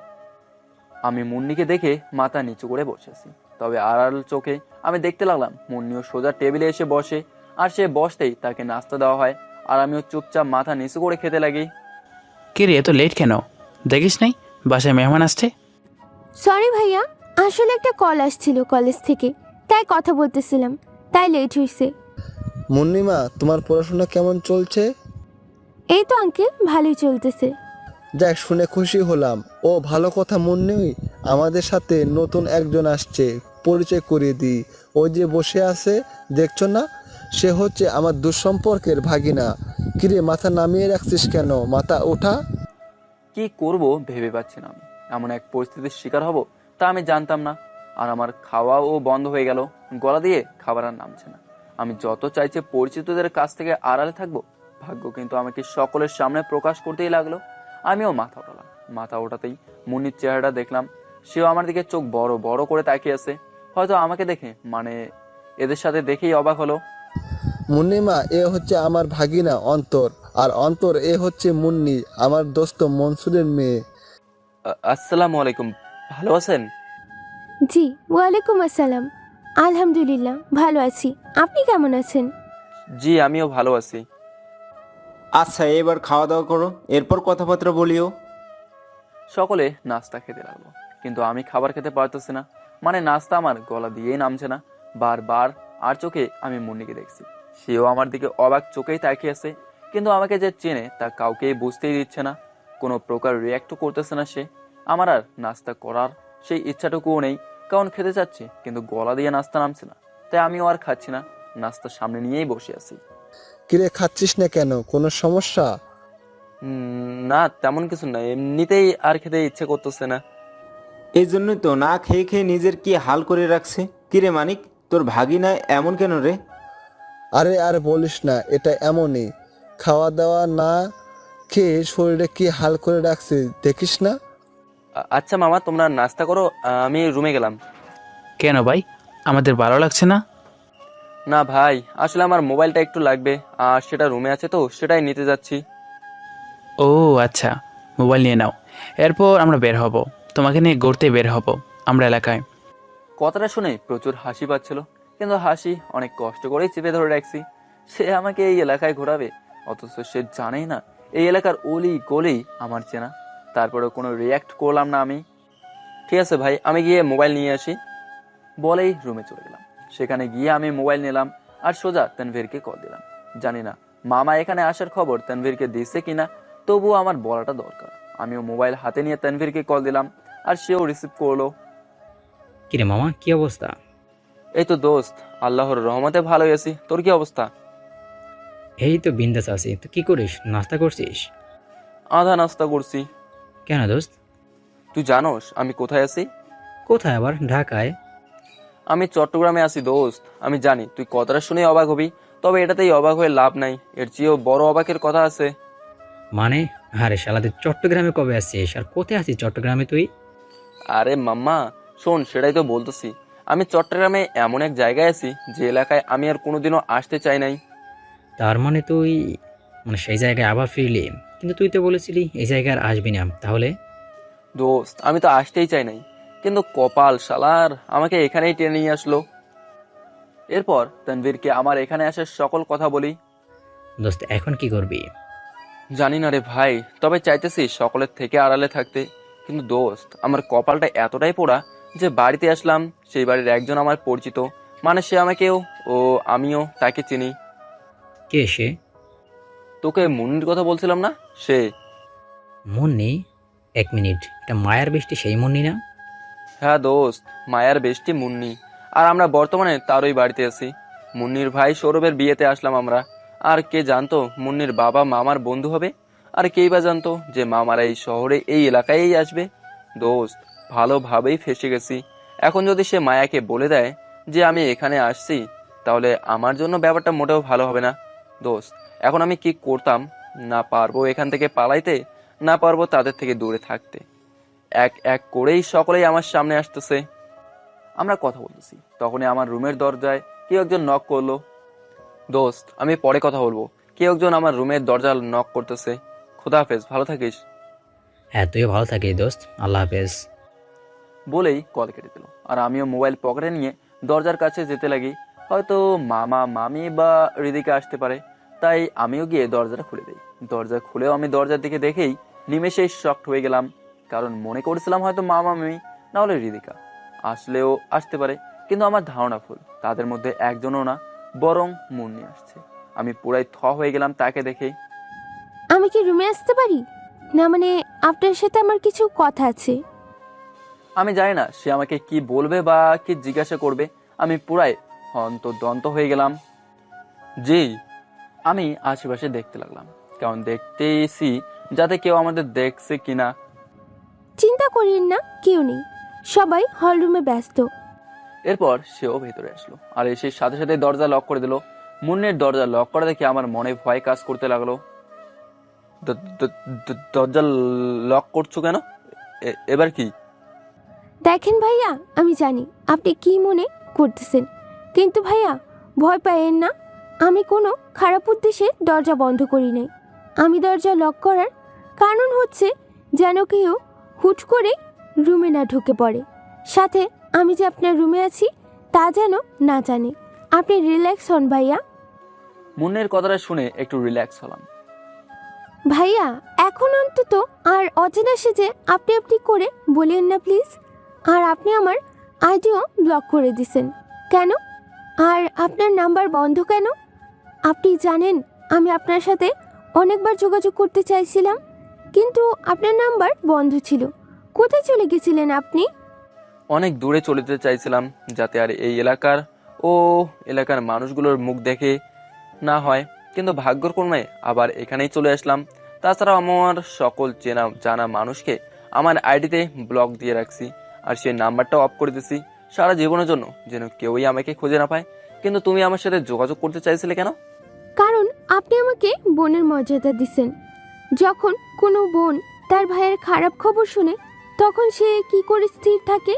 আমি মুন্নিকে দেখে মাথা নিচু করে বসে আছি, তবে আড়াল চোখে আমি দেখতে লাগলাম মুন্নিও সোজা টেবিলে এসে বসে, আর সে বসতেই তাকে নাস্তা দেওয়া হয়, আর আমিও চুপচাপ মাথা নিচু করে খেতে লাগি। কে রে, এত লেট কেন? দেখিস নাই বাসায় মেহমান আসছে? সরি ভাইয়া, আসলে একটা কল আসছিল কলেজ থেকে, তাই কথা বলতেছিলাম, তাই লেট হয়েছে। মুন্নিমা, তোমার পড়াশোনা কেমন চলছে? এই তো আঙ্কেল, ভালোই চলতেছে। যাক, শুনে খুশি হলাম। ও ভালো কথা মুন্নি, আমাদের সাথে নতুন একজন আসছে, পরিচয় করিয়ে দিই। ওই যে বসে আছে দেখছো না, সে হচ্ছে আমার দুঃসম্পর্কের ভাগিনা। কিরে, মাথা নামিয়ে রাখছিস কেন? মাথা ওঠা। কি করব ভেবে পাচ্ছি না। আমি এমন এক পরিস্থিতির শিকার হব তা আমি জানতাম না। আর আমার খাওয়াও বন্ধ হয়ে গেল, গলা দিয়ে খাবার আর নামছে না। আমি যত চাইছে পরিচিতদের কাছ থেকে আড়ালে থাকবো, ভাগ্য কিন্তু আমাকে সকলের সামনে প্রকাশ করতেই লাগলো। আমিও মাথা ওঠালাম। মাথা ওঠাতেই মুন্নির চেহারাটা দেখলাম। সেও আমার দিকে চোখ বড় বড় করে তাকিয়ে আছে, হয়তো আমাকে দেখে, মানে এদের সাথে দেখেই অবাক হলো। মুন্নিমা, এ হচ্ছে আমার ভাগিনা অন্তর, আর অন্তর এ হচ্ছে মুন্নি, আমার দোস্ত মনসুরের মেয়ে। আসসালামু আলাইকুম, ভালো আছেন? জি ওয়ালাইকুম আসসালাম, আলহামদুলিল্লাহ ভালো আছি, আপনি কেমন আছেন? জি আমিও ভালো আছি। আচ্ছা, এবার খাওয়া দাওয়া করো, এরপর কথাবার্তা বলিও। সকলে নাস্তা খেতে লাগলো, কিন্তু আমি খাবার খেতে পারতেছি না। মানে নাস্তা আমার গলা দিয়েই নামছে না। বারবার আর চোখে আমি মুন্নিকে দেখছি, সেও আমার দিকে অবাক চোখেই তাকিয়ে আছে, কিন্তু আমাকে যে চেনে তা কাউকেই বুঝতেই দিচ্ছে না। কোনো প্রকার রিয়াক্টও করতেছে না সে। আমার আর নাস্তা করার সেই ইচ্ছাটুকুও নেই, কারণ খেতে চাচ্ছি কিন্তু গলা দিয়ে নাস্তা নামছে না, তাই আমিও আর খাচ্ছি না, নাস্তা সামনে নিয়েই বসে আছি। কিরে খাচ্ছিস না কেন, কোনো সমস্যা? না তেমন কিছু না, এমনিতেই আর খেতে ইচ্ছে করতেছে না। এই জন্যই তো না খেয়ে খেয়ে নিজের কি হাল করে রাখছে। কিরে মানিক, তোর ভাগিনা এমন কেন রে? আরে আর বলিস না, এটা এমনই, খাওয়া দাওয়া না খেয়ে শরীরে কি হাল করে রাখছে দেখিস না। আচ্ছা মামা, তোমরা নাস্তা করো, আমি রুমে গেলাম। কেন ভাই, আমাদের ভালো লাগছে না? না ভাই, আসলে আমার মোবাইলটা একটু লাগবে, আর সেটা রুমে আছে তো সেটাই নিতে যাচ্ছি। ও আচ্ছা, মোবাইল নিয়ে নাও, এরপর আমরা বের হব, তোমাকে নিয়ে ঘুরতে বের হব আমরা এলাকায়। কথাটা শুনে প্রচুর হাসি পাচ্ছিল, কিন্তু হাসি অনেক কষ্ট করেই চেপে ধরে রাখছি। সে আমাকে এই এলাকায় ঘোরাবে, অথচ সে জানেই না এই এলাকার অলি গলি আমার চেনা। তারপরে কোনো রিয়াক্ট করলাম না আমি। ঠিক আছে ভাই, আমি গিয়ে মোবাইল নিয়ে আসি বলেই রুমে চলে গেলাম। সেখানে গিয়ে আমি মোবাইল নিলাম আর সোজা তানভীরকে কল দিলাম। জানি না মামা এখানে আসার খবর তানভীরকে দিচ্ছে কিনা, তবুও আমার বলাটা দরকার। আমিও মোবাইল হাতে নিয়ে তানভীরকে কল দিলাম আর সেও রিসিভ করলো। কিরে মামা, কি অবস্থা? এই তো দোস্ত, আল্লাহর রহমতে ভালোই আছি, তোর কি অবস্থা? এই তো বিন্দাস আছি। তুই কি করিস, নাস্তা করছিস? আধা নাস্তা করছি। কেন দোস্ত? তুই জানোস আমি কোথায় আছি? কোথায় আবার? ঢাকায়? আমি চট্টগ্রামে আছি দোস্ত। আমি জানি তুই কথাটা শুনে অবাক হবি, তবে এটাতেই অবাক হয়ে লাভ নাই, এর চেয়েও বড় অবাকের কথা আছে। মানে? আরে শালা, তুই চট্টগ্রামে কবে আসছিস আর কোথায় আছিস চট্টগ্রামে তুই? আরে মাম্মা শোন, সেটাই তো বলতেছি। আমি চট্টগ্রামে এমন এক জায়গায় আছি যে এলাকায় আমি আর কোনোদিনও আসতে চাই নাই। তার মানে তুই সেই জায়গায় আবার ফিরলি? কিন্তু তুই তো বলেছিলি এই জায়গায় আর আসবি না। তাহলে? দোস্ত আমি তো আসতেই চাই নাই, কিন্তু কপাল শালার আমাকে এখানেই টেনে নিয়ে আসলো। এরপর তানভীরকে আমার এখানে আসার সকল কথা বলি। দোস্ত এখন কি করবি? জানি না রে ভাই, তবে চাইতেছি সকলের থেকে আড়ালে থাকতে। কিন্তু দোস্ত আমার কপালটা এতটাই পোড়া যে বাড়িতে আসলাম, সেই বাড়ির একজন আমার পরিচিত, মানে সে আমাকেও ও আমিও তাকে চিনি। কে সে? তোকে মুন্নির কথা বলছিলাম না, সে। মুন্নি? এক মিনিট, এটা মায়ার বৃষ্টি সেই মুন্নি না? হ্যাঁ দোস্ত, মায়ার বেষ্টি মুন্নি, আর আমরা বর্তমানে তারই বাড়িতে আছি। মুন্নির ভাই সৌরভের বিয়েতে আসলাম আমরা। আর কে জানতো মুন্নির বাবা মামার বন্ধু হবে, আর কেই বা জানতো যে মামারা এই শহরে এই এলাকায় আসবে। দোস্ত ভালোভাবেই ফেসে গেছি। এখন যদি সে মায়াকে বলে দেয় যে আমি এখানে আসছি, তাহলে আমার জন্য ব্যাপারটা মোটেও ভালো হবে না। দোস্ত এখন আমি কি করতাম? না পারবো এখান থেকে পালাইতে, না পারবো তাদের থেকে দূরে থাকতে। এক এক করেই সকলেই আমার সামনে আসতেছে। আমরা কথা বলতেছি, তখনই আমার রুমের দরজায় কেউ একজন নক করলো। দোস্ত আমি পরে কথা বলবো, কেউ একজন আমার রুমের দরজা নক করতেছে। খোদা হাফেজ, ভালো থাকিস। হ্যাঁ তুইও ভালো থাকিস দোস্ত, আল্লাহ হাফেজ বলেই কল কেটে দিল। আর আমিও মোবাইল পকেটে নিয়ে দরজার কাছে যেতে লাগি। হয়তো মামা মামি বা হৃদিকা আসতে পারে, তাই আমিও গিয়ে দরজাটা খুলে দিই। দরজা খুলেও আমি দরজার দিকে দেখেই নিমেষেই শকড হয়ে গেলাম, কারণ মনে করেছিলাম হয়তো মামা মামি না হলে হৃদিকা আসলেও আসতে পারে, কিন্তু আমার ধারণা ভুল। তাদের মধ্যে একজনও না, বরং মুন্নি আসছে। আমি পুরাই থ হয়ে গেলাম তাকে দেখে। আমি কি রুমে আসতে পারি? না মানে আপনার সাথে আমার কিছু কথা আছে। আমি জানি না সে আমাকে কি বলবে বা কি জিজ্ঞাসা করবে। আমি পুরাই হন্তদন্ত হয়ে গেলাম। জি। আমি আশেপাশে দেখতে লাগলাম, কারণ দেখতেছি যাতে কেউ আমাদের দেখছে কিনা। চিন্তা করিয়েন না, কেউ নেই, সবাই হল রুমে ব্যস্ত। এরপর সেও ভেতরে আসলো আর এসে সাথে সাথে দরজা লক করে দিল। মুন্নির দরজা লক করা দেখে আমার মনে ভয় কাজ করতে লাগলো। দরজা লক করছো কেন? এবার কি? দেখেন ভাইয়া, আমি জানি আপনি কি মনে করতেছেন, কিন্তু ভাইয়া ভয় পাইয়েন না। আমি কোনো খারাপ উদ্দেশ্যে দরজা বন্ধ করি নাই। আমি দরজা লক করার কারণ হচ্ছে যেন কেউ হুট করে রুমে না ঢুকে পড়ে, সাথে আমি যে আপনার রুমে আছি তা যেন না জানে। আপনি রিল্যাক্স হন ভাইয়া। মুন্নির কথাটা শুনে একটু রিল্যাক্স হলাম। ভাইয়া এখন অন্তত আর অচেনা সেজে আপনি আপনি করে বলেন না প্লিজ। আর আপনি আমার আইডিও ব্লক করে দিছেন কেন? আর আপনার নাম্বার বন্ধ কেন? আপনি জানেন আমি আপনার সাথে অনেকবার যোগাযোগ করতে চাইছিলাম, কিন্তু আপনার নাম্বার বন্ধ ছিল। কোথায় চলে গেছিলেন আপনি? অনেক দূরে চলে যেতে চাইছিলাম, যাতে আর এই এলাকার মানুষগুলোর মুখ দেখে না হয়, কিন্তু ভাগ্যর কর্মে আবার এখানেই চলে আসলাম। তাছাড়া আমার সকল চেনা জানা মানুষকে আমার আইডিতে ব্লক দিয়ে রাখছি, আর সেই নাম্বারটাও অফ করে দিছি সারা জীবনের জন্য, যেন কেউই আমাকে খুঁজে না পায়। কিন্তু তুমি আমার সাথে যোগাযোগ করতে চাইছিলে কেন? কারণ আপনি আমাকে বোনের মর্যাদা দিচ্ছেন। যখন কোনো বোন তার ভাইয়ের খারাপ খবর শুনে তখন সে কি করে স্থির থাকে?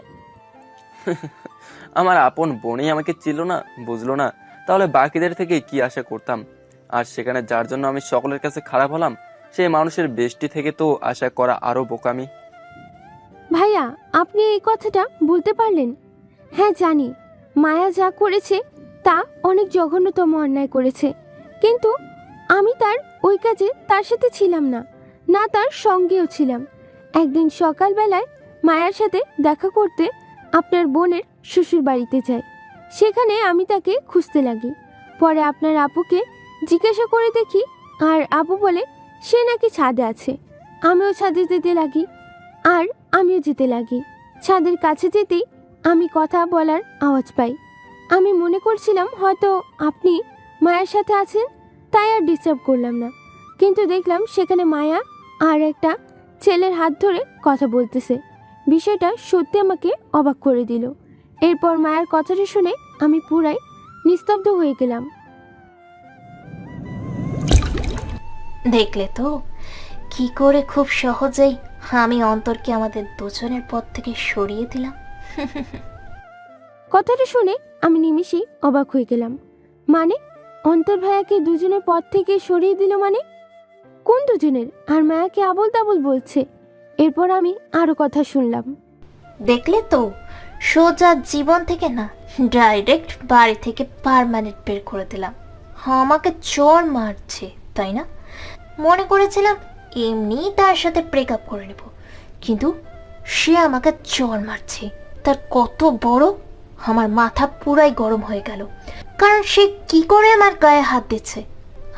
আমার আপন বোনই আমাকে চিনল না, বুঝলো না, তাহলে বাকিদের থেকে কি আশা করতাম? আর সেখানে যার জন্য আমি সকলের কাছে খারাপ হলাম, সেই মানুষের বেষ্টি থেকে তো আশা করা আরো বোকামি। ভাইয়া, আপনি এই কথাটা বলতে পারলেন? হ্যাঁ জানি, মায়া যা করেছে তা অনেক জঘন্যতম অন্যায় করেছে, কিন্তু আমি তার ওই কাজে তার সাথে ছিলাম না, না তার সঙ্গেও ছিলাম। একদিন সকালবেলায় মায়ার সাথে দেখা করতে আপনার বোনের শ্বশুর বাড়িতে যাই। সেখানে আমি তাকে খুঁজতে লাগি। পরে আপনার আপুকে জিজ্ঞাসা করে দেখি, আর আপু বলে সে নাকি ছাদে আছে। আমিও ছাদে যেতে লাগি, আর আমিও যেতে লাগি। ছাদের কাছে যেতেই আমি কথা বলার আওয়াজ পাই। আমি মনে করছিলাম হয়তো আপনি মায়ের সাথে আছেন, তাই আর ডিস্টার্ব করলাম না। কিন্তু দেখলাম সেখানে মায়া আর একটা ছেলের হাত ধরে কথা বলতেছে। বিষয়টা সত্যি আমাকে অবাক করে দিল। এরপর মায়ের কথাটা শুনে আমি পুরাই নিস্তব্ধ হয়ে গেলাম। দেখলে তো কি করে খুব সহজেই আমি অন্তরকে আমাদের দুজনের পথ থেকে সরিয়ে দিলাম। কথাটা শুনে আমি নিমিষেই অবাক হয়ে গেলাম। মানে অন্তর ভাইয়াকে দুজনের পথ থেকে সরিয়ে দিল? মানে কোন দুজনের? আর মায়াকে আবল তাবল বলছে। এরপর আমি আরো কথা শুনলাম। দেখলে তো, সোজা জীবন থেকে না, ডাইরেক্ট বাড়ি থেকে পার্মানেন্ট বের করে দিলাম। আমাকে চোর মারছে, তাই না? মনে করেছিলাম এমনি তার সাথে ব্রেকআপ করে নেব, কিন্তু সে আমাকে চোর মারছে। তার কত বড়! আমার মাথা পুরাই গরম হয়ে গেল, কারণ সে কি করে আমার গায়ে হাত দিচ্ছে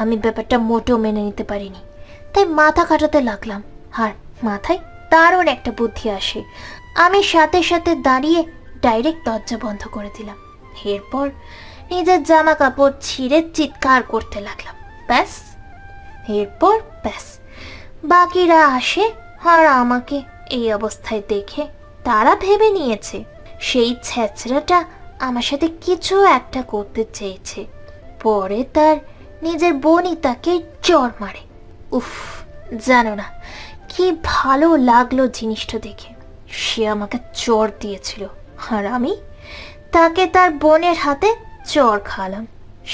আমি ব্যাপারটা মোটেও মেনে নিতে পারিনি। তাই মাথা খাটাতে লাগলাম, আর মাথায় দারুণ একটা বুদ্ধি আসে। আমি সাথে সাথে দাঁড়িয়ে ডাইরেক্ট দরজা বন্ধ করে দিলাম। এরপর নিজের জামা কাপড় ছিঁড়ে চিৎকার করতে লাগলাম। ব্যাস, বাকিরা আসে, আর আমাকে এই অবস্থায় দেখে তারা ভেবে নিয়েছে সেই ছেঁচড়াটা আমার সাথে কিছু একটা করতে চেয়েছে। পরে তার নিজের বোনই তাকে চড় মারে। উফ, জানো না কি ভালো লাগলো জিনিসটা দেখে। সে আমাকে চড় দিয়েছিল, আর আমি তাকে তার বোনের হাতে চড় খালাম,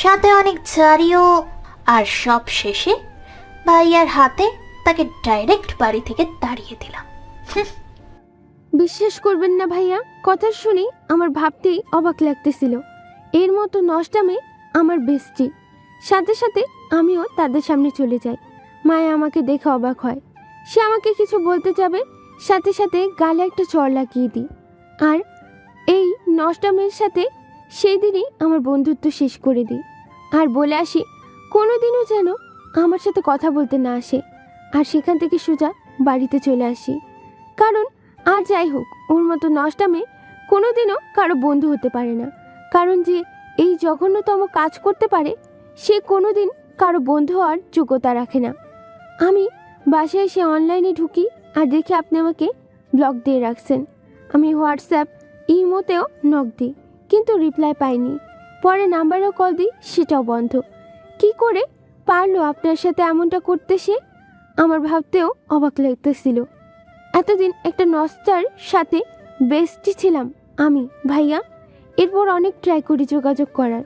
সাথে অনেক ঝাড়িও। আর সব শেষে ভাইয়ার হাতে তাকে ডাইরেক্ট বাড়ি থেকে তাড়িয়ে দিলাম। বিশ্বাস করবেন না ভাইয়া, কথা শুনে আমার ভাবতেই অবাক লাগতেছিল। এর মতো নষ্টামে আমার বেস্টি। সাথে সাথে আমিও তাদের সামনে চলে যাই। মায়া আমাকে দেখে অবাক হয়। সে আমাকে কিছু বলতে যাবে, সাথে সাথে গালে একটা চড় লাগিয়ে দিই। আর এই নষ্টামের সাথে সেই দিনই আমার বন্ধুত্ব শেষ করে দিই, আর বলে আসি কোনোদিনও যেন আমার সাথে কথা বলতে না আসে। আর সেখান থেকে সোজা বাড়িতে চলে আসি। কারণ আর যাই হোক, ওর মতো নষ্টামে কোনোদিনও কারো বন্ধু হতে পারে না। কারণ যে এই জঘন্যতম কাজ করতে পারে, সে কোনোদিন কারো বন্ধু হওয়ার যোগ্যতা রাখে না। আমি বাসায় এসে অনলাইনে ঢুকি, আর দেখি আপনি আমাকে ব্লক দিয়ে রাখছেন। আমি হোয়াটসঅ্যাপ, ইমোতেও নক দিই, কিন্তু রিপ্লাই পাইনি। পরে নাম্বারেও কল দিই, সেটাও বন্ধ। কি করে পারলো আপনার সাথে এমনটা করতে সে? আমার ভাবতেও অবাক লাগতেছিল। এতদিন একটা নষ্টার সাথে বেস্টি ছিলাম আমি ভাইয়া। এরপর অনেক ট্রাই করি যোগাযোগ করার,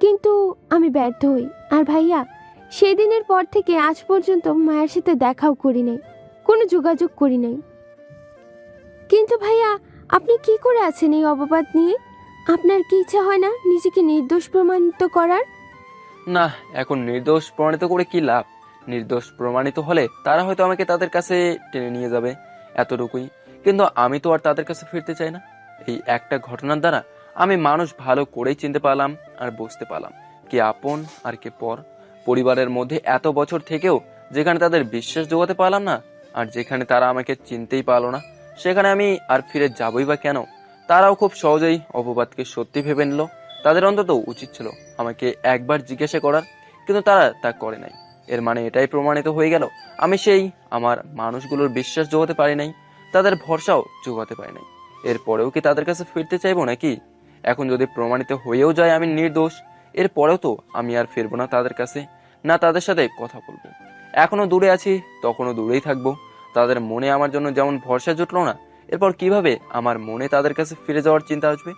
কিন্তু আমি ব্যর্থ হই। আর ভাইয়া, সেই দিনের পর থেকে আজ পর্যন্ত মায়ের সাথে দেখাও করি নাই, কোনো যোগাযোগ করি নাই। কিন্তু ভাইয়া, আপনি কি করে আছেন এই অপবাদ নিয়ে? আপনার কি ইচ্ছা হয় না নিজেকে নির্দোষ প্রমাণিত করার? না, এখন নির্দোষ প্রমাণিত করে কি লাভ? নির্দোষ প্রমাণিত হলে তারা হয়তো আমাকে তাদের কাছে টেনে নিয়ে যাবে, এতটুকুই। কিন্তু আমি তো আর তাদের কাছে ফিরতে চাই না। এই একটা ঘটনার দ্বারা আমি মানুষ ভালো করেই চিনতে পারলাম, আর বুঝতে পারলাম কে আপন আর কে পর। পরিবারের মধ্যে এত বছর থেকেও যেখানে তাদের বিশ্বাস জোগাতে পারলাম না, আর যেখানে তারা আমাকে চিনতেই পারলো না, সেখানে আমি আর ফিরে যাবই বা কেন? তারাও খুব সহজেই অপবাদকে সত্যি ভেবে নিল। তাদের অন্তত উচিত ছিল আমাকে একবার জিজ্ঞাসা করার, কিন্তু তারা তা করে নাই। এর মানে এটাই প্রমাণিত হয়ে গেল আমি সেই আমার মানুষগুলোর বিশ্বাস জোগাতে পারি নাই, তাদের ভরসাও জোগাতে পারি নাই। এরপরেও কি তাদের কাছে ফিরতে চাইবো নাকি? এখন যদি প্রমাণিত হয়েও যায় আমি নির্দোষ, এরপরেও তো আমি আর ফিরবো না তাদের কাছে, না তাদের সাথে কথা বলবো। এখনো দূরে আছি, তখনও দূরেই থাকবো। তাদের মনে আমার জন্য যেমন ভরসা জুটলো না, এরপর কিভাবে আমার মনে তাদের কাছে ফিরে যাওয়ার চিন্তা আসবে?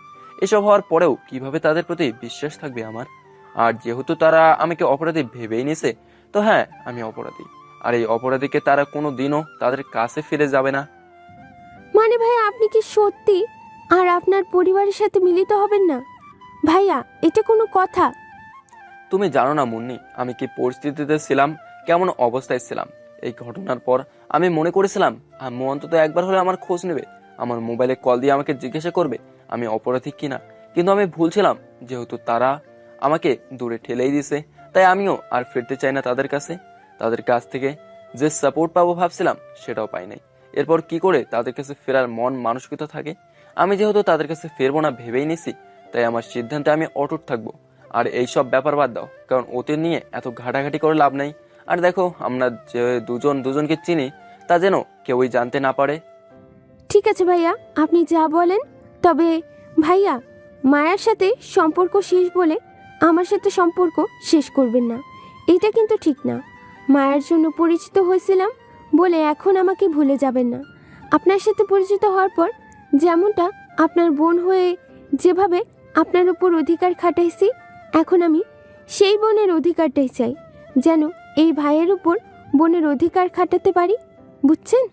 এসব হওয়ার পরেও কিভাবে তাদের প্রতি বিশ্বাস থাকবে আমার? আর যেহেতু তারা আমাকে অপরাধী ভেবেই নিছে, তো হ্যাঁ আমি অপরাধী, আর এই অপরাধীকে তারা কোনো দিনও তাদের কাছে ফিরে যাবে না। মানে ভাইয়া আপনি কি সত্যি আর আপনার পরিবারের সাথে মিলিত হবেন না? ভাইয়া এটা কোনো কথা? তুমি জানো না মুন্নি, আমি কি পরিস্থিতিতে ছিলাম, কেমন অবস্থায় ছিলাম। এই ঘটনার পর আমি মনে করেছিলাম আম্মু অন্তত একবার হলে আমার খোঁজ নেবে, আমার মোবাইলে কল দিয়ে আমাকে জিজ্ঞাসা করবে আমি অপরাধী কিনা। কিন্তু আমি ভুল ছিলাম, যেহেতু তারা আমাকে দূরে ঠেলেই দিছে, তাই আমিও আর ফিরতে চাই না তাদের কাছে। তাদের কাছ থেকে যে সাপোর্ট পাবো ভাবছিলাম সেটাও পাই নাই। এরপর কি করে তাদের কাছে ফেরার মন মানসিকতা থাকে? আমি যেহেতু তাদের কাছে ফিরবো না ভেবেই নিছি, তাই আমার সিদ্ধান্তে আমি অটুট থাকবো। আর এইসব ব্যাপার বাদ দাও, কারণ ওদের নিয়ে এত ঘাটাঘাটি করে লাভ নাই। আর দেখো, আমরা যে দুজনকে চিনি তা যেন কেউই জানতে না পারে। ঠিক আছে ভাইয়া, আপনি যা বলেন। তবে ভাইয়া, মায়ার সাথে সম্পর্ক শেষ বলে আমার সাথে সম্পর্ক শেষ করবেন না, এটা কিন্তু ঠিক না। মায়ার জন্য পরিচিত হয়েছিলাম বলে এখন আমাকে ভুলে যাবেন না। আপনার সাথে পরিচিত হওয়ার পর যেমনটা আপনার বোন হয়ে যেভাবে আপনার উপর অধিকার খাটাইছি, এখন আমি সেই বোনের অধিকারটাই চাই, যেন এই ভাইয়ের উপর বোনের অধিকার খাটাতে পারি, বুঝছেন?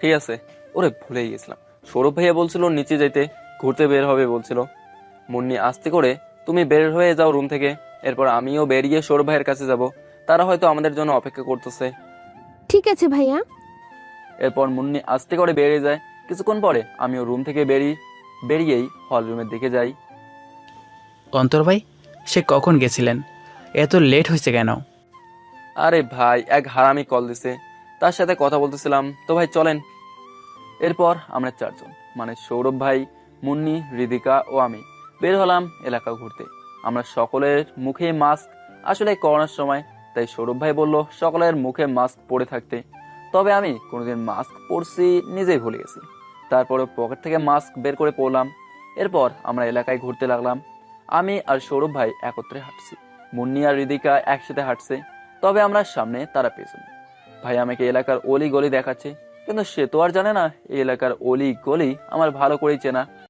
ঠিক আছে, ওরে ভুলেই গেছিলাম। সৌরভ ভাইয়া বলছিল নিচে যেতে, ঘুরতে বের হবে বলছিল। মুন্নি আস্তে করে তুমি বের হয়ে যাও রুম থেকে, এরপর আমিও বেরিয়ে সৌরভ ভাইয়ের কাছে যাব। তারা হয়তো আমাদের জন্য অপেক্ষা করতেছে। ঠিক আছে ভাইয়া। এরপর মুন্নি আস্তে করে বেরিয়ে যায়। কিছুক্ষণ পরে আমিও রুম থেকে বেরিয়েই হল রুমের দিকে যাই। অন্তর ভাই, সে কখন গেছিলেন? এত লেট হয়েছে কেন? আরে ভাই, এক হারামি কল দিছে, তার সাথে কথা বলতেছিলাম। তো ভাই চলেন। এরপর আমরা চারজন, মানে সৌরভ ভাই, মুন্নি, হৃদিকা ও আমি বের হলাম এলাকা ঘুরতে। আমরা সকলের মুখে মাস্ক, আসলে করোনার সময়, তাই সৌরভ ভাই বলল সকলের মুখে মাস্ক পরে থাকতে। তবে আমি কোনোদিন মাস্ক পরছি নিজেই ভুলে গেছি। তারপরে পকেট থেকে মাস্ক বের করে পরলাম। এরপর আমরা এলাকায় ঘুরতে লাগলাম। আমি আর সৌরভ ভাই একত্রে হাঁটছি, মুন্নি আর হৃদিকা একসাথে হাঁটছে। তবে আমরা সামনে, তারা পেছনে। ভাই আমাকে এলাকার অলি গলি দেখাচ্ছে, কিন্তু সে তো আর জানে না এই এলাকার অলি গলি আমার ভালো করেই চেনা।